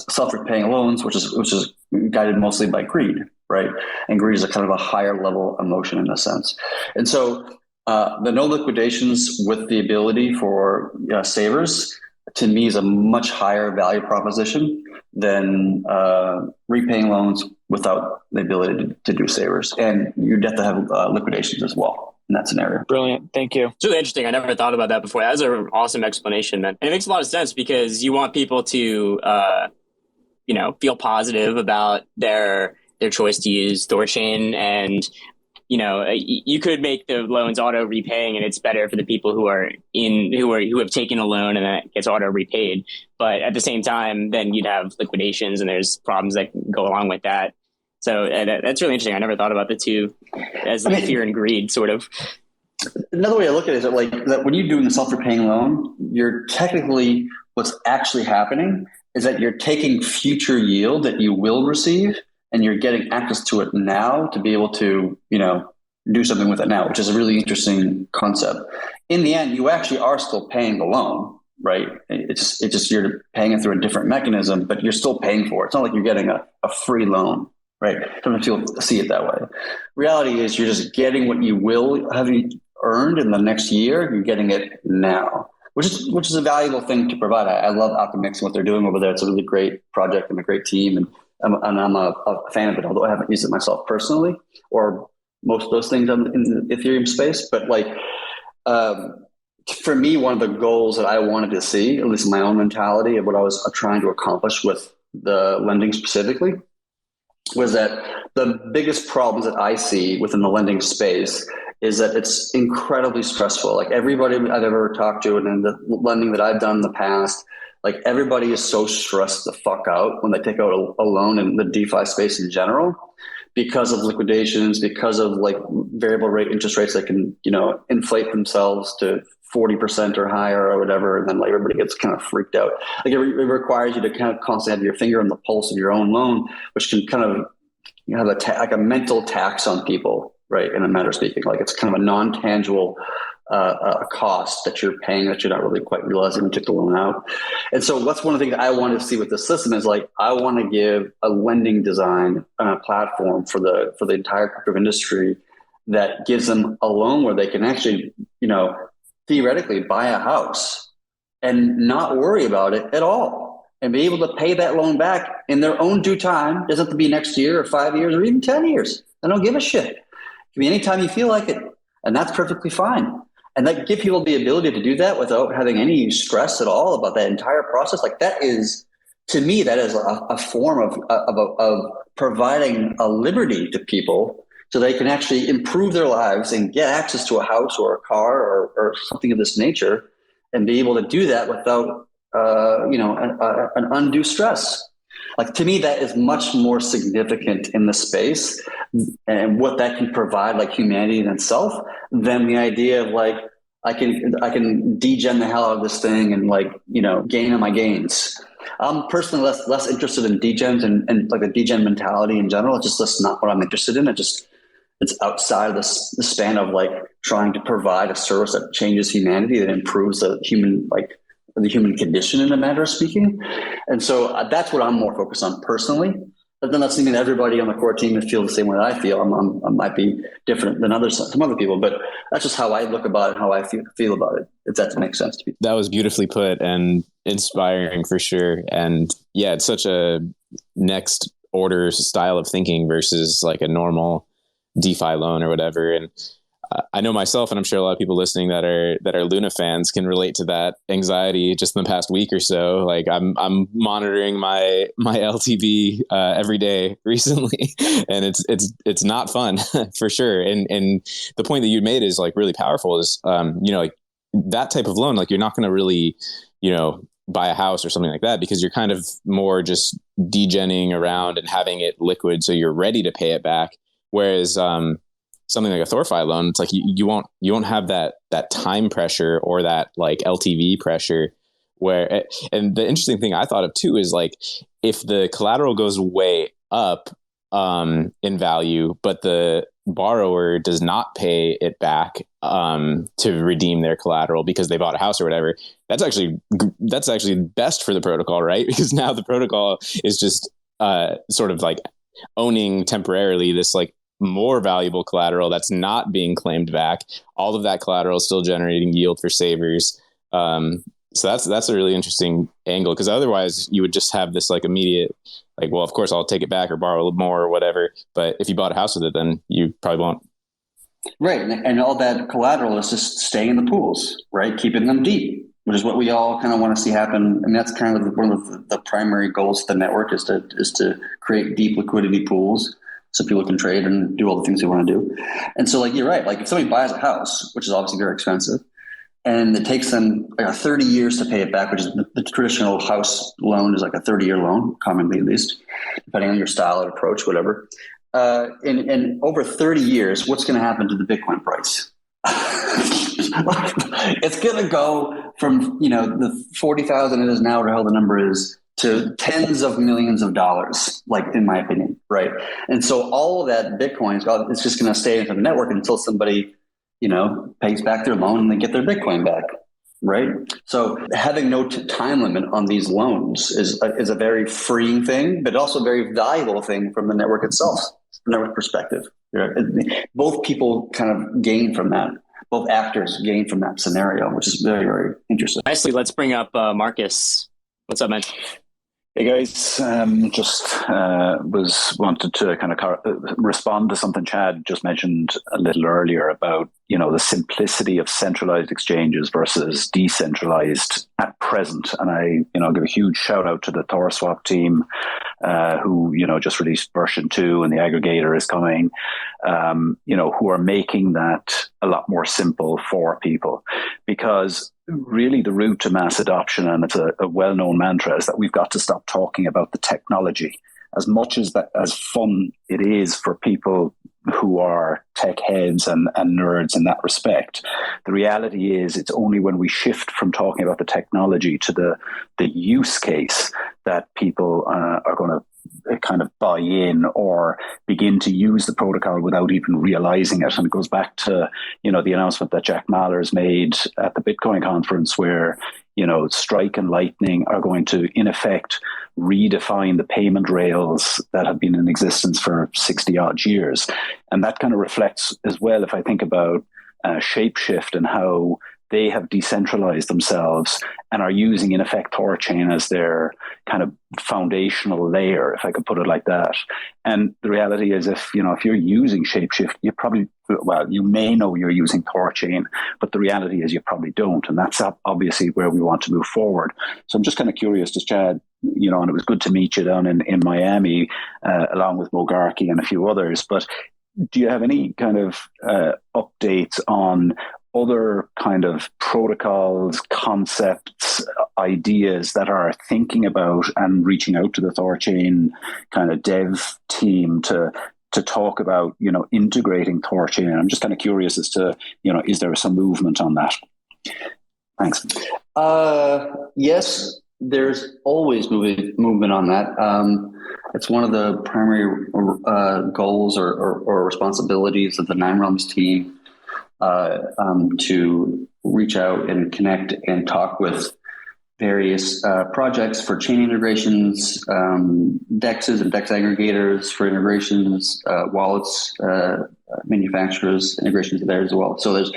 Speaker 3: self-repaying loans, which is guided mostly by greed, right? And greed is a kind of a higher level emotion in a sense. And so the no liquidations with the ability for savers, to me, is a much higher value proposition than repaying loans without the ability to do savers. And you'd have to have liquidations as well in that scenario.
Speaker 16: Brilliant. Thank you.
Speaker 1: It's really interesting. I never thought about that before. That was an awesome explanation, man. And it makes a lot of sense because you want people to feel positive about their choice to use THORChain, and you could make the loans auto repaying, and it's better for the people who have taken a loan and that gets auto repaid. But at the same time, then you'd have liquidations, and there's problems that go along with that. So that's really interesting. I never thought about the two as fear and greed, sort of.
Speaker 3: Another way I look at it is that when you're doing a self-repaying loan, you're technically, what's actually happening is that you're taking future yield that you will receive, and you're getting access to it now to be able to, do something with it now, which is a really interesting concept. In the end, you actually are still paying the loan, right? It's just you're paying it through a different mechanism, but you're still paying for it. It's not like you're getting a free loan, right? Sometimes people see it that way. Reality is you're just getting what you will have earned in the next year. You're getting it now, which is a valuable thing to provide. I love Alchemix and what they're doing over there. It's a really great project and a great team, and I'm a fan of it, although I haven't used it myself personally, or most of those things in the Ethereum space. But for me, one of the goals that I wanted to see, at least my own mentality of what I was trying to accomplish with the lending specifically, was that the biggest problems that I see within the lending space is that it's incredibly stressful. Like everybody I've ever talked to, and in the lending that I've done in the past, like everybody is so stressed the fuck out when they take out a loan in the DeFi space in general, because of liquidations, because of variable rate interest rates that can, inflate themselves to 40% or higher or whatever. And then everybody gets kind of freaked out. It requires you to kind of constantly have your finger on the pulse of your own loan, which can kind of have a mental tax on people, right? In a matter of speaking, it's kind of a non-tangible cost that you're paying that you're not really quite realizing when you took the loan out. And so what's one of the things I wanted to see with the system is I want to give a lending design platform for the entire crypto industry that gives them a loan where they can actually, theoretically buy a house and not worry about it at all, and be able to pay that loan back in their own due time. It doesn't have to be next year or 5 years or even 10 years. I don't give a shit. It can be anytime you feel like it, and that's perfectly fine. And that give people the ability to do that without having any stress at all about that entire process. That is, to me, that is a form of providing a liberty to people so they can actually improve their lives and get access to a house or a car or something of this nature, and be able to do that without an undue stress. To me, that is much more significant in the space and what that can provide humanity in itself than the idea of I can degen the hell out of this thing and gain on my gains. I'm personally less interested in degens and the degen mentality in general. It's just not what I'm interested in. It's outside of the span of trying to provide a service that changes humanity, that improves the human condition in a matter of speaking. And so that's what I'm more focused on personally. But then that's mean everybody on the core team would feel the same way that I feel. I might be different than some other people, but that's just how I look about it, how I feel about it, if that makes sense to people.
Speaker 2: That was beautifully put and inspiring for sure. And yeah, it's such a next order style of thinking versus a normal DeFi loan or whatever. And I know myself, and I'm sure a lot of people listening that are Luna fans can relate to that anxiety just in the past week or so. I'm monitoring my LTV every day recently, and it's not fun for sure. And the point that you made is really powerful. Is that type of loan, you're not going to really buy a house or something like that, because you're kind of more just degenning around and having it liquid so you're ready to pay it back. Whereas something like a THORFi loan, it's you won't have that time pressure or that LTV pressure. And the interesting thing I thought of too is if the collateral goes way up in value, but the borrower does not pay it back to redeem their collateral because they bought a house or whatever, that's actually best for the protocol, right? Because now the protocol is just sort of owning temporarily this more valuable collateral that's not being claimed back. All of that collateral is still generating yield for savers. So that's a really interesting angle, because otherwise you would just have this immediate well, of course I'll take it back or borrow a little more or whatever. But if you bought a house with it, then you probably won't.
Speaker 3: Right. And all that collateral is just staying in the pools, right? Keeping them deep. which is what we all kind of want to see happen. And that's kind of one of the primary goals of the network is to create deep liquidity pools so people can trade and do all the things they want to do. And so like, you're right. Like if somebody buys a house, which is obviously very expensive, and it takes them like 30 years to pay it back, which is the traditional house loan is like a 30-year loan, commonly at least, depending on your style and approach, whatever. In over 30 years, what's going to happen to the Bitcoin price? It's going to go from, the 40,000 it is now, or how the number is, to tens of millions of dollars, like in my opinion, right? And so all of that Bitcoin is just going to stay into the network until somebody, pays back their loan and they get their Bitcoin back, right? So having no time limit on these loans is a very freeing thing, but also a very valuable thing from the network itself, the network perspective. Both people kind of gain from that. Both actors gain from that scenario, which is very, very interesting.
Speaker 1: Nicely, let's bring up Marcus. What's up, man?
Speaker 18: Hey guys, just wanted to kind of respond to something Chad just mentioned a little earlier about the simplicity of centralized exchanges versus decentralized at present. And I give a huge shout out to the THORSwap team who just released version 2 and the aggregator is coming. Who are making that a lot more simple for people, because really the route to mass adoption, and it's a well-known mantra, is that we've got to stop talking about the technology. As much as fun it is for people who are tech heads and nerds in that respect, the reality is it's only when we shift from talking about the technology to the use case that people are going to kind of buy in or begin to use the protocol without even realizing it. And it goes back to, the announcement that Jack Mallers made at the Bitcoin conference where, Strike and Lightning are going to, in effect, redefine the payment rails that have been in existence for 60 odd years. And that kind of reflects as well, if I think about Shapeshift and how they have decentralized themselves and are using, in effect, THORChain as their kind of foundational layer, if I could put it like that. And the reality is, if you're using Shapeshift, you may know you're using THORChain, but the reality is you probably don't. And that's obviously where we want to move forward. So I'm just kind of curious, just Chad, and it was good to meet you down in Miami, along with Mogarky and a few others. But do you have any kind of updates on other kind of protocols, concepts, ideas that are thinking about and reaching out to the THORChain kind of dev team to talk about, integrating THORChain? And I'm just kind of curious as to, is there some movement on that? Thanks.
Speaker 3: Yes, there's always movement on that. It's one of the primary goals or responsibilities of the Nine Realms team, to reach out and connect and talk with various projects for chain integrations, DEXs and DEX aggregators for integrations, wallets, manufacturers, integrations there as well. So there's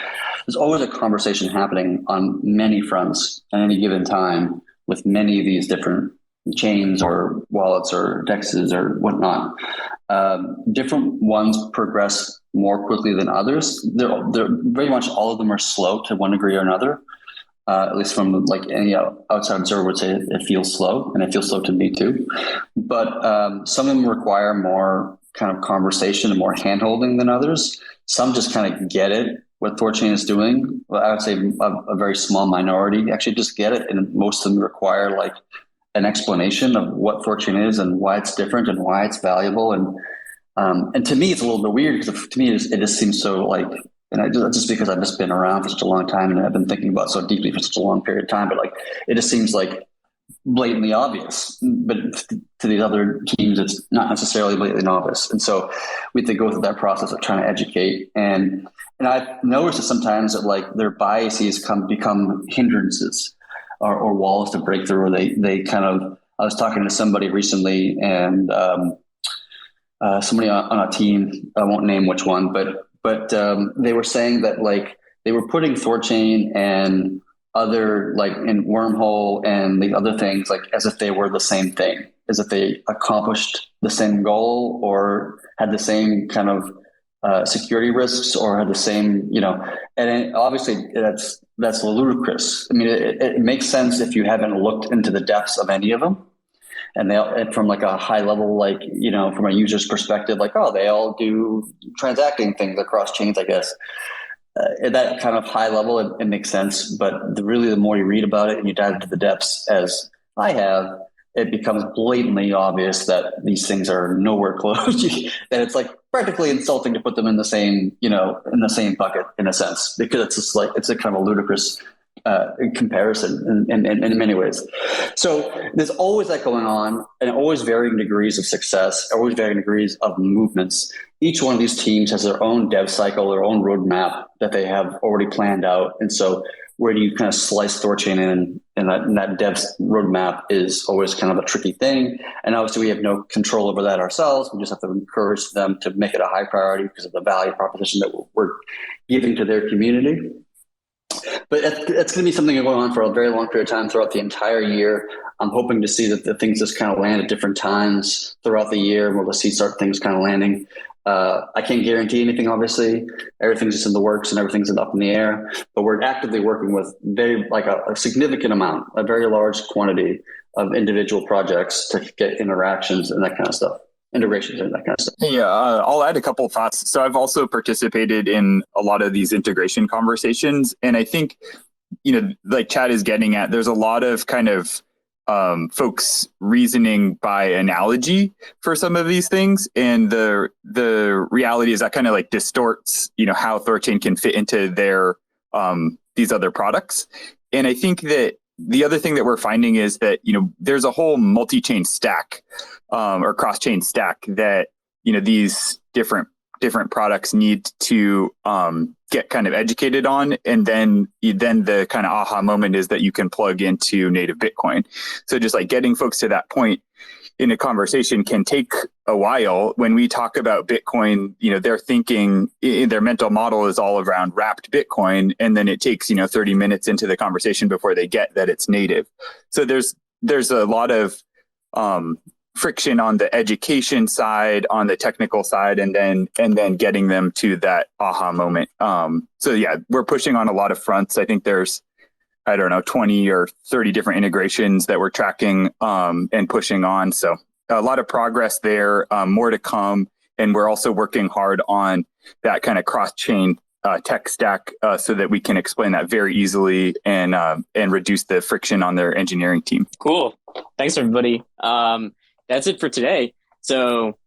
Speaker 3: always a conversation happening on many fronts at any given time with many of these different chains or wallets or DEXs or whatnot. Different ones progress more quickly than others. They're very much all of them are slow to one degree or another. At least from like any outside observer would say it feels slow, and it feels slow to me too. But some of them require more kind of conversation and more hand-holding than others. Some just kind of get it, what THORChain is doing. Well, I would say a very small minority actually just get it, and most of them require like an explanation of what THORChain is and why it's different and why it's valuable. And to me, it's a little bit weird because to me, it just seems so like, and just because I've just been around for such a long time and I've been thinking about it so deeply for such a long period of time, but like, it just seems like blatantly obvious, but to these other teams, it's not necessarily blatantly obvious. And so we have to go through that process of trying to educate. And I've noticed that sometimes that like their biases become hindrances or walls to break through, or they kind of, I was talking to somebody recently and somebody on a team, I won't name which one, but they were saying that like they were putting THORChain and other like in Wormhole and the other things like as if they were the same thing, as if they accomplished the same goal or had the same kind of security risks or have the same, and obviously that's ludicrous. I mean, it makes sense if you haven't looked into the depths of any of them. And from like a high level, from a user's perspective, they all do transacting things across chains, I guess. At that kind of high level, it makes sense. But really, the more you read about it and you dive into the depths, as I have, it becomes blatantly obvious that these things are nowhere close. That it's like practically insulting to put them in the same, in the same bucket in a sense, because it's just it's a kind of a ludicrous comparison in many ways. So there's always that going on, and always varying degrees of success, always varying degrees of movements. Each one of these teams has their own dev cycle, their own roadmap that they have already planned out. And so where do you kind of slice THORChain in? And that dev roadmap is always kind of a tricky thing. And obviously we have no control over that ourselves. We just have to encourage them to make it a high priority because of the value proposition that we're giving to their community. But it's going to be something going on for a very long period of time throughout the entire year. I'm hoping to see that the things just kind of land at different times throughout the year, and we'll just see things kind of landing. I can't guarantee anything, obviously. Everything's just in the works and everything's up in the air. But we're actively working with a significant amount, a very large quantity of individual projects to get interactions and that kind of stuff. Integrations and that kind of stuff.
Speaker 5: Yeah, I'll add a couple of thoughts. So I've also participated in a lot of these integration conversations, and I think, like Chad is getting at, there's a lot of kind of folks reasoning by analogy for some of these things, and the reality is that kind of like distorts, how THORChain can fit into their these other products. And I think that the other thing that we're finding is that, there's a whole multi-chain stack or cross-chain stack that, these different products need to get kind of educated on. And then the kind of aha moment is that you can plug into native Bitcoin. So just like getting folks to that point in a conversation can take a while. When we talk about Bitcoin, they're thinking their mental model is all around wrapped Bitcoin. And then it takes, 30 minutes into the conversation before they get that it's native. So there's a lot of friction on the education side, on the technical side, and then getting them to that aha moment. So yeah, we're pushing on a lot of fronts. I think there's, 20 or 30 different integrations that we're tracking and pushing on. So a lot of progress there, more to come. And we're also working hard on that kind of cross-chain tech stack so that we can explain that very easily and reduce the friction on their engineering team.
Speaker 1: Cool. Thanks, everybody. That's it for today. So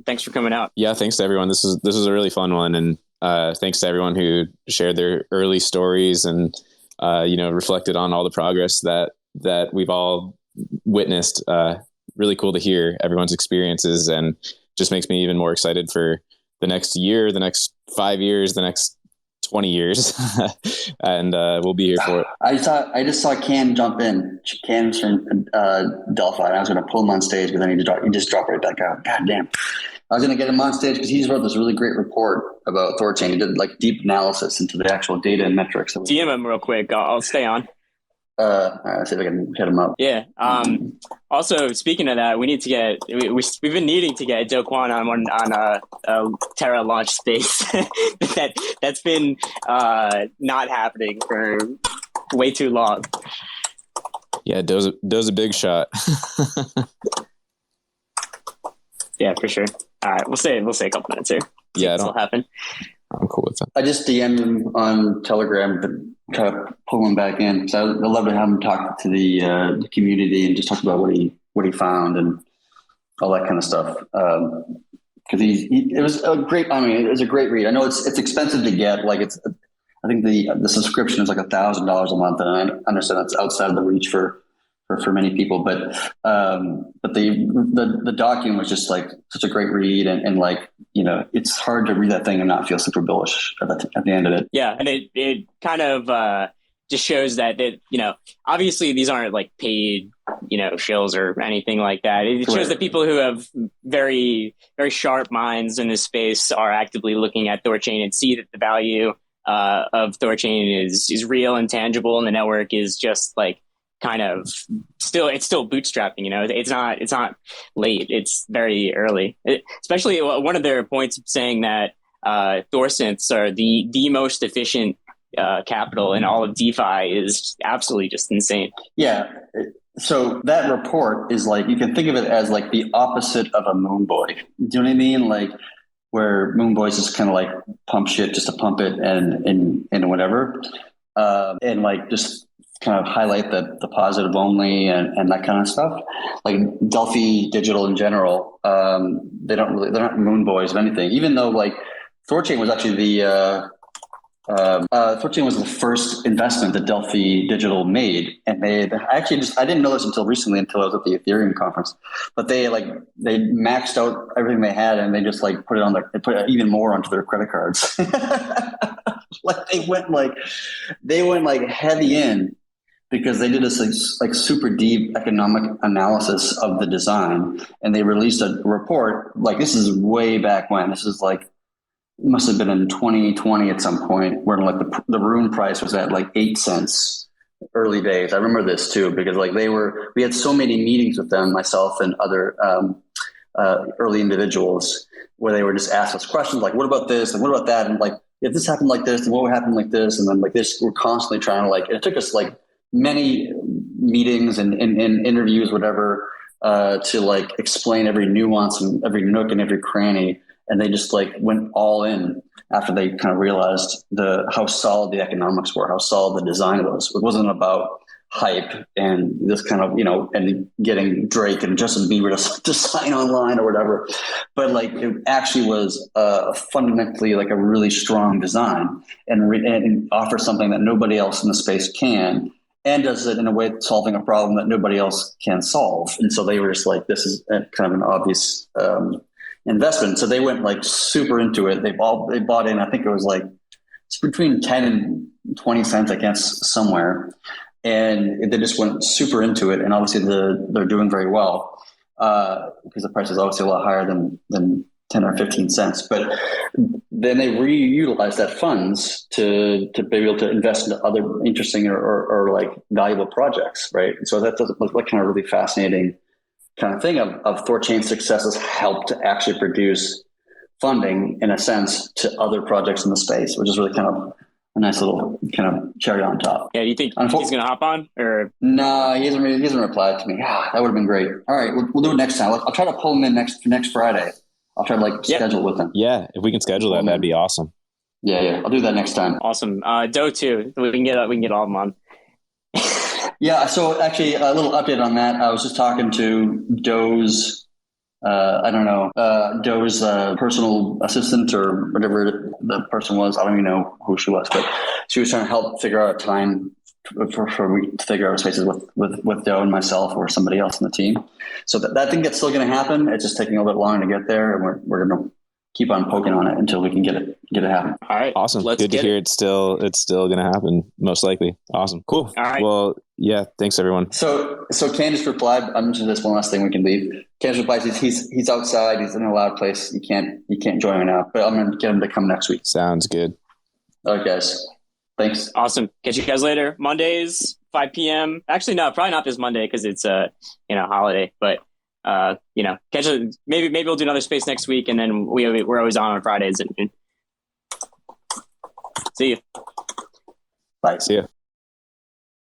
Speaker 1: thanks for coming out.
Speaker 2: Yeah, thanks to everyone. This is a really fun one. And thanks to everyone who shared their early stories and reflected on all the progress that we've all witnessed. Really cool to hear everyone's experiences, and just makes me even more excited for the next year, the next 5 years, the next 20 years. And we'll be here for it.
Speaker 3: I just saw Ken jump in. Ken's from Delphi, and I was going to pull him on stage, but then he just dropped right back out. God damn. I was going to get him on stage because he just wrote this really great report about THORChain. He did deep analysis into the actual data and metrics.
Speaker 1: DM him real quick. I'll stay on.
Speaker 3: All right, let's see if I can hit him up.
Speaker 1: Yeah. Also, speaking of that, we need to get we've been needing to get Do Kwon on a Terra launch space. That's been not happening for way too long.
Speaker 2: Yeah, Do's a big shot.
Speaker 1: Yeah, for sure. All right, we'll say a couple minutes here.
Speaker 2: Yeah,
Speaker 1: it'll happen.
Speaker 2: I'm cool with that.
Speaker 3: I just DM'd him on Telegram to try to pull him back in. So I'd love to have him talk to the community and just talk about what he found and all that kind of stuff. Because it was a great. I mean, it was a great read. I know it's expensive to get. I think the subscription is like $1,000 a month, and I understand that's outside of the reach for many people. But the document was just such a great read, and it's hard to read that thing and not feel super bullish at the end of it.
Speaker 1: Yeah, and it kind of just shows that obviously these aren't paid shills or anything like that. It shows that people who have very, very sharp minds in this space are actively looking at THORChain and see that the value of THORChain is real and tangible, and the network is just kind of still bootstrapping. It's not late, it's very early. Especially one of their points saying that THORsynths are the most efficient capital in all of DeFi is absolutely just insane.
Speaker 3: Yeah. So that report is like, you can think of it as like the opposite of a moon boy. Do you know what I mean? Like where moon boys just kind of like pump shit just to pump it and whatever. And like just kind of highlight the positive only and that kind of stuff. Like Delphi Digital in general, they're not moon boys of anything, even though like THORChain was actually THORChain was the first investment that Delphi Digital made, and I didn't know this until recently, until I was at the Ethereum conference. But they maxed out everything they had, and they just like put even more onto their credit cards. Like they went like heavy in because they did this like super deep economic analysis of the design, and they released a report. Like this is way back when. This is like. It must have been in 2020 at some point where like the Rune price was at like 8 cents early days. I remember this too, because like we had so many meetings with them, myself and other early individuals, where they were just asked us questions like, what about this? And what about that? And like, if this happened like this, then what would happen like this? And then like this, we're constantly trying to like, it took us like many meetings and interviews, whatever, to like explain every nuance and every nook and every cranny. And they just like went all in after they kind of realized how solid the economics were, how solid the design was. It wasn't about hype and this kind of, and getting Drake and Justin Bieber to sign online or whatever. But like it actually was fundamentally like a really strong design and offers something that nobody else in the space can, and does it in a way solving a problem that nobody else can solve. And so they were just like, this is kind of an obvious investment. So they went like super into it. They bought in, I think it was like, it's between 10 and 20 cents, I guess, somewhere. And they just went super into it. And obviously they're doing very well because the price is obviously a lot higher than 10 or 15 cents. But then they reutilized that funds to be able to invest into other interesting or like valuable projects, right? So that does look like kind of really fascinating kind of thing of THORChain's success has helped to actually produce funding in a sense to other projects in the space, which is really kind of a nice little kind of cherry on top.
Speaker 1: Yeah, do you think he's going to hop on? Or
Speaker 3: no, he hasn't replied to me. That would have been great. All right, we'll do it next time. I'll try to pull him in next Friday. I'll try to like schedule with him.
Speaker 2: Yeah, if we can schedule that'd be awesome.
Speaker 3: Yeah, I'll do that next time.
Speaker 1: Awesome. THOReau too. We can get all of them on.
Speaker 3: Yeah, so actually a little update on that. I was just talking to THOReau's, THOReau's personal assistant or whatever the person was. I don't even know who she was, but she was trying to help figure out a time for me to figure out spaces with THOReau and myself or somebody else in the team. So that thing that's still going to happen. It's just taking a little bit longer to get there, and we're going to keep on poking on it until we can get it happen.
Speaker 1: All right.
Speaker 2: Awesome. Good to hear it's still going to happen. Most likely. Awesome. Cool.
Speaker 1: All right.
Speaker 2: Well, yeah. Thanks everyone.
Speaker 3: So Candace replied, I'm mentioning this one last thing we can leave. Candace replies, he's outside. He's in a loud place. You can't join right now, but I'm going to get him to come next week.
Speaker 2: Sounds good.
Speaker 3: All right, guys. Thanks.
Speaker 1: Awesome. Catch you guys later. Mondays, 5 p.m. Actually, no, probably not this Monday because it's holiday, but catch it. Maybe we'll do another space next week, and then we're always on Fridays. See you.
Speaker 3: Bye.
Speaker 2: See you.